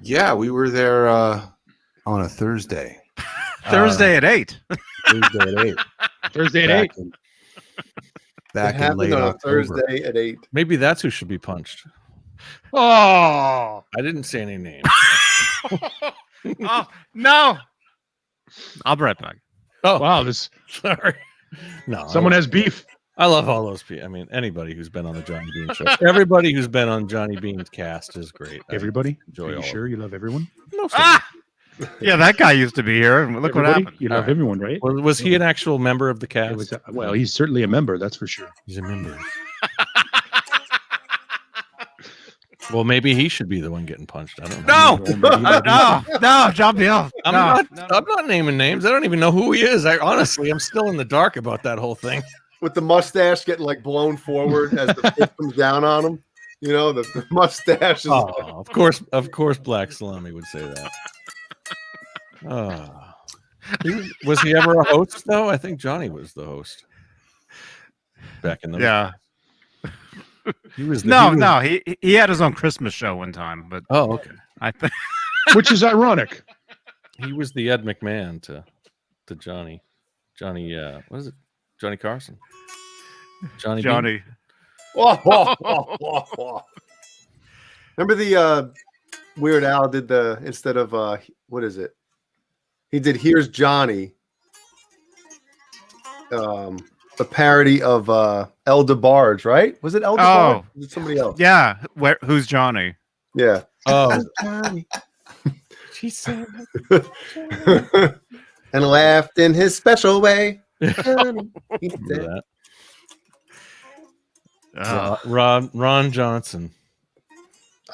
Yeah, we were there on a Thursday. Thursday at 8. Thursday at 8. Thursday at Back 8. in, It back in happened late on a October. Thursday at 8. Maybe that's who should be punched. Oh, I didn't say any names. Oh, no. I'll be right back. Oh, wow! This sorry. No, someone has beef. I love all those people. I mean, anybody who's been on the Johnny Bean show. Everybody who's been on Johnny Bean's cast is great. I Everybody, enjoy are all you of sure you love everyone? them. Most of Ah! Yeah, that guy used to be here. And look what Everybody? happened. You love everyone, right? them. Was he an actual member of the It cast? was, well, he's certainly a member, that's for sure. He's a member. Well, maybe he should be the one getting punched. I don't know. No, John Biel. I'm not naming names. I don't even know who he is. I'm still in the dark about that whole thing. With the mustache getting like blown forward as the fist comes down on him. You know, the mustache is Oh, of course, Black Salami would say that. Was he ever a host though? I think Johnny was the host back in the Yeah. He was he had his own Christmas show one time, but Oh, okay. I think Which is ironic. He was the Ed McMahon to Johnny. What is it? Johnny Carson. Johnny. Beane? Johnny. Remember the Weird Al did the instead of what is it? He did Here's Johnny. A parody of El DeBarge, right? Was it El DeBarge? Oh, Was it somebody else? Yeah, who's Johnny? Yeah. Oh, Johnny. she said. And laughed in his special way. Remember that. Ron Johnson.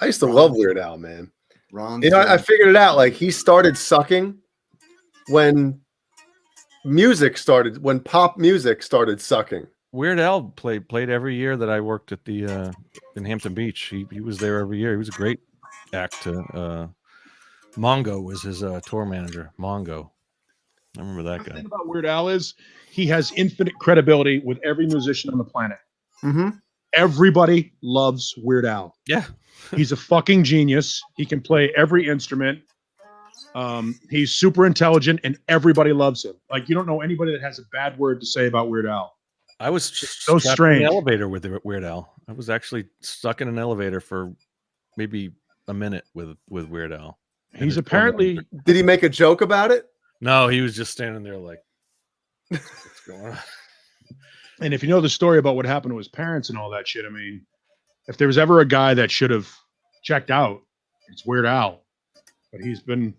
I used to love Weird Al, man. Ron, You know, I figured it out. Like he started sucking when pop music started sucking. Weird Al played every year that I worked at the in Hampton Beach. He was there every year. He was a great act. Mongo was his tour manager. Mongo, I remember that The guy. thing about Weird Al is he has infinite credibility with every musician on the planet. Mm-hmm. Everybody loves Weird Al. Yeah, He's a fucking genius. He can play every instrument. He's super intelligent, and everybody loves him. Like you don't know anybody that has a bad word to say about Weird Al. I was so strapped in strange. an elevator with Weird Al. I was actually stuck in an elevator for maybe a minute with Weird Al. And He's his tour apparently manager. Did he make a joke about it? No, he was just standing there like, what's going on? And if you know the story about what happened to his parents and all that shit, I mean, if there was ever a guy that should have checked out, it's Weird Al. But he's been,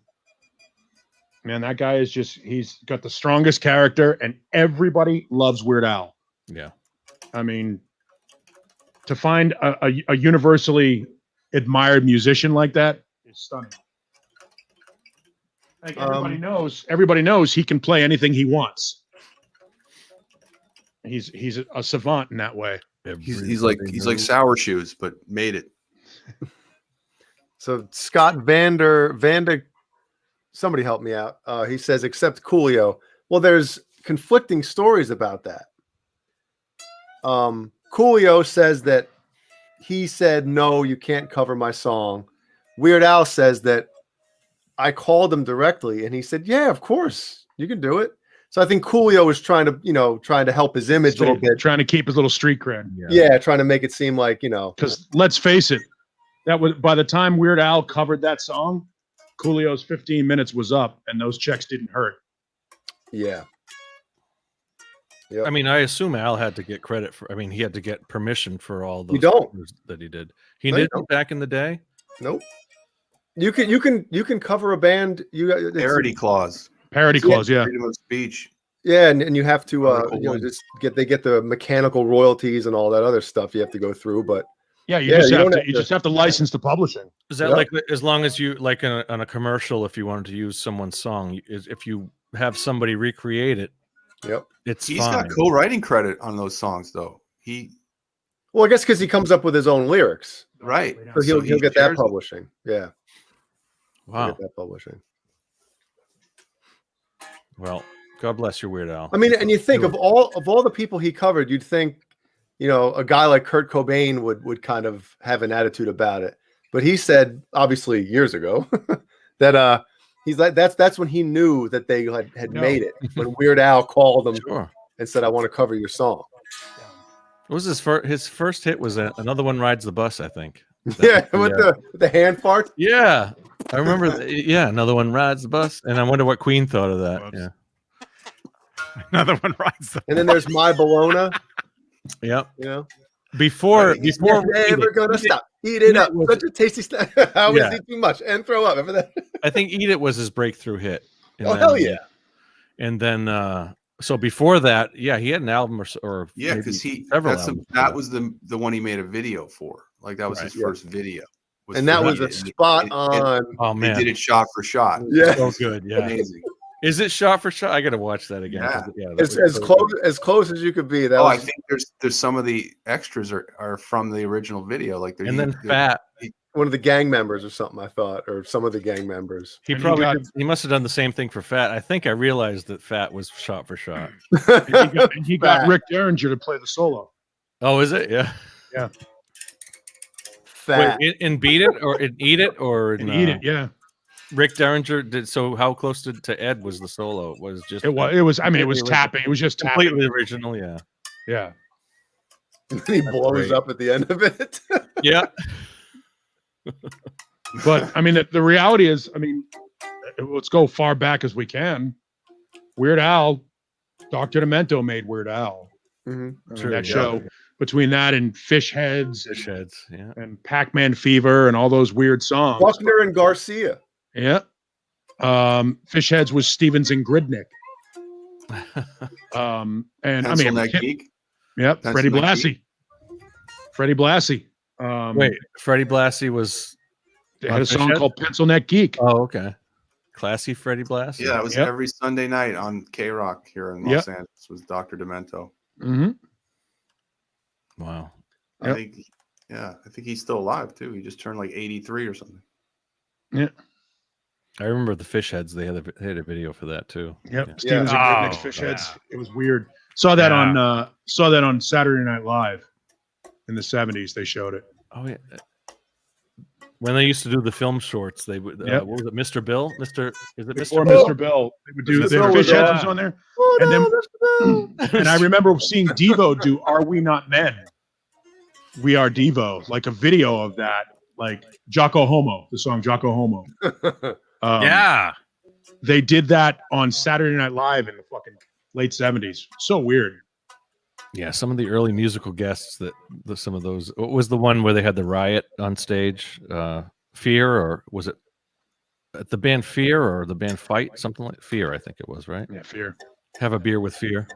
man, that guy is he's got the strongest character, and everybody loves Weird Al. Yeah. I mean, to find a universally admired musician like that is stunning. Like everybody knows he can play anything he wants. He's a savant in that way. he's like Sour Shoes, but made it. So Scott Vanda, somebody help me out. He says, except Coolio. Well, there's conflicting stories about that. Coolio says that he said, no, you can't cover my song. Weird Al says that I called him directly and he said, yeah, of course, you can do it. So I think Coolio was trying to help his image a little bit. Trying to keep his little street cred. Yeah, trying to make it seem like, Because let's face it, that was by the time Weird Al covered that song, Coolio's 15 minutes was up and those checks didn't hurt. Yeah. Yep. I mean, I assume Al had to get credit for. I mean, he had to get permission for all those You don't. covers that he did. He No, you didn't back in the day. Nope. You can cover a band. Parody clause. Parody clause, yeah. Freedom of speech. Yeah, and you have to Article 1. just get the mechanical royalties and all that other stuff you have to go through. But Yeah, you just have to license the publishing. Is that Yep. like as long as you like on a commercial? If you wanted to use someone's song, if you have somebody recreate it, yep. it's He's fine. got co-writing credit on those songs, though. Well, I guess because he comes up with his own lyrics, Right. so he'll he get that shares it. publishing. Yeah, he'll Wow. get that publishing. Well, God bless you, Weird Al. I mean, and you think of all the people he covered, you'd think, a guy like Kurt Cobain would kind of have an attitude about it. But he said, obviously years ago, that he's like that's when he knew that they had made it. When Weird Al called him Sure. and said, "I want to cover your song." What was his first hit? Was Another One Rides the Bus? I think. Yeah, with the hand fart. Yeah, I remember. Another One Rides the Bus, and I wonder what Queen thought of that. Whoops. Yeah. Another one rides the And then there's My Bologna. Yep. Never Before gonna stop. Eat it up. was- Such a tasty snack. I always Yeah. eat too much and throw up. Remember that? I think "Eat It" was his breakthrough hit. And Oh, then- hell yeah. And then, so before that, he had an album or Yeah, maybe because several that albums. was the one he made a video for. Like that was his yeah. first video. And that for was Beat a It. spot on. Oh They man, did it shot for shot. Yeah. so good. Yeah, Amazing. is it shot for shot? I got to watch that again. 'cause, that As, was as so close good. as close as you could be. That Oh, I was, think there's some of the extras are from the original video. Like And then Fat. one of the gang members or something, I thought, or some of the gang members. He And probably got- he must have done the same thing for Fat. I think I realized that Fat was shot for shot. And he got Fat. Rick Derringer to play the solo. Oh, is it? Yeah. Yeah. fat. in Beat It or in Eat It or And Eat It, yeah. Rick Derringer did. So how close to Ed was the solo? Was just It was. I mean, it was completely tapping. It was just completely tapping. original. Yeah. Yeah. And he blows great. up at the end of it. Yeah. But I mean, the reality is, I mean, let's go far back as we can. Weird Al, Dr. Demento made Weird Al. Mm-hmm. I mean, that show, between that and Fish Heads, Fish Heads, yeah, and Pac-Man Fever and all those weird songs. Buckner and Garcia. Yeah. Fish Heads was Stevens and Gridnick. And Pencil I mean, Neck Geek. Yep, Pencil Freddie Neck Blassie. Geek. Freddie Blassie. Wait, Freddie Blassie was They on had a Fish song Head? called Pencil Neck Geek. Oh, okay. Classy Freddie Blassie. Yeah, it was Yep. every Sunday night on K Rock here in Los Angeles. Was Dr. Demento. Mm-hmm. Wow. I think he's still alive too. He just turned like 83 or something. Yeah. I remember the Fish Heads. They had a video for that too. Yep. Yeah. Stevens and Oh, Gridnick's Fish yeah. Heads. It was weird. Saw that on Saturday Night Live in the 70s. They showed it. Oh yeah. When they used to do the film shorts, they would. Yep. What was it, Mr. Bill? Is it Before Mr. Bill? Mr. Bill, they would do Mr. their Bill Fish was Heads on. was on there. Oh, And no, then- And I remember seeing Devo do "Are We Not Men?" We Are Devo, like a video of that, like Jocko Homo, the song Jocko Homo. Yeah. They did that on Saturday Night Live in the fucking late 70s. So weird. Yeah, some of the early musical guests some of those. What was the one where they had the riot on stage? Fear, or was it the band Fear or the band Fight? Something like Fear, I think it was, right? Yeah, Fear. Have a beer with Fear.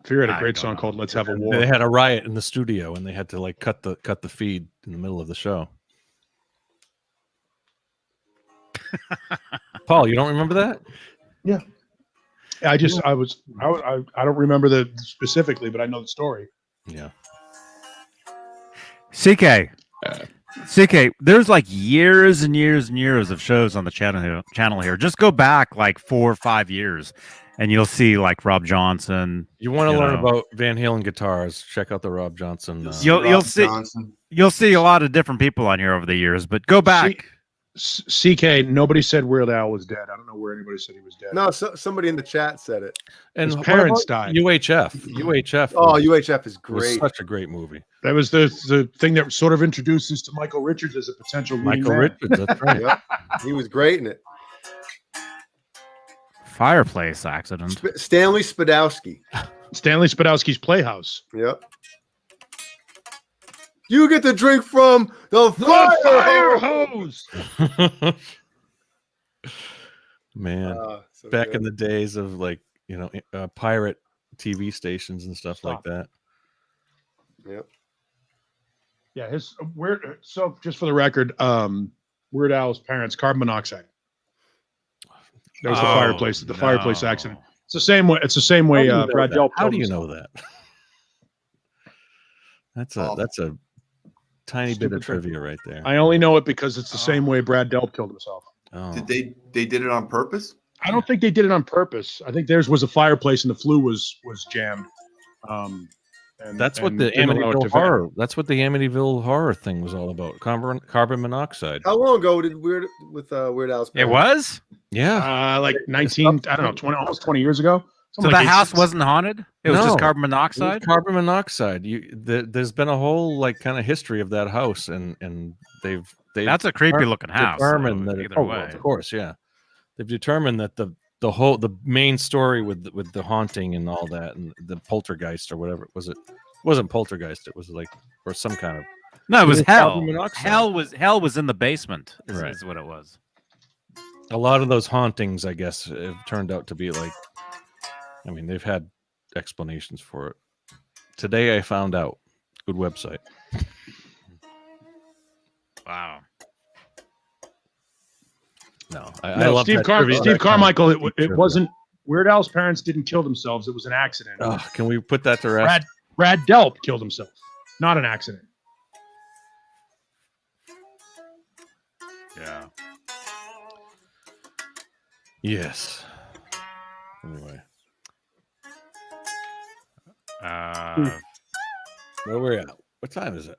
Fear had a I great don't song know. called "Let's Have a War." They had a riot in the studio, and they had to like cut the feed in the middle of the show. Paul, you don't remember that? I don't remember the specifically, but I know the story. Yeah. CK, there's like years and years and years of shows on the channel here. Just go back like 4 or 5 years, and you'll see like Rob Johnson. You want to learn know. about Van Halen guitars? Check out the Rob Johnson. You'll see you'll see a lot of different people on here over the years. But go back. CK, nobody said Weird Al was dead. I don't know where anybody said he was dead. No, somebody in the chat said it. and his what parents about died. UHF. UHF. Oh, was, UHF is was great. such a great movie. That was the thing that sort of introduced us to Michael Richards as a potential leading Michael man. Richards. That's right. Yep. He was great in it. Fireplace accident. Stanley Spadowski. Stanley Spadowski's Playhouse. Yep. You get to drink from the fire hose. hose. Man, So back good. in the days of like pirate TV stations and stuff like Stop. that. Yep. Yeah, his weird. So just for the record, Weird Al's parents, carbon monoxide. That was the Oh, fireplace. The fireplace no. accident. It's the same way. It's the same way. How do you know Brad that? Delp. How killed do you himself. know that? Oh. That's a tiny bit Stupid of trivia right there. I only know it because it's the same way Brad Delp killed himself. Oh. Did they did it on purpose? I don't think they did it on purpose. I think theirs was a fireplace and the flue was jammed. And That's what and the didn't allow it Amityville to vent. horror. That's what the Amityville horror thing was all about. Carbon monoxide. How long ago did Weird Al's It parents? was? Yeah. Like 19, I don't know, 20, almost 20 years ago. So Something the like house 86. wasn't haunted? It was just No. carbon It was monoxide? carbon monoxide. There's been a whole like kind of history of that house, and they've That's a creepy looking house. determined so that either way. of course, yeah. They've determined that the main story with the haunting and all that, and the poltergeist or whatever it wasn't poltergeist. It was like or some kind of No, it was It was hell. carbon monoxide. Hell was in the basement. Right. Is what it was. a lot of those hauntings. I guess have turned out to be like. I mean, they've had explanations for it. Today I found out. Good website. Wow. No, I No, love Steve, that trivia. Steve Carmichael. It trivia. wasn't Weird Al's parents didn't kill themselves. It was an accident. Oh, can we put that to rest? Brad Delp killed himself. Not an accident. Yeah. Yes. Anyway, Uh, where we're at? What time is it?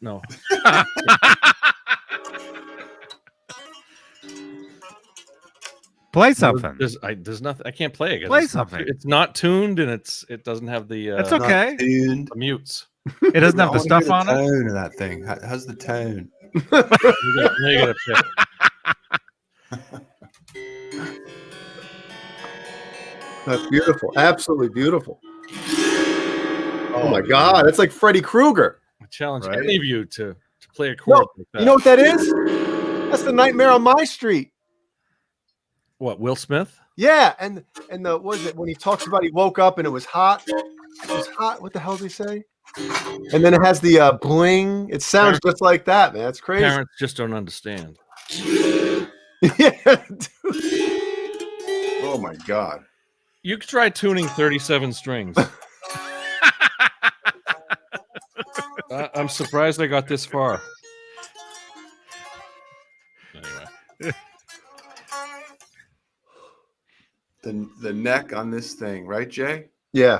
No. Play something. There's nothing. I can't play it. 'Cause Play it's not- something. It's not tuned, and it doesn't have the. That's Not okay. tuned. The mutes. It doesn't I have the wanna stuff hear on it. tone of that thing. How's the tone? You gotta pick. That's beautiful. Absolutely beautiful. Oh my God. It's like Freddy Krueger. I challenge Right? any of you to play a chord like that. You know what that is? That's the Nightmare on My Street. What? Will Smith? Yeah, and the what is it when he talks about he woke up and it was hot? It was hot. What the hell did he say? And then it has the bling. It sounds just like that, man. That's crazy. Parents just don't understand. Yeah, dude. Oh my God. You could try tuning 37 strings. I'm surprised I got this far. Anyway, The neck on this thing, right, Jay? Yeah.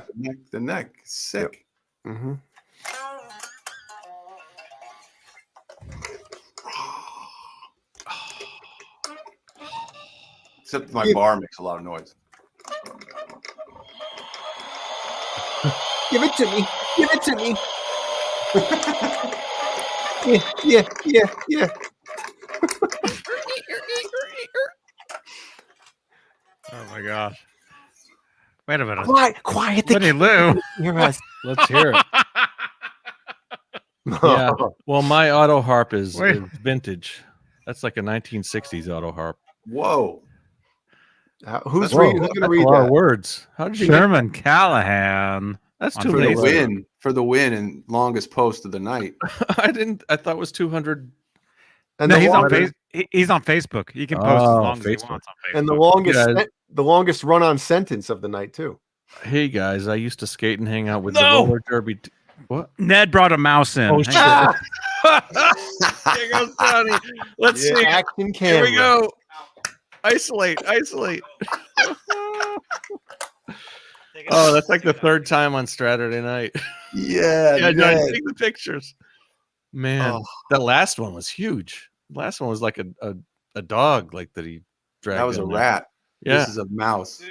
The neck, sick. Mm-hmm. Except my bar makes a lot of noise. Give it to me. Give it to me. Yeah. Oh my gosh. Wait a minute. Quiet. Winnie Lou. Hear us. let's hear it. Yeah. Well, my auto harp is vintage. That's like a 1960s auto harp. Whoa. Who's Whoa, going to that's read a lot of that? words. How did you Sherman Callahan. That's on too For the many Facebook. words. win. For the win and longest post of the night. I thought it was 200. And No, the he's on longest, he's on Facebook. He can post as Oh, long as he Facebook. wants on Facebook. and the Yeah. longest run-on sentence of the night too. Hey guys, I used to skate and hang out with No! the roller derby. What? Ned brought a mouse in. Oh, Hang shit. on. There goes Johnny. Let's see. it. Action Here camera. we go. Isolate. Oh, that's like the third time on Straturday night. Yeah. Yeah, Johnny, Ned. take the pictures. Man, Oh. that last one was huge. The last one was like a dog, like that he dragged. That was a in there. rat. Yeah. This is a mouse.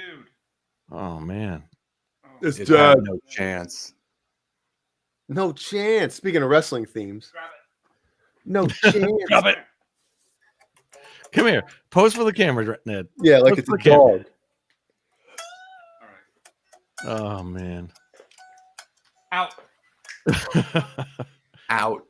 Oh man. It's It had no chance. no chance. Speaking of wrestling themes, no chance. Drop it. Come here. Pose for the camera, Ned. Yeah, like Let's it's a look at dog. Oh man. Out. Out.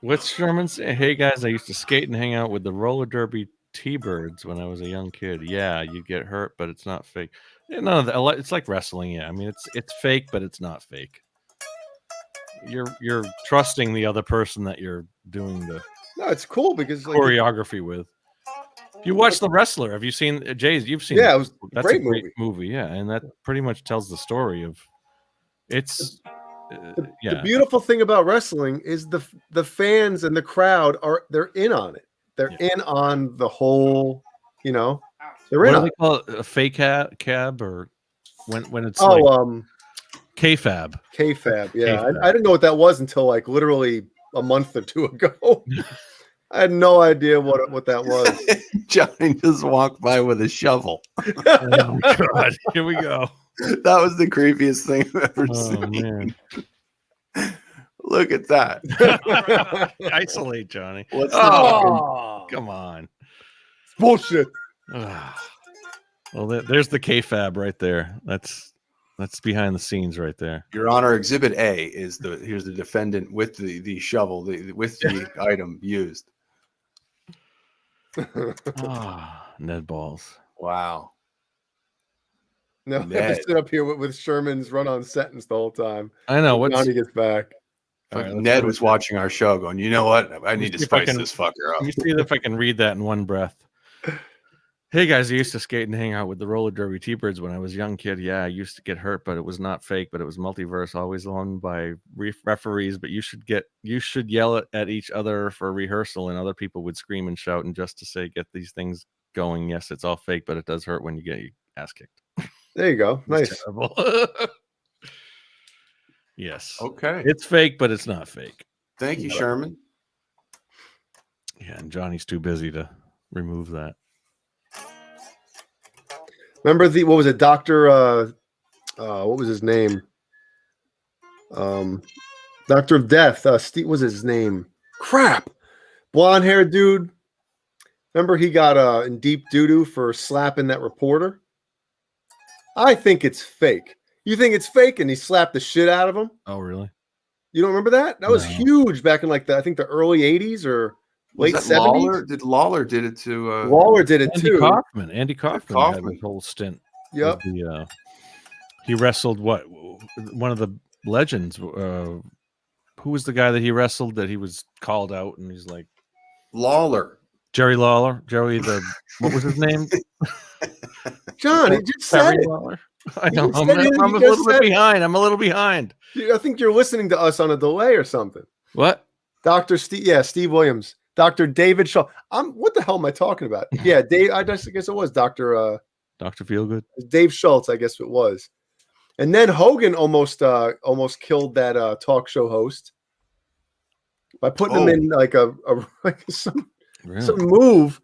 What's Sherman saying? Hey guys, I used to skate and hang out with the roller derby T-birds when I was a young kid. Yeah, you get hurt, but it's not fake. Yeah, no, it's like wrestling. Yeah, I mean it's fake, but it's not fake. You're trusting the other person that you're doing the No, it's cool because like, choreography with. You watch The Wrestler. Have you seen Jay's? You've seen yeah, it was a that's great a great movie. Yeah, and that pretty much tells the story of it's The beautiful thing about wrestling is the fans and the crowd they're in on it. They're in on the whole, they're what in do on they it. call it? A fake cab or when it's Oh, like K-fab. K-Fab. Yeah. K-Fab. I didn't know what that was until like literally a month or two ago. I had no idea what that was. Johnny just walked by with a shovel. Oh my god! Here we go. That was the creepiest thing I've ever Oh seen. man! Look at that. Isolate, Johnny. What's Oh, Come on. bullshit. Well, there's the K-Fab right there. That's behind the scenes right there. Your Honor, Exhibit A is here's the defendant with the shovel, with the item used. Ned balls. Wow. No, I have Ned. to sit up here with Sherman's run-on sentence the whole time. I know. What's Johnny gets back. All right, let's Ned go. was watching our show going, you know what? I need to see if I spice can- this fucker Let me up. see if I can read that in one breath. Hey guys, I used to skate and hang out with the roller derby T-birds when I was a young kid. Yeah, I used to get hurt, but it was not fake. But it was multiverse, always owned by referees. But you should yell at each other for rehearsal, and other people would scream and shout, and just to say, get these things going. Yes, it's all fake, but it does hurt when you get your ass kicked. There you go. It's Nice. terrible. Yes, Okay. it's fake, but it's not fake. Thank you, Sherman. Yeah, and Johnny's too busy to remove that. Remember what was it, Doctor? What was his name? Doctor of Death. Steve was his name. Crap, blonde haired dude. Remember he got in deep doo-doo for slapping that reporter. I think it's fake. You think it's fake? And he slapped the shit out of him. Oh, really? You don't remember that? That was huge back in like I think the early '80s or late '70s. Lawler did it to. Lawler did it Andy too. Kaufman. Andy Kaufman had a whole stint. Yep. He wrestled one of the legends. Who was the guy that he wrestled that he was called out and he's like Lawler. Jerry Lawler. What was his name? John, he just said it. Lawler. I don't know. I'm a little bit behind. I think you're listening to us on a delay or something. What? Dr. Steve, Steve Williams. Dr. David Shaw. What the hell am I talking about? Yeah, Dave. I guess it was Dr. Dr. Feelgood. Dave Schultz, I guess it was. And then Hogan almost killed that talk show host by putting him in like some move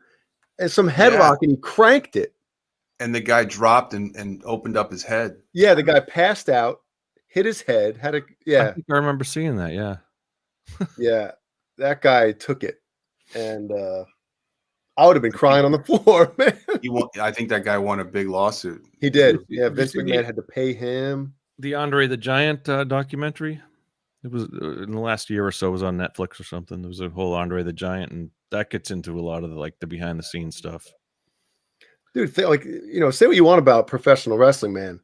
and some headlock, and he cranked it. And the guy dropped and opened up his head. Yeah, the guy passed out, hit his head, I think I remember seeing that, yeah. Yeah, that guy took it. And I would have been crying on the floor, man. I think that guy won a big lawsuit. He did. Yeah, Vince McMahon had to pay him. The Andre the Giant documentary. It was in the last year or so. It was on Netflix or something. There was a whole Andre the Giant, and that gets into a lot of the behind the scenes stuff. Dude, say what you want about professional wrestling, man.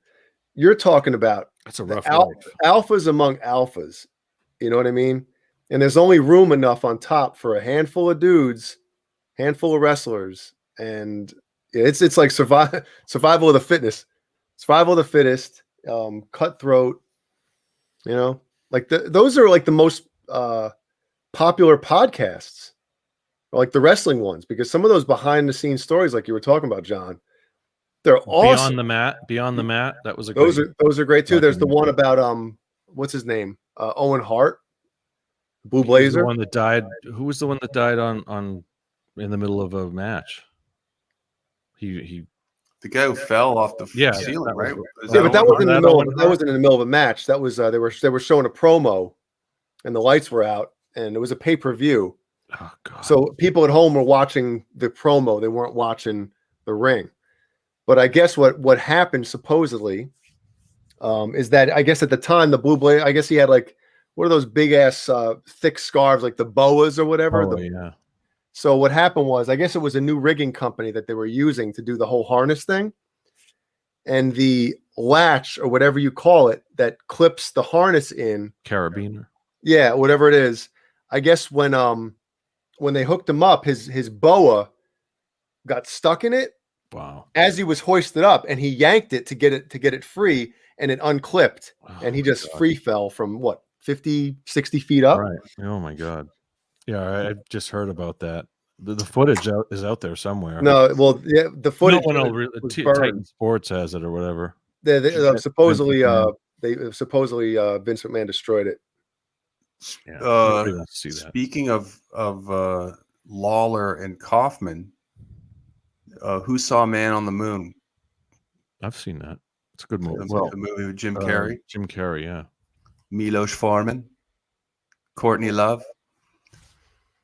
You're talking about that's a rough life. Alphas among alphas. You know what I mean? And there's only room enough on top for a handful of dudes, handful of wrestlers, and it's like survival of the fittest, cutthroat. Those are like the most popular podcasts. Like the wrestling ones, because some of those behind the scenes stories, like you were talking about, John, they're awesome. Beyond the mat. That was those are great too. There's the one about what's his name? Owen Hart, Blue Blazer. The one that died. Who was the one that died on in the middle of a match? He the guy who fell off the ceiling, right? But that wasn't in the middle. That wasn't in the middle of a match. That was they were showing a promo, and the lights were out, and it was a pay-per-view. Oh, God. So people at home were watching the promo; they weren't watching the ring. But I guess what happened supposedly is that I guess at the time the Blue Blazer, I guess he had like what are those big ass thick scarves, like the boas or whatever. So what happened was, I guess it was a new rigging company that they were using to do the whole harness thing, and the latch or whatever you call it that clips the harness in carabiner, whatever it is. I guess when they hooked him up, his boa got stuck in it. Wow! As he was hoisted up, and he yanked it to get it free, and it unclipped, and he just free fell from 50, 60 feet up. Right. Oh my God. Yeah, I just heard about that. The footage is out there somewhere. No, well, yeah, the footage. Titan Sports has it or whatever. They supposedly Vince McMahon destroyed it. Yeah, see that. Speaking of Lawler and Kaufman, who saw Man on the Moon? I've seen that. It's a good movie. The movie with Jim Carrey. Jim Carrey, yeah. Milos Forman, Courtney Love.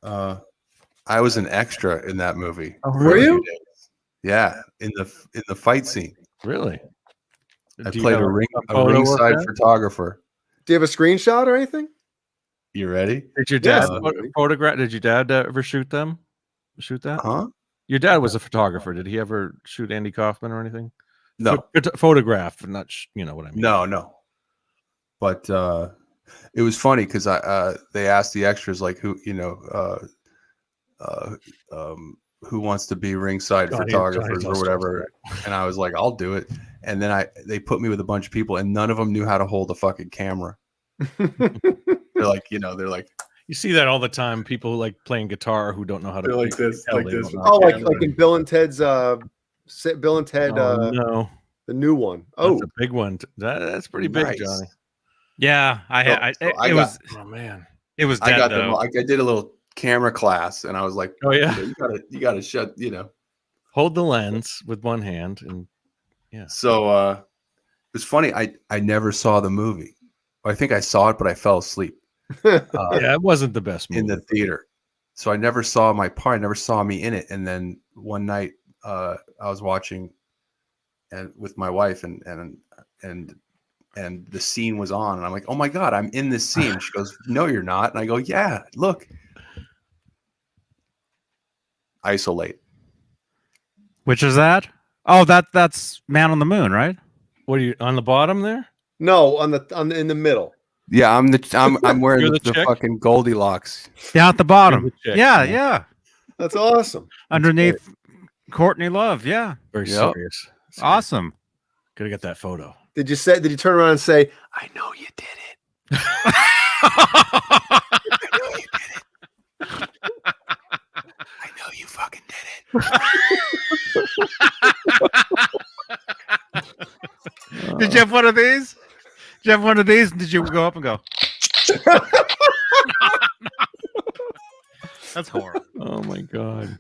I was an extra in that movie. Oh, were you? Yeah, in the fight scene. Really? I played a ringside photographer. Do you have a screenshot or anything? You ready? Did your dad photograph? Did your dad ever shoot that? Huh? Your dad was a photographer. Did he ever shoot Andy Kaufman or anything? No. Photograph, not you know what I mean. No. But it was funny because they asked the extras like who wants to be ringside photographers or whatever, and I was like, I'll do it. And then they put me with a bunch of people, and none of them knew how to hold a fucking camera. They're like, you see that all the time. People like playing guitar who don't know how to. They're like this. Oh, like in Bill and Ted's. Bill and Ted. No, the new one. That's a big one. That's pretty big, Johnny. Yeah, it was. Oh man. It was I dead got though. I did a little camera class, and I was like, Oh yeah, you gotta shut, hold the lens with one hand, and So it was funny. I never saw the movie. I think I saw it, but I fell asleep yeah, it wasn't the best movie in the theater. So I never saw my part. I never saw me in it. And then one night, I was watching and with my wife, and the scene was on, and I'm like, oh my God, I'm in this scene. She goes, no, you're not. And I go, yeah, look. Isolate. Which is that? Oh, that's Man on the Moon, right? What are you on the bottom there? No, in the middle. Yeah, I'm wearing You're the the chick? fucking Goldilocks. Yeah, at the bottom. You're the chick, Yeah, yeah. yeah. That's awesome. Underneath Courtney Love. Yeah. Very Yep. serious. Awesome. Gotta get that photo. Did you turn around and say, I know you did it? I know you fucking did it. Did you have one of these? Did you have one of these? And did you go up and go? That's horrible. Oh my God.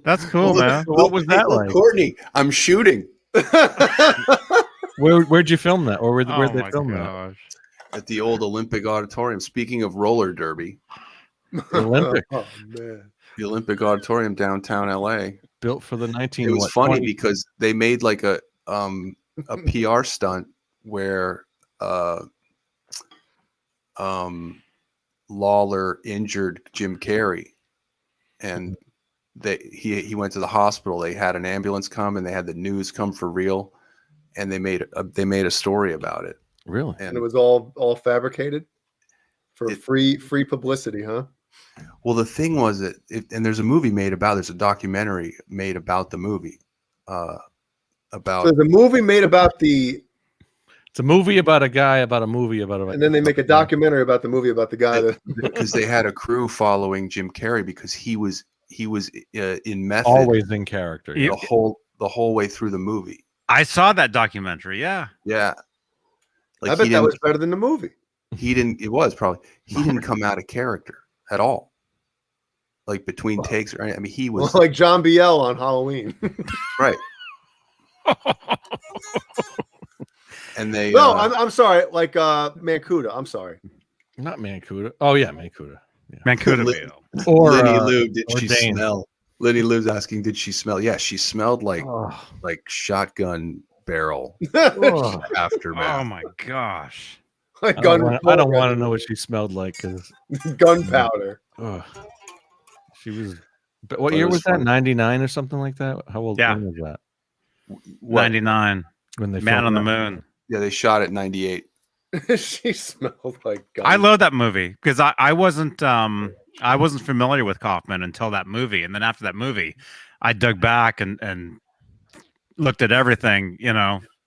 That's cool, man. What was that like? Courtney, I'm shooting Where'd you film that, or where'd Oh they my film that? gosh. at the old Olympic Auditorium. Speaking of roller derby, The Olympic, Oh man. the Olympic Auditorium downtown LA. built for the 19. It was funny 20 because they made like a PR stunt where Lawler injured Jim Carrey, and he went to the hospital. They had an ambulance come, and they had the news come for real, and they made a story about it. Really? And it was all fabricated for free publicity, huh? Well, the thing was that, and there's a movie made about. There's a documentary made about the movie. So the movie made about the, It's a movie about a guy about a movie about a. and then they make a documentary about the movie about the guy that. because they had a crew following Jim Carrey because he was in method Always in character. Yeah. the whole way through the movie. I saw that documentary. Yeah. Yeah, I bet that was better than the movie. It was probably he didn't come out of character at all. Like between takes, I mean, he was Like John Biel on Halloween. right. And they No, I'm sorry. Like Mancuda. I'm sorry. Not Mancuda. Oh yeah, Mancuda. Mancuda Li- Bill. Or Lenny Lou, did or she Dane. smell? Lenny Lou's asking, did she smell? Yeah, she smelled like Oh, shotgun barrel oh. aftermath. Oh my gosh. Like I don't want to know what she smelled like because gunpowder. she was. But what But it year was was that? funny. 99 or something like that. How old Yeah. was that? What? 99. When they Man on filmed the that? Moon. Yeah, they shot it 98. She smelled like gun. I love that movie because I wasn't familiar with Kaufman until that movie, and then after that movie, I dug back and looked at everything,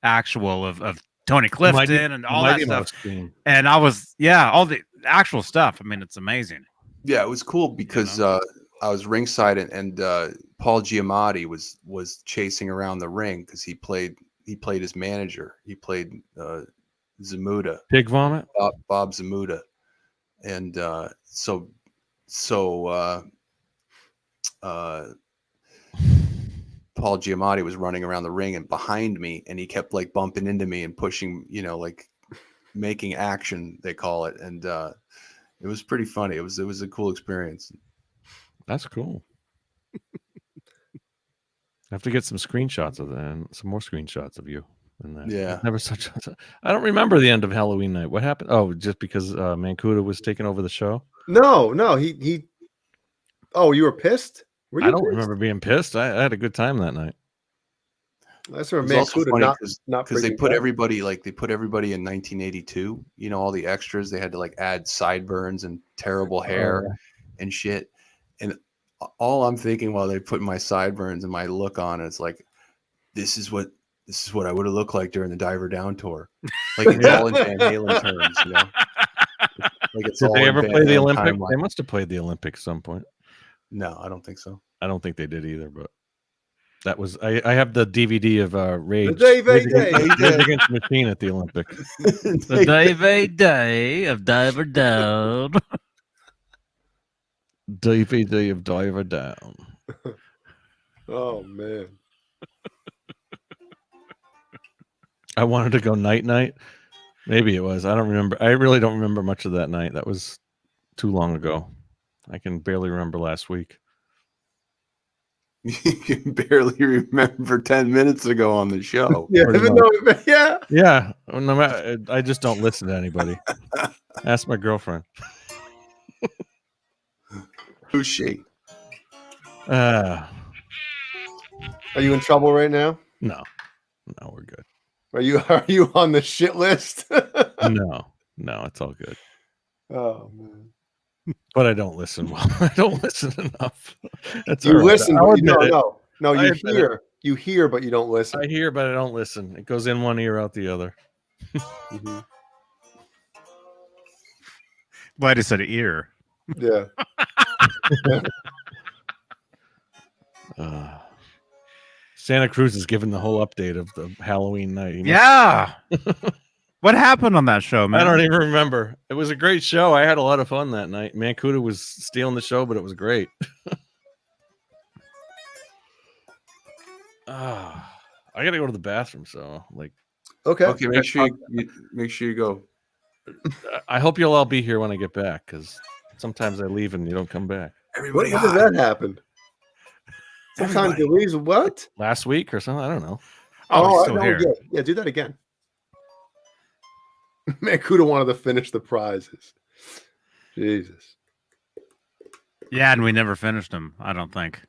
actual of Tony Clifton and all that Mighty stuff, Mouse scene. and I was all the actual stuff. I mean, it's amazing. Yeah, it was cool because I was ringside and Paul Giamatti was chasing around the ring because he played his manager. He played Zamuda, Pig vomit. Bob Zamuda, and so Paul Giamatti was running around the ring and behind me, and he kept like bumping into me and pushing, like making action, they call it, and it was pretty funny. It was a cool experience. That's cool. I have to get some screenshots of that and some more screenshots of you. In that. Yeah. Never such. I don't remember the end of Halloween night. What happened? Oh, just because Mancuda was taking over the show. No, he. Oh, you were pissed? Were you I don't pissed? remember being pissed. I had a good time that night. That's It where was also Mancuda funny not because they freaking put back. everybody in 1982. All the extras, they had to like add sideburns and terrible hair and shit. And all I'm thinking while they put my sideburns and my look on, it's like, this is what I would have looked like during the Diver Down tour. Like it's all in Van Halen terms, Like it's Did all they in ever Van play the Halen Olympic? timeline. They must have played the Olympics at some point. No, I don't think so. I don't think they did either, but That was I have the DVD of Rage. Day, Rage day, Against- day. Rage Against the Machine at the Olympics. The day of Diver Down. DVD of Diver Down. Oh man. I wanted to go night. Maybe it was. I don't remember. I really don't remember much of that night. That was too long ago. I can barely remember last week. You can barely remember 10 minutes ago on the show. Yeah, Pretty even though, yeah. Yeah, no matter, I just don't listen to anybody. Ask my girlfriend. Who's she? Are you in trouble right now? No, we're good. Are you on the shit list? No, it's all good. Oh man. But I don't listen well. I don't listen enough. That's You all right. listen, I'll but admit it. no. I You admit hear, you hear, but you don't listen. I hear, but I don't listen. It goes in one ear, out the other. Mhm. Glad he said ear. Yeah. Santa Cruz is giving the whole update of the Halloween night. He must- Yeah. What happened on that show, man? I don't even remember. It was a great show. I had a lot of fun that night. Mancuda was stealing the show, but it was great. I gotta go to the bathroom. So, like, Okay. Okay, make sure you go. I hope you'll all be here when I get back, because sometimes I leave and you don't come back. Everybody, When does that happen? Sometimes you leave. What? Last week or something. I don't know. Oh, he's still no, here. Yeah, do that again. Man, Kuda wanted to finish the prizes. Jesus. Yeah, and we never finished them, I don't think.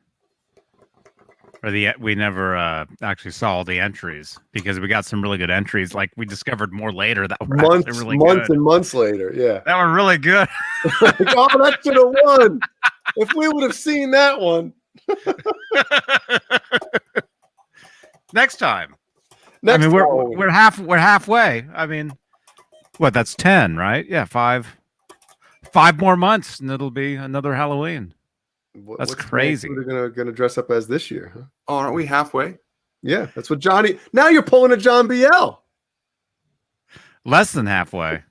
Or we never actually saw all the entries because we got some really good entries. Like we discovered more later that were actually really months good. and months later. Yeah. That were really good. Like, oh, that should have won. If we would have seen that one. Next time. Next I mean, Halloween. we're halfway. I mean, what? That's 10, right? Yeah, 5 more months, and it'll be another Halloween. That's crazy. We're gonna dress up as this year, huh? Oh, aren't we halfway? Yeah, that's what Johnny. Now you're pulling a John BL. Less than halfway.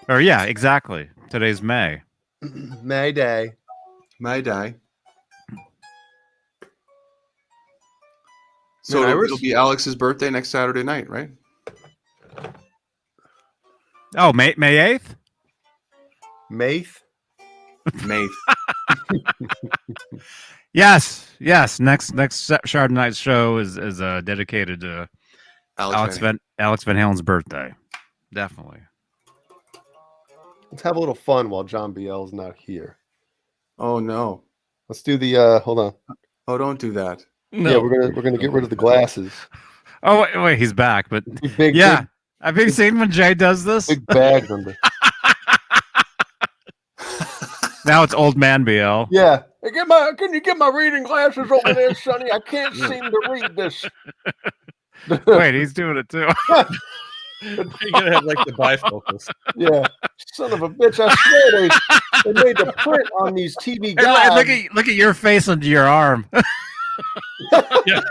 Or yeah, exactly. Today's May. May Day. May Day. So Man, it'll be Alex's birthday next Saturday night, right? Oh, May 8th? Maith. May. Yes. Next Saturday night's show is dedicated to Alex Van Halen's birthday. Definitely. Let's have a little fun while John BL's not here. Oh no! Let's do the. Hold on. Oh, don't do that. No. Yeah, we're gonna get rid of the glasses. Oh wait, he's back. But Big, yeah, have you seen when Jay does this? big bags under. Now it's old man BL. Yeah. Hey, can you get my reading glasses over there, Sonny? I can't seem to read this. Wait, he's doing it too. You're gonna have like the bifocals. Yeah. Son of a bitch. I swear they made the print on these TV And guys. look at your face under your arm. Yeah.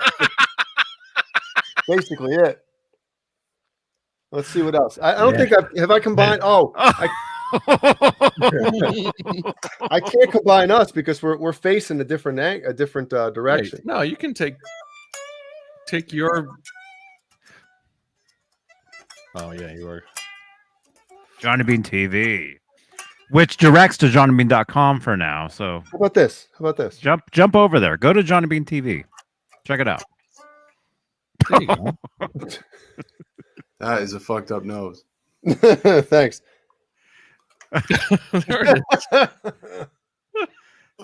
Basically it. Let's see what else. I don't think I combined. Oh, I can't combine us because we're facing a different direction. No, you can take your. Oh yeah, you are. Johnny Bean TV, which directs to johnnybean.com for now. So How about this? jump over there. Go to Johnny Bean TV. Check it out. There you go. That is a fucked up nose. Thanks. There it is.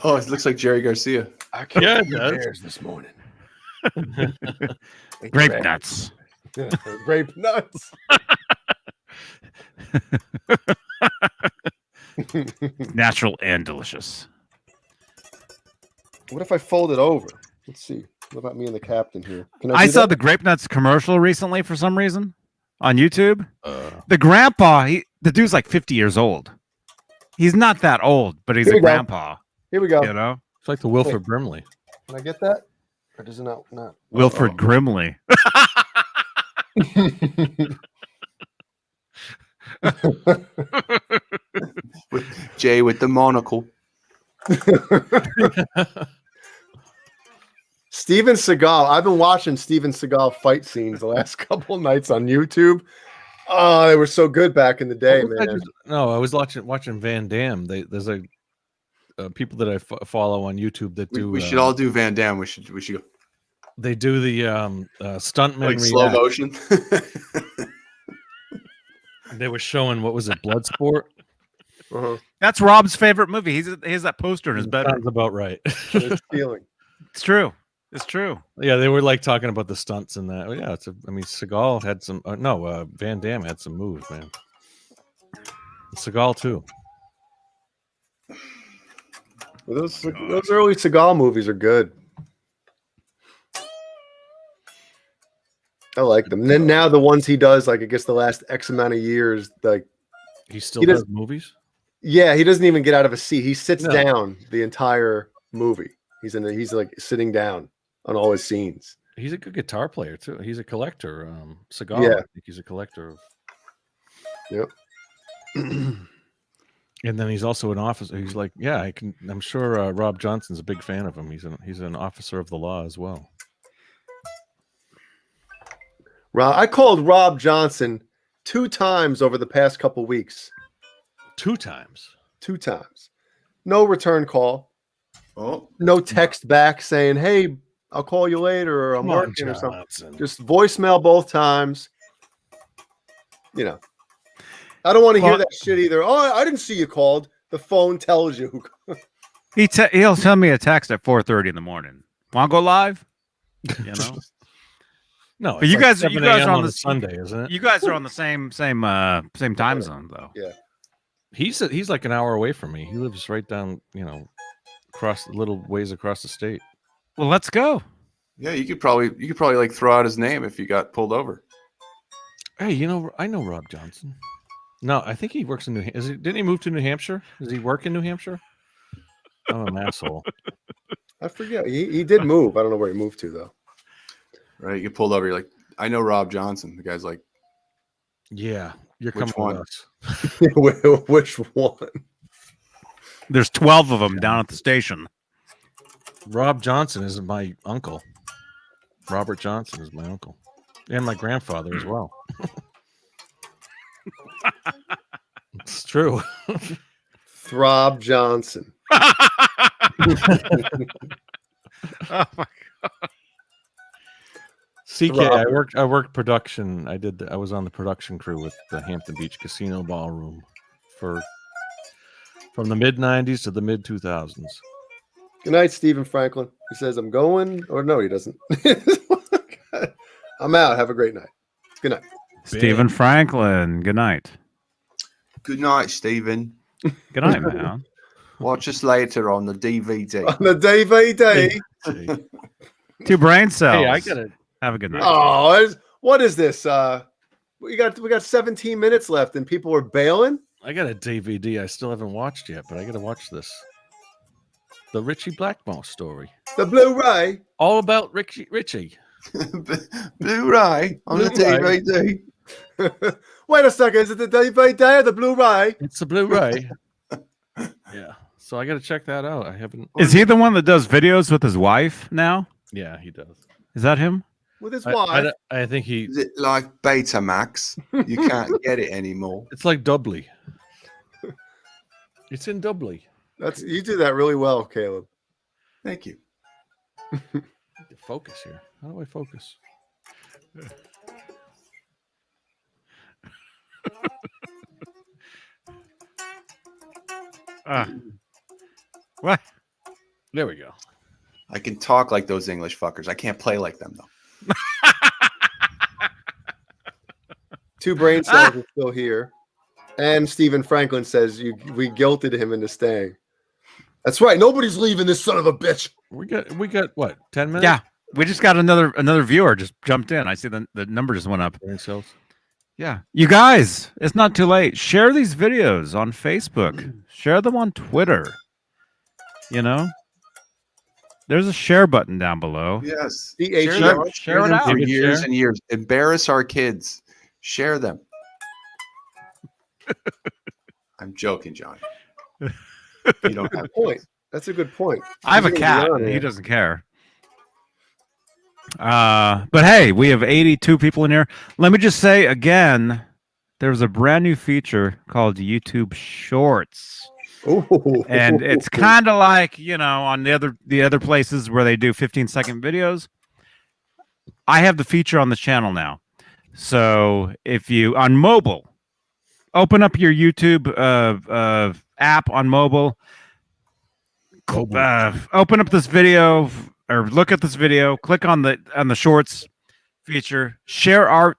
Oh, it looks like Jerry Garcia. I can't Yeah, it see does. bears this morning. Grape nuts. Yeah, grape nuts. Natural and delicious. What if I fold it over? Let's see. What about me and the captain here? Can I do saw that? the Grape Nuts commercial recently for some reason on YouTube. Uh, The grandpa, the dude's like 50 years old. He's not that old, but he's Here a we go. grandpa. Here we go. You know? it's like the Wilford Brimley. Can I get that? Or does it not? Wilfred Grimley. Jay with the monocle. Steven Seagal. I've been watching Steven Seagal fight scenes the last couple of nights on YouTube. Oh, they were so good back in the day, man. I was watching Van Damme. There's a people that I follow on YouTube that do. We should all do Van Damme. We should go. They do the stuntman Like slow react. motion. They were showing what was it, Bloodsport? That's Rob's favorite movie. He has that poster in his bedroom. Sounds about right. It's feeling. It's true. It's true. Yeah, they were like talking about the stunts and that. Yeah, Seagal had some. Van Damme had some moves, man. Seagal too. Well, those early Seagal movies are good. I like them. And then now the ones he does, like I guess the last X amount of years, like He still does movies. yeah, he doesn't even get out of a seat. He sits down the entire movie. He's like sitting down on all his scenes. He's a good guitar player too. He's a collector. Seagal, Yeah. I think he's a collector of. Yep. And then he's also an officer. He's like, I'm sure Rob Johnson's a big fan of him. He's an officer of the law as well. I called Rob Johnson 2 times over the past couple weeks. 2 times. 2 times. No return call. Oh, No text back saying, "Hey, I'll call you later," or "I'm Come on, working," or something. Johnson. Just voicemail both times. You know, I don't want to hear that shit either. Oh, I didn't see you called. The phone tells you. He'll send me a text at 4:30 in the morning. Want to go live? You know. No, But you guys are on the Sunday, isn't it? You guys are on the same time zone though. Yeah. He's like an hour away from me. He lives right down, across the little ways across the state. Well, let's go. yeah. You could probably like throw out his name if you got pulled over. Hey, I know Rob Johnson. No, I think he works in didn't he move to New Hampshire? Does he work in New Hampshire? I'm an asshole. I forget. He did move. I don't know where he moved to though. Right? You get pulled over. You're like, I know Rob Johnson. The guy's like, Yeah, you're Which coming one? with us. Which one? There's 12 of them down at the station. Rob Johnson is my uncle. Robert Johnson is my uncle, and my grandfather as well. It's true. Throb Johnson. Oh my CK, I worked production. I was on the production crew with the Hampton Beach Casino Ballroom from the mid '90s to the mid 2000s. Good night, Stephen Franklin. He says, "I'm going," or no, he doesn't. I'm out. Have a great night. Good night. Stephen Franklin. Good night. good night, Stephen. Good night, man. Watch us later on the DVD. On the DVD. 2 brain cells. Hey, I gotta. Have a good night. Oh, what is this? We got 17 minutes left, and people are bailing. I got a DVD I still haven't watched yet, but I got to watch this. The Richie Blackmore story. The Blu-ray. All about Richie. Blu-ray on the DVD. Wait a second. Is it the DVD or the Blu-ray? It's the Blu-ray. Yeah. So I got to check that out. I haven't. Is he the one that does videos with his wife now? Yeah, he does. Is that him? With his wife. I think he. Is it like Betamax? You can't get it anymore. It's like Doubly. It's in Doubly. You do that really well, Caleb. Thank you. Focus here. How do I focus? What? There we go. I can talk like those English fuckers. I can't play like them though. 2 brain cells are still here. And Stephen Franklin says we guilted him into staying. That's right. Nobody's leaving this son of a bitch. We got what? 10 minutes? Yeah. We just got another viewer just jumped in. I see the number just went up. Brain cells. Yeah. You guys, it's not too late. Share these videos on Facebook. Share them on Twitter. You know? there's a share button down below. Yes. Share Share them, share it them out. for Give it years share. and years. Embarrass our kids. Share them. I'm joking, Johnny. You don't have Good point. That's a good point. I have a He's gonna be cat, on and he here. doesn't care. But hey, we have 82 people in here. Let me just say again, there's a brand new feature called YouTube Shorts. Ooh. And it's kind of like, on the other places where they do 15-second videos. I have the feature on the channel now. So if you on mobile, open up your YouTube app on mobile, open up this video or look at this video, click on the shorts feature, share out.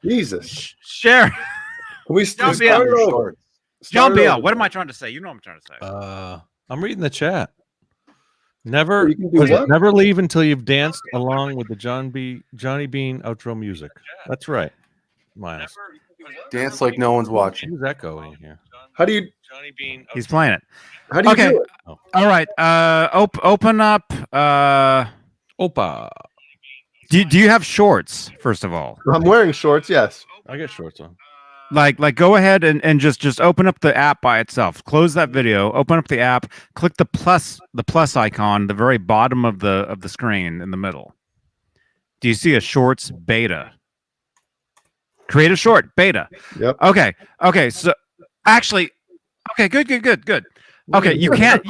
Jesus. Share. Can we Don't start be out. it over? John Start it BL, over. what am I trying to say? You know what I'm trying to say. I'm reading the chat. Never, You can do was it what? never leave until you've danced along with the Johnny Bean outro music. That's right, Miles. dance like no one's watching. Who's echoing here? How do you He's playing it. do it? All right. Open up. Opa. Do you have shorts? First of all, I'm wearing shorts, yes. I got shorts on. like go ahead and just open up the app by itself. Close that video. Open up the app. Click the plus icon, the very bottom of the screen in the middle. Do you see a shorts beta? Create a short beta. Yep. Okay. So actually, okay. Good. Okay, you can't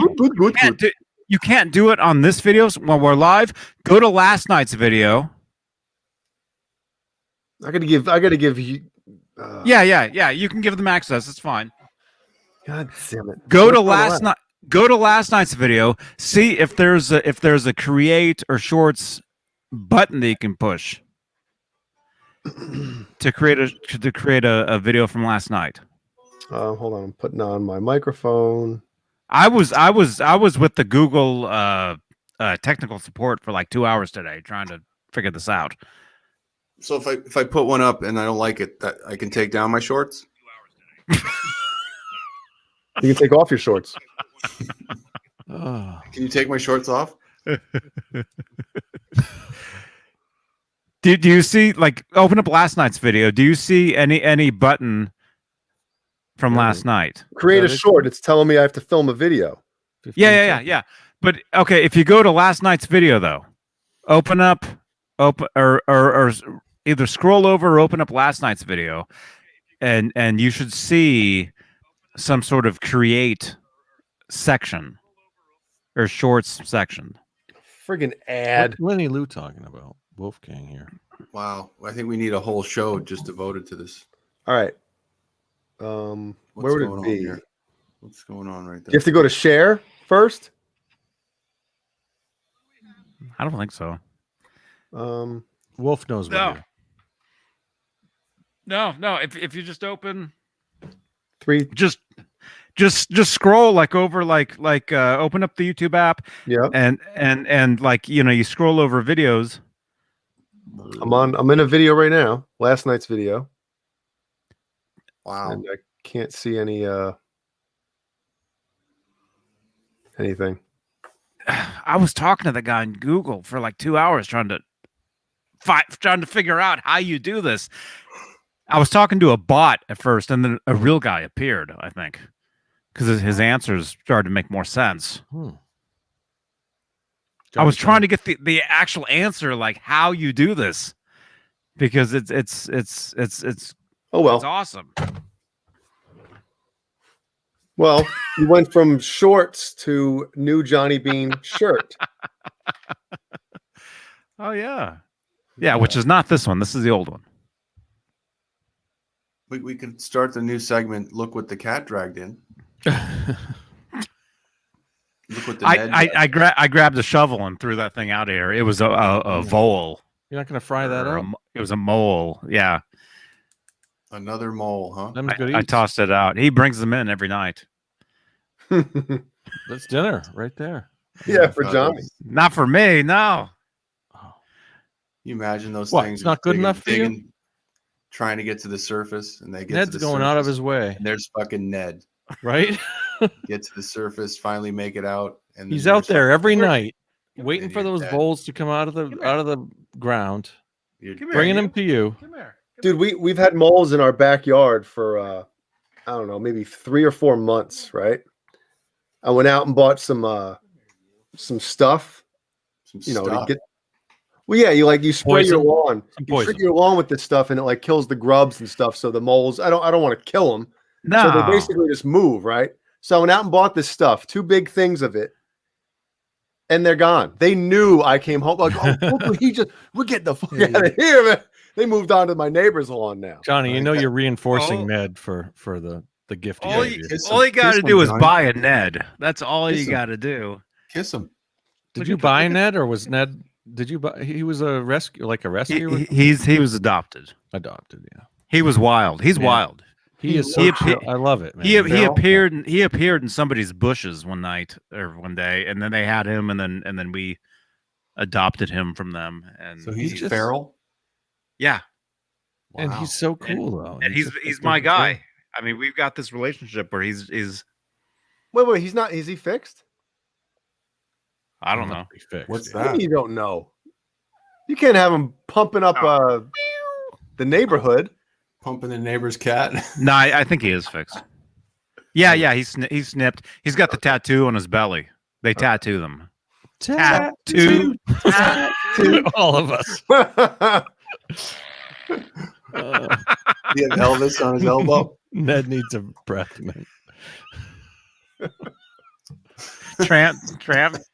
do it on this video while we're live. Go to last night's video. I gotta give you Yeah. You can give them access. It's fine. God damn it. Go to What's on last night's video. See if there's a create or shorts button that you can push to create a video from last night. Hold on, I'm putting on my microphone. I was with the Google technical support for like 2 hours today trying to figure this out. So if I put one up and I don't like it, that I can take down my shorts. You can take off your shorts. Oh. Can you take my shorts off? Do you see, like, open up last night's video? Do you see any button from last night? Create a short. It's telling me I have to film a video. Yeah. But okay, if you go to last night's video though, open or either scroll over or open up last night's video, and you should see some sort of create section or shorts section. Friggin' ad. What's Lenny Lou talking about? Wolfgang here. Wow. I think we need a whole show just devoted to this. All right. What's Where would going it on be? here? What's going on right You there? have to go to share first. I don't think so. Wolf knows No. better. No. If you just open, Three. just scroll like over open up the YouTube app Yeah. and like you scroll over videos. I'm in a video right now. Last night's video. Wow. And I can't see any anything. I was talking to the guy in Google for like 2 hours trying to figure out how you do this. I was talking to a bot at first, and then a real guy appeared, I think, because his answers started to make more sense. I was trying to get the actual answer, like how you do this, because it's Oh well. it's awesome. Well, you went from shorts to new Johnny Bean shirt. Oh yeah, which is not this one. This is the old one. We could start the new segment. Look what the cat dragged in. Look what the Ned I grabbed a shovel and threw that thing out of here. It was a vole. You're not going to fry that up? It was a mole. Yeah. another mole, huh? Them's good I eats. tossed it out. He brings them in every night. That's dinner right there. Yeah, for Johnny. Not for me. No. You imagine those What, things? it's not good digging- enough for you? digging, trying to get to the surface, and they get to Ned's the going surface, out of his way, and there's fucking Ned. right? Get to the surface, finally make it out, and He's then out there every night waiting for You're those dead. voles to come out of the ground, You're Come here, bringing you. them to you. Come here. Dude, we've had moles in our backyard for I don't know, maybe 3 or 4 months, right? I went out and bought some stuff, Some you know, to stuff. get. Well, yeah, you spray your Poison? lawn, Some you treat poison. your lawn with this stuff, and it like kills the grubs and stuff. So the moles, I don't want to kill them. No. So they basically just move, right? So I went out and bought this stuff, 2 big things of it, and they're gone. They knew I came home. Like, oh, look, we're getting the fuck out of here, man. They moved on to my neighbor's lawn now. Johnny, you know you're Oh. reinforcing Ned for the gift he All gave you, you. Kiss all you him. got to Kiss do him, is Johnny. buy a Ned. That's all Kiss you him. got to do. Kiss him. Did you buy Ned, or was Ned? Did you buy? He was a rescue, like a rescue. He was adopted. Adopted, yeah. He was wild. He's Yeah. wild. He is he so chill. I love it, man. He Feral? appeared in somebody's bushes one night or one day, and then they had him, and then we adopted him from them. And So he's just- feral. yeah, And he's so cool though. and he's just my so guy. cool. I mean, we've got this relationship where he's Wait, he's not. Is he fixed? I don't Must know. be fixed, What's yeah. that? You don't know. You can't have him pumping up the neighborhood. Pumping the neighbor's cat. No, I think he is fixed. Yeah, he's snipped. He's got the tattoo on his belly. They tattoo them. Tattoo. All of us. He had Elvis on his elbow. Ned needs a breath, man. Tramp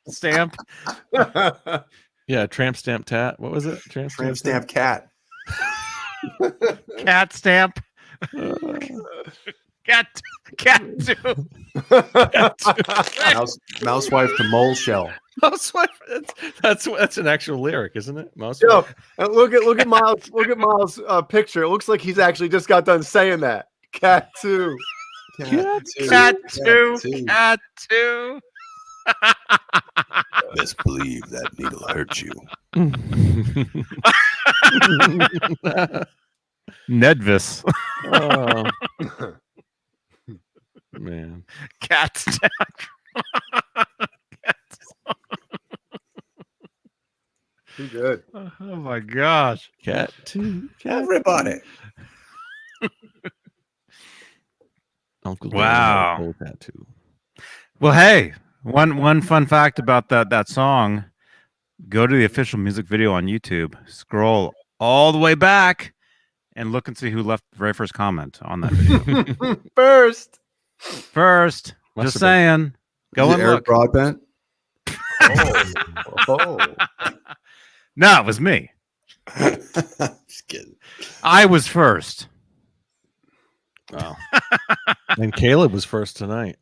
stamp. Yeah, tramp stamp tat. What was it? Tramp Tramp stamp cat. Cat stamp. Cat too. Mousewife to mole shell. Mousewife. That's an actual lyric, isn't it? Yo, Mousewife. and look at Miles. Look at Miles' picture. It looks like he's actually just got done saying that. Cat too. Cat too. Cat Cat too. Best believe that needle hurt you. Nedvis. Oh. Man. Cat stamp. Too good. Oh my gosh. Cat too. Everybody. Uncle Wow. Dan had a whole tattoo. Well, hey, one fun fact about that song. Go to the official music video on YouTube. Scroll all the way back and look and see who left the very first comment on that video. First. First, Must just have been. saying. Go and Eric look. Broadbent. Oh. No, it was me. Just kidding. I was first. Wow. And Caleb was first tonight.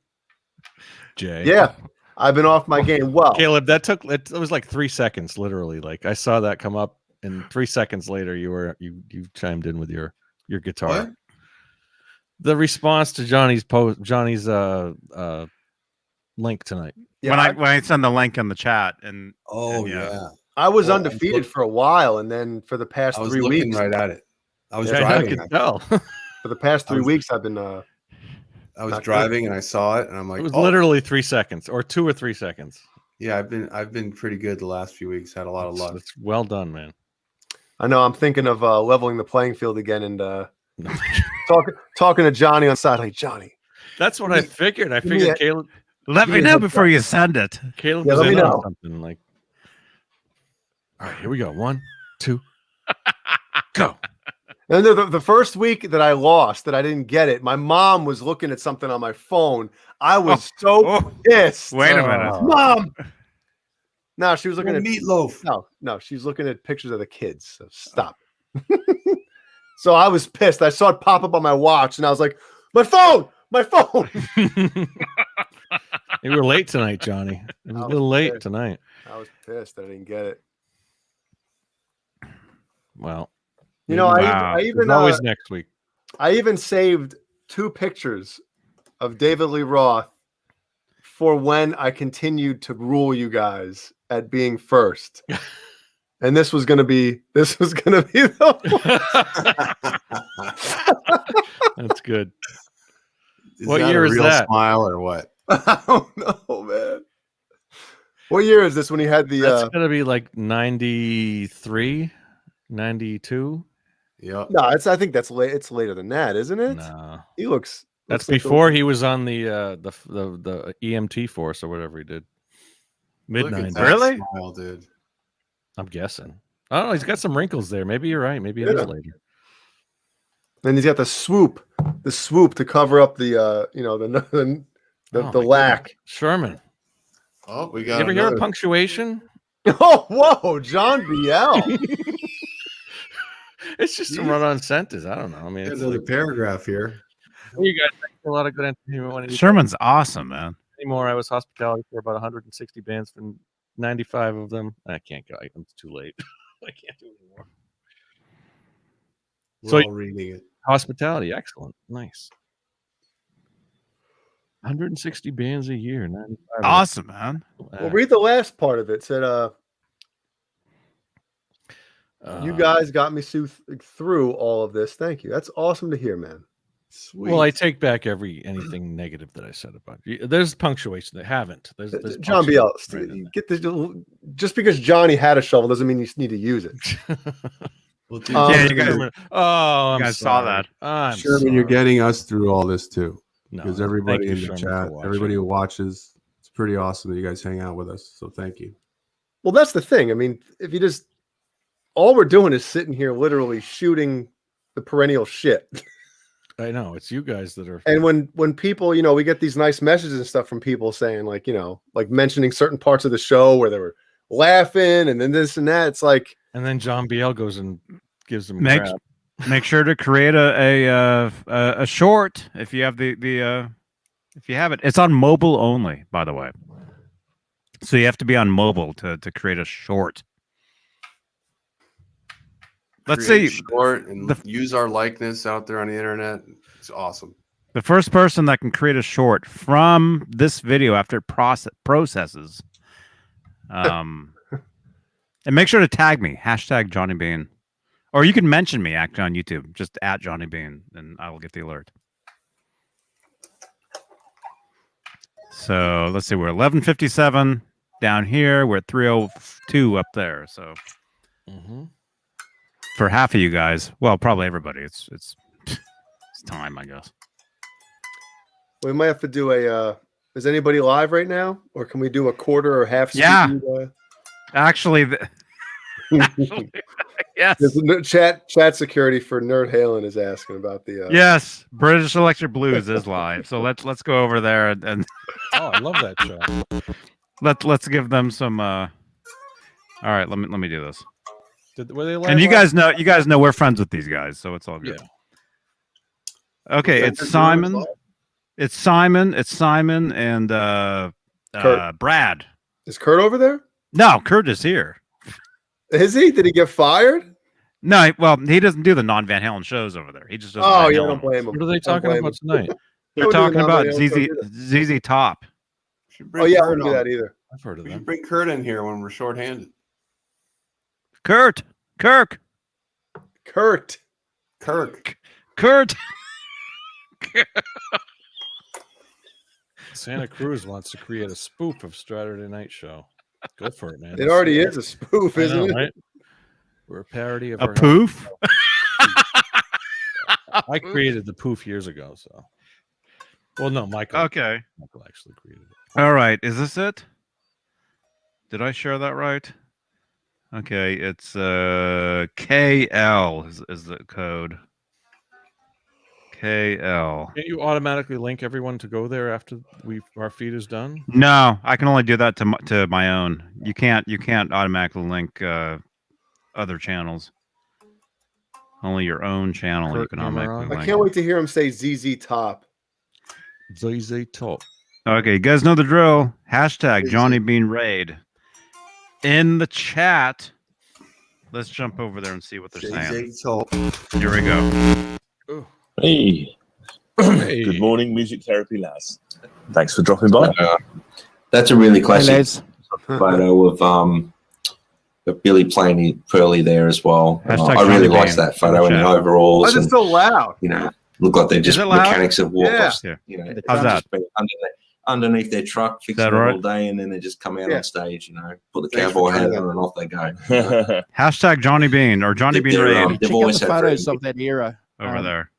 Jay. Yeah. I've been off my game. Well, Caleb, it was like 3 seconds, literally. Like I saw that come up, and 3 seconds later, you chimed in with your guitar. What? The response to Johnny's link tonight. yeah, When I send the link in the chat and Oh Yeah. yeah. I was Well, undefeated for a while, and then for the past I was 3 looking weeks, right at it. I was Yeah, I I driving. could tell. for the past I 3 was- weeks, I've been. I was Not good. driving and I saw it, and I'm like, It was oh, literally 3 seconds, or 2 or 3 seconds. yeah. I've been pretty good the last few weeks. Had a lot of luck. It's well done, man. I know. I'm thinking of leveling the playing field again and talking to Johnny on side. Like, Johnny, That's what I figured. I give me figured a- Caleb let Give me me a know heads before you send it. Caleb Yeah, was let me in on know. something like. All right, here we go. 1, 2, Go. And the first week that I lost, that I didn't get it, my mom was looking at something on my phone. I was so pissed. Wait a minute. Mom. No, she was looking at meatloaf. no, she's looking at pictures of the kids. So stop. So I was pissed. I saw it pop up on my watch, and I was like, "My phone, my phone." You were late tonight, Johnny. It was a I little was late pissed. tonight. I was pissed. I didn't get it. Well, You know, Wow. I there's even always next week. I even saved 2 pictures of David Lee Roth for when I continued to rule you guys at being first. And this was gonna be the That's good. Is What that year a is real that? Smile or what? I don't know, man. What year is this when he had the? That's gonna be like 93, 92. Yeah. No, I think that's late. It's later than that, isn't it? No, He looks. that's like before he was on the EMT force or whatever he did. Mid Look at 90s. that Really? smile, dude. I'm guessing. I don't know. He's got some wrinkles there. Maybe you're right. Maybe it is Yeah. later. And he's got the swoop to cover up the the lack. Sherman. Oh, we You got ever hear another. of punctuation? Oh, whoa, John BL. It's just a run-on sentence. I don't know. I mean, Got it's another like, paragraph here. you guys make a lot of good entertainment when Sherman's awesome, man. anymore. I was hospitality for about 160 bands, for 95 of them. I can't go. It's too late. I can't do it anymore. We're So- all reading it. Hospitality, excellent, nice. 160 bands a year, 95. Awesome, man. Well, read the last part of it. It said, you guys got me through all of this. Thank you. That's awesome to hear, man. Sweet. Well, I take back anything negative that I said about you. There's punctuation. They haven't. There's John BL, punctuation right get this. Just because Johnny had a shovel doesn't mean you need to use it. Well, dude, Yeah, you guys- Oh, I'm guys saw sorry. that. I'm Sherman, you're sorry. getting us through all this too. No, Because thank everybody you, in the Sherman, chat, for watching. everybody who watches, it's pretty awesome that you guys hang out with us. So thank you. Well, that's the thing. I mean, if you just all we're doing is sitting here literally shooting the perennial shit. I know it's you guys that are. And when people, we get these nice messages and stuff from people saying like mentioning certain parts of the show where they were laughing and then this and that. It's like, And then John BL goes and gives them Make crap. make sure to create a short if you have the if you have it. It's on mobile only, by the way. So you have to be on mobile to create a short. Let's Create see. short and the- use our likeness out there on the internet. It's awesome. The first person that can create a short from this video after it processes, and make sure to tag me, #Johnny Beane, or you can mention me actually on YouTube, just at Johnny Beane, and I will get the alert. So let's see, we're 11:57 down here. We're at 3:02 up there. So Mm-hmm. for half of you guys, well, probably everybody, it's time, I guess. we might have to do is anybody live right now? Or can we do a quarter or half? Yeah. speed, Actually, yes. Chat security for Nerd Halen is asking about the. Yes, British Electric Blues is live. So let's go over there and Oh, I love that show. let's give them some. All right, let me do this. Were they live And you last- guys know we're friends with these guys, so it's all good. Okay, it's Simon. It's Simon. It's Simon and Kurt. Brad. Is Kurt over there? No, Kurt is here. Is he? Did he get fired? No, well, he doesn't do the non Van Halen shows over there. He just does. Oh, Van yeah, Halen don't blame him. What are they Don't talking blame about him. tonight? They're Don't do the talking about non-Van Halen show ZZ Top. Should bring Oh yeah, I Kurt don't do on. that either. I've heard of We them. should bring Kurt in here when we're shorthanded. Kirk. Kirk. Santa Cruz wants to create a spoof of Straturday Night Show. Go for it, man. It already is a spoof, I isn't know, it? right? We're a parody of A our- poof. I created the poof years ago, so. Well, no, Michael. Okay. Michael actually created it. All right. Is this it? Did I share that right? Okay. It's KL is the code. KL. Can't you automatically link everyone to go there after our feed is done? No, I can only do that to my own. You can't automatically link other channels. Only your own channel you Kurt can Cameron. automatically I link. can't wait to hear him say ZZ Top. ZZ Top. Okay, you guys know the drill. #Johnny Bean Raid. In the chat. Let's jump over there and see what they're saying. Here we go. Hey. Hey. Good morning, Music Therapy lads. Thanks for dropping by. That's a really classic photo of Billy playing Pearly there as well. Hashtag I really Johnny liked Bean that photo in in the the chat. overalls. Why is it And, so loud? look like they're just it loud? mechanics of walk-offs. Yeah. You know, How's that? just been underneath their truck, fixing it right? all day, and then they just come out Yeah. on stage, you know, put the Thanks cowboy for hat coming on and off they go. Hashtag Johnny Bean or Johnny Bean They're, Raid they've Check out always the had photos very of that era. over there.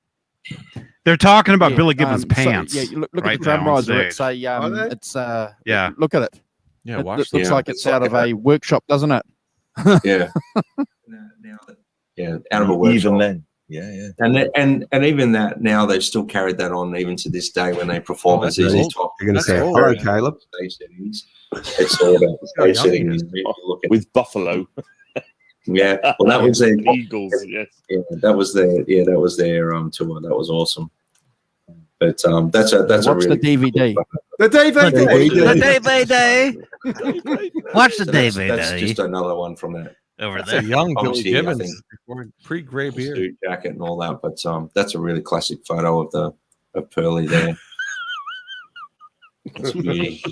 They're talking about Yeah, Billy Gibbons' so, pants. yeah, you look right at the drum now on riser. It's stage. a Yeah. Look at it. Yeah, It watch looks that. like Yeah, it's it's out like of a workshop, doesn't it? Yeah. Yeah, out of a workshop. Even then. Yeah. And even that now they've still carried that on even to this day when they perform as these top. You're going to say, That's hello, old. Caleb. Stage settings. It's all about the stage young setting. he is. If you look at, With Buffalo. yeah, well that was their Eagles, yes. yeah, that was their tour. That was awesome. But that's a Watch really the DVD. The DVD. Watch the that's DVD just another one from that over That's there. a young Billy Obviously, I Gibbons think- before pre-gray beard. suit jacket and all that. But that's a really classic photo of Pearly there. It's beauty.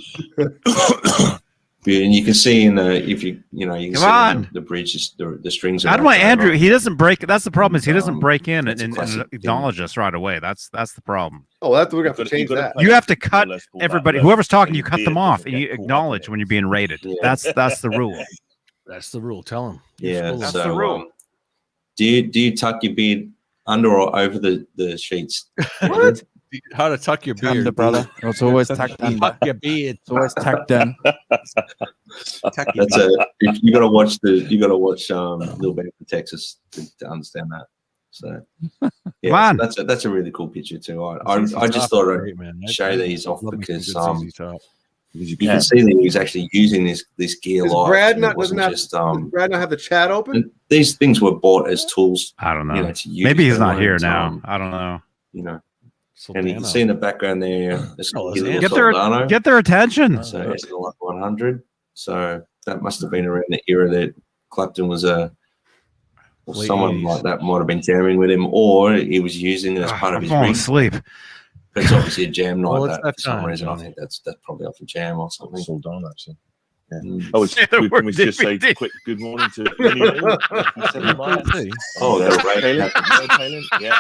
Beauty. And you can see in the you can Come see on. the bridges, the strings. are How do I, right Andrew? over. He doesn't break. That's the problem. Is he doesn't break in it's a and classic acknowledge us right away. That's the problem. Oh, we're gonna have to change that. You have to cut everybody. Whoever's talking, you cut them off and you acknowledge when you're being rated. Yeah. That's the rule. That's the rule. Tell him. Yeah. That's So the rule. do you tuck your beard under or over the sheets? What? How to tuck your beard, Under, brother. It's always tucked under. Tuck your beard. It's always tucked in. That's you got to watch Little Band of Texas to understand that. So yeah, Come on. that's a really cool picture too. I just thought I'd show these off Love me some because good ZZ Top. you can see that he's actually using this gear Does live. Brad and not it wasn't doesn't have just does Brad not have the chat open? and these things were bought as tools, I don't know. you know, to use. Maybe he's They not weren't, here now. I don't know. You know, So and you can see in the background there, this Oh, little is it? Soldano. Get their attention. So it's 100. So that must have been around the era that Clapton was or Late someone 80s. like that might have been jamming with him, or he was using it as part of I'm his falling rig. asleep. But it's obviously a jam night. Well, it's that that for some time, reason, I Johnny. think that's probably off a jam or something. Soldano, actually. Yeah. Mm. Oh, Say the can word we just say DVD. quick good morning to Vinny Lou? Oh, they're right. Yeah.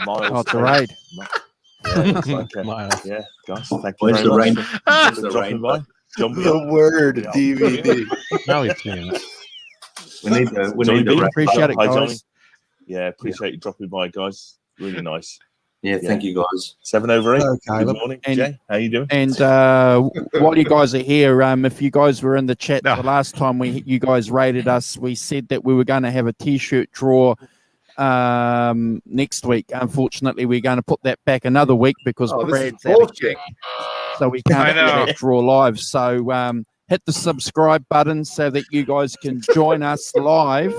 Miles. Oh, it's a raid. Yeah, it's like, Miles. yeah, guys, thank you Where's very the much rain? for Where's the dropping rain? by. Jumping The up. word Yeah. DVD. Now he's seeing it. We need the Johnny rain. Bean. Appreciate it, Hi, guys. Johnny. Yeah, appreciate you dropping by, guys. Really nice. Yeah, thank you guys. 7 over 8. Hello, Good Caleb. morning, And- Jay. How you doing? And while you guys are here, if you guys were in the chat the last time you guys rated us, we said that we were going to have a T-shirt draw next week. Unfortunately, we're going to put that back another week because Oh, this is Brad's out of bullshit. so we can't I do know. that draw live. So hit the subscribe button so that you guys can join us live.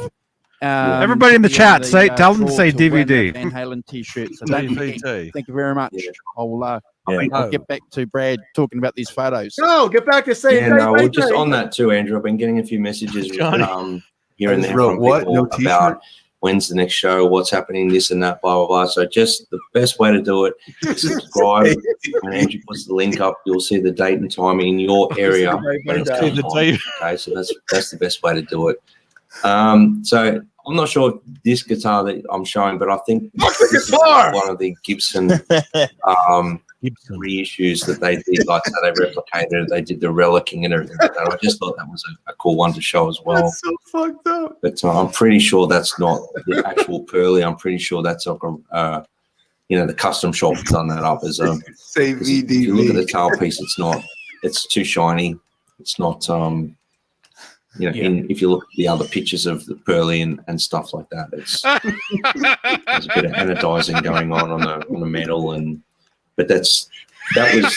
Everybody in the to be chat, on tell them to draw say win the DVD. Van Halen T-shirt. So don't forget. DVD. Thank you very much. Yeah. I'll get back to Brad talking about these photos. No, get back to saying. Yeah, no, well, just on that too, Andrew. I've been getting a few messages here I and just there wrote, from what? people No t-shirt? about when's the next show, what's happening, this and that, blah blah blah. So just the best way to do it is subscribe. When Andrew puts the link up, you'll see the date and time in your area. when it's See the going on. date. Okay, so that's the best way to do it. So I'm not sure this guitar that I'm showing, but I think What's the this is guitar? one of the Gibson reissues that they did, like so they replicated, they did the relicking and everything like that. I just thought that was a cool one to show as well. That's so fucked up. But I'm pretty sure that's not the actual Pearly. I'm pretty sure that's like the custom shop done that up as a. Say If you look at the VDV. tailpiece, it's too shiny. It's not if you look at the other pictures of the Pearly and stuff like that, there's a bit of anodizing going on the metal but that was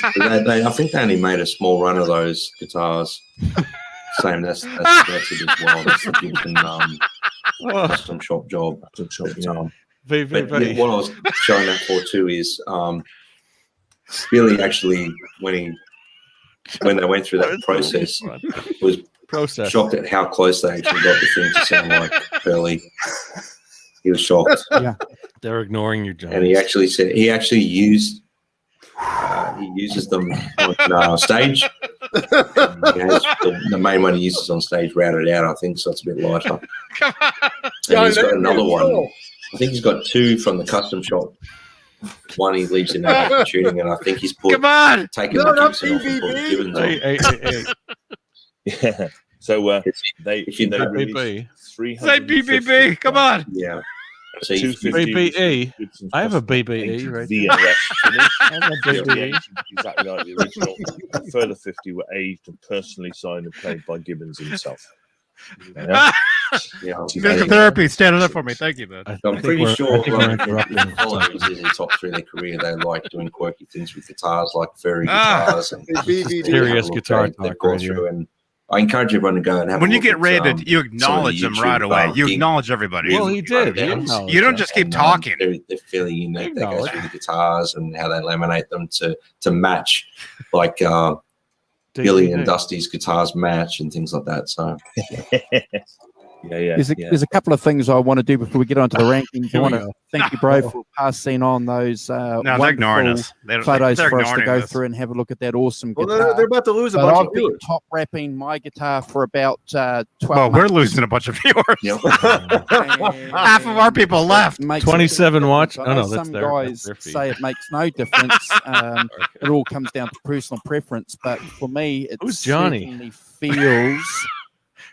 I think they only made a small run of those guitars. Same, that's it as well. That's the Gibson custom shop job. But what I was showing that for too is Billy actually when they went through that process was shocked at how close they actually got the thing to sound like Pearly. He was shocked. They're ignoring you, John. And he actually said he uses them on stage. He has the main one he uses on stage routed out, I think, so it's a bit lighter. And he's got another one. I think he's got two from the custom shop one he leaves in there tuning, and I think he's put Come on. taken the Gibson off and put the Gibbons on. Hey. Yeah. So they released 350. Say BBB. Come on. Yeah. So you, 250 BBE. Gibson's I have a custom BBE painted right VRS finish. I have a The BBE. engine exactly like the original. A further 50 were aged and personally signed and played by Gibbons himself. Yeah. yeah, Physical therapy, standing up for me. Thank you, man. I'm pretty sure we're interrupting. followers in the top through their career, they like doing quirky things with guitars, like furry Ah. guitars and Serious guitar they've talk gone right through. here. And I encourage everyone to go and have. When a you look get at, rated, you some of the acknowledge them YouTube, right away. You gig- acknowledge everybody. Well, he did. He Rundown. acknowledged You don't that. just keep And, talking. they're fairly unique. They go Acknowledge. through the guitars and how they laminate them to match, like Billy and Dusty's guitars match and things like that. So Yeah. There's a couple of things I want to do before we get onto the rankings. I Here we want to go. thank you, bro, for passing on those No, they're ignoring wonderful us. They're photos for us to ignoring go us. through and have a look at that awesome Well, guitar. they're about to lose a But bunch I've of been viewers. top wrapping my guitar for about 12 Well, we're months. losing a bunch of viewers. Yep. Half of our people left. Makes 27 no watch. difference. Oh, I no, know that's some their- guys that's their feed. say it makes no difference. It all comes down to personal preference. But for me, it Who's Johnny? certainly feels.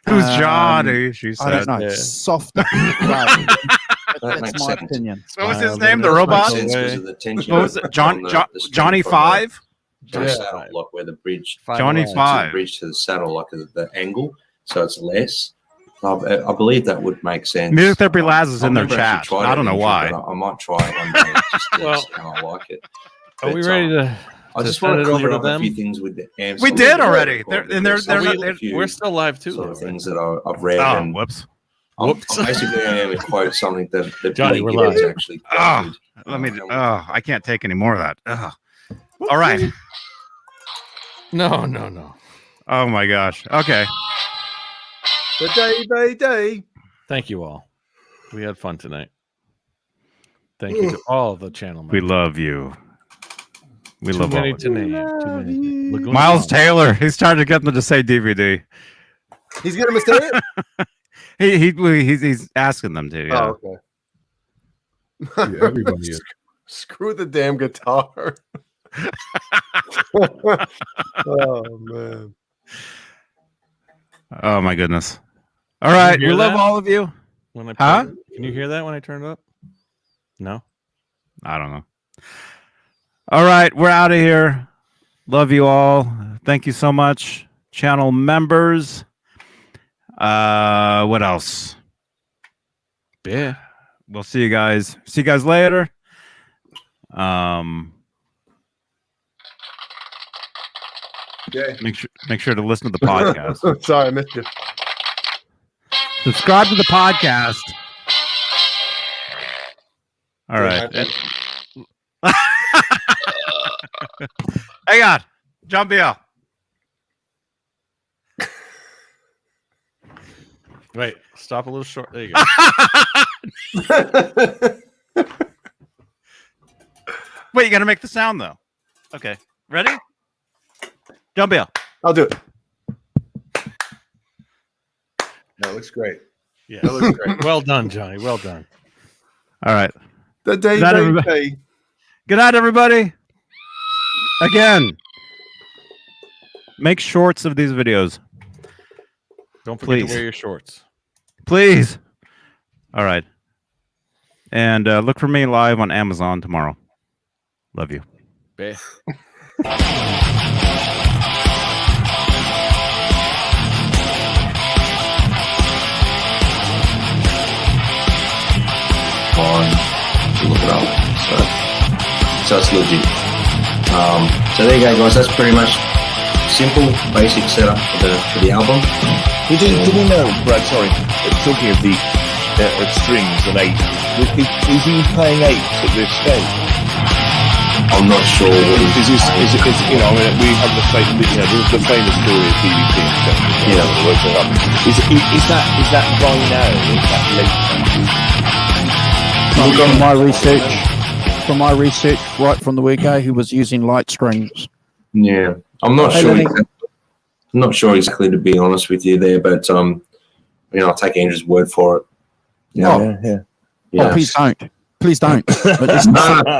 Who's um, Johnny? She I don't said. know. Yeah. Softer. That's makes my sense. opinion. What was his Smile, name? The makes robot? Makes sense because Way. of the tension. What was it? on the string Johnny from Five? the Yeah. saddle, like where the bridge Johnny Alive. to the Five. bridge to the saddle, like the angle, so it's less. I believe that would make sense. Music Therapy Laz is I've in their never actually chat. tried I it don't know in why. but I might try it one day just to Well, see how I like it. Are we But, ready to? I to just send want it to over clear to up a them? few things with the amps. We that did we've already. recorded And they're because not- there's they're- a few We're still live too. sort though, of right? things that I've read Oh, and whoops. I'm basically going to quote something that Johnny, Billy we're Gibbons live. actually Ah, quoted. Let me. Oh, I can't take any more of that. Ugh. All right. No. Oh my gosh. Okay. The day. Thank you all. We had fun tonight. Thank you to all the channel We members. love you. We Too love all many of to you. name. Too many. to name. Laguna Miles Palm. Taylor. He's trying to get them to say DVD. He's gonna mistake it. He's asking them to. Yeah. Oh, okay. Yeah, everybody is. Screw the damn guitar. Oh man. Oh my goodness. All right. hear We love that? all of you. When I Huh? Can you hear that when I turn it up? No. I don't know. All right, we're out of here. Love you all. Thank you so much, channel members. What else? Yeah. We'll see you guys. See you guys later. Okay. Make sure to listen to the podcast. Sorry, I missed you. Subscribe to the podcast. All right. Hang on. John Biel. Wait. Stop a little short. There you go. Wait, you got to make the sound though. Okay. Ready? John Biel. I'll do it. That looks great. Yeah. That looks great. Well done, Johnny. Well done. All right. The day. Good night, everybody. Good night, everybody. Again, make shorts of these videos, Don't forget Please. to wear your shorts. please. All right. And look for me live on Amazon tomorrow. Love you. Bye. Fine to look it up. So it's legit. So there you go, guys. That's pretty much simple, basic setup for the album. Did we know, Brad? Sorry, talking of the strings and eights. Is he playing eights at this stage? I'm not sure what Is this? Is you know? I mean, we have the famous story of DVT. Yeah. Is that by now? Is that late? From my research, right from the word go, he was using light strings. Yeah, I'm not Hey, sure. Lenny. Exactly, I'm not sure exactly, to be honest with you there, but I'll take Andrew's word for it. Oh, Yeah. please don't. Please don't. But just- No,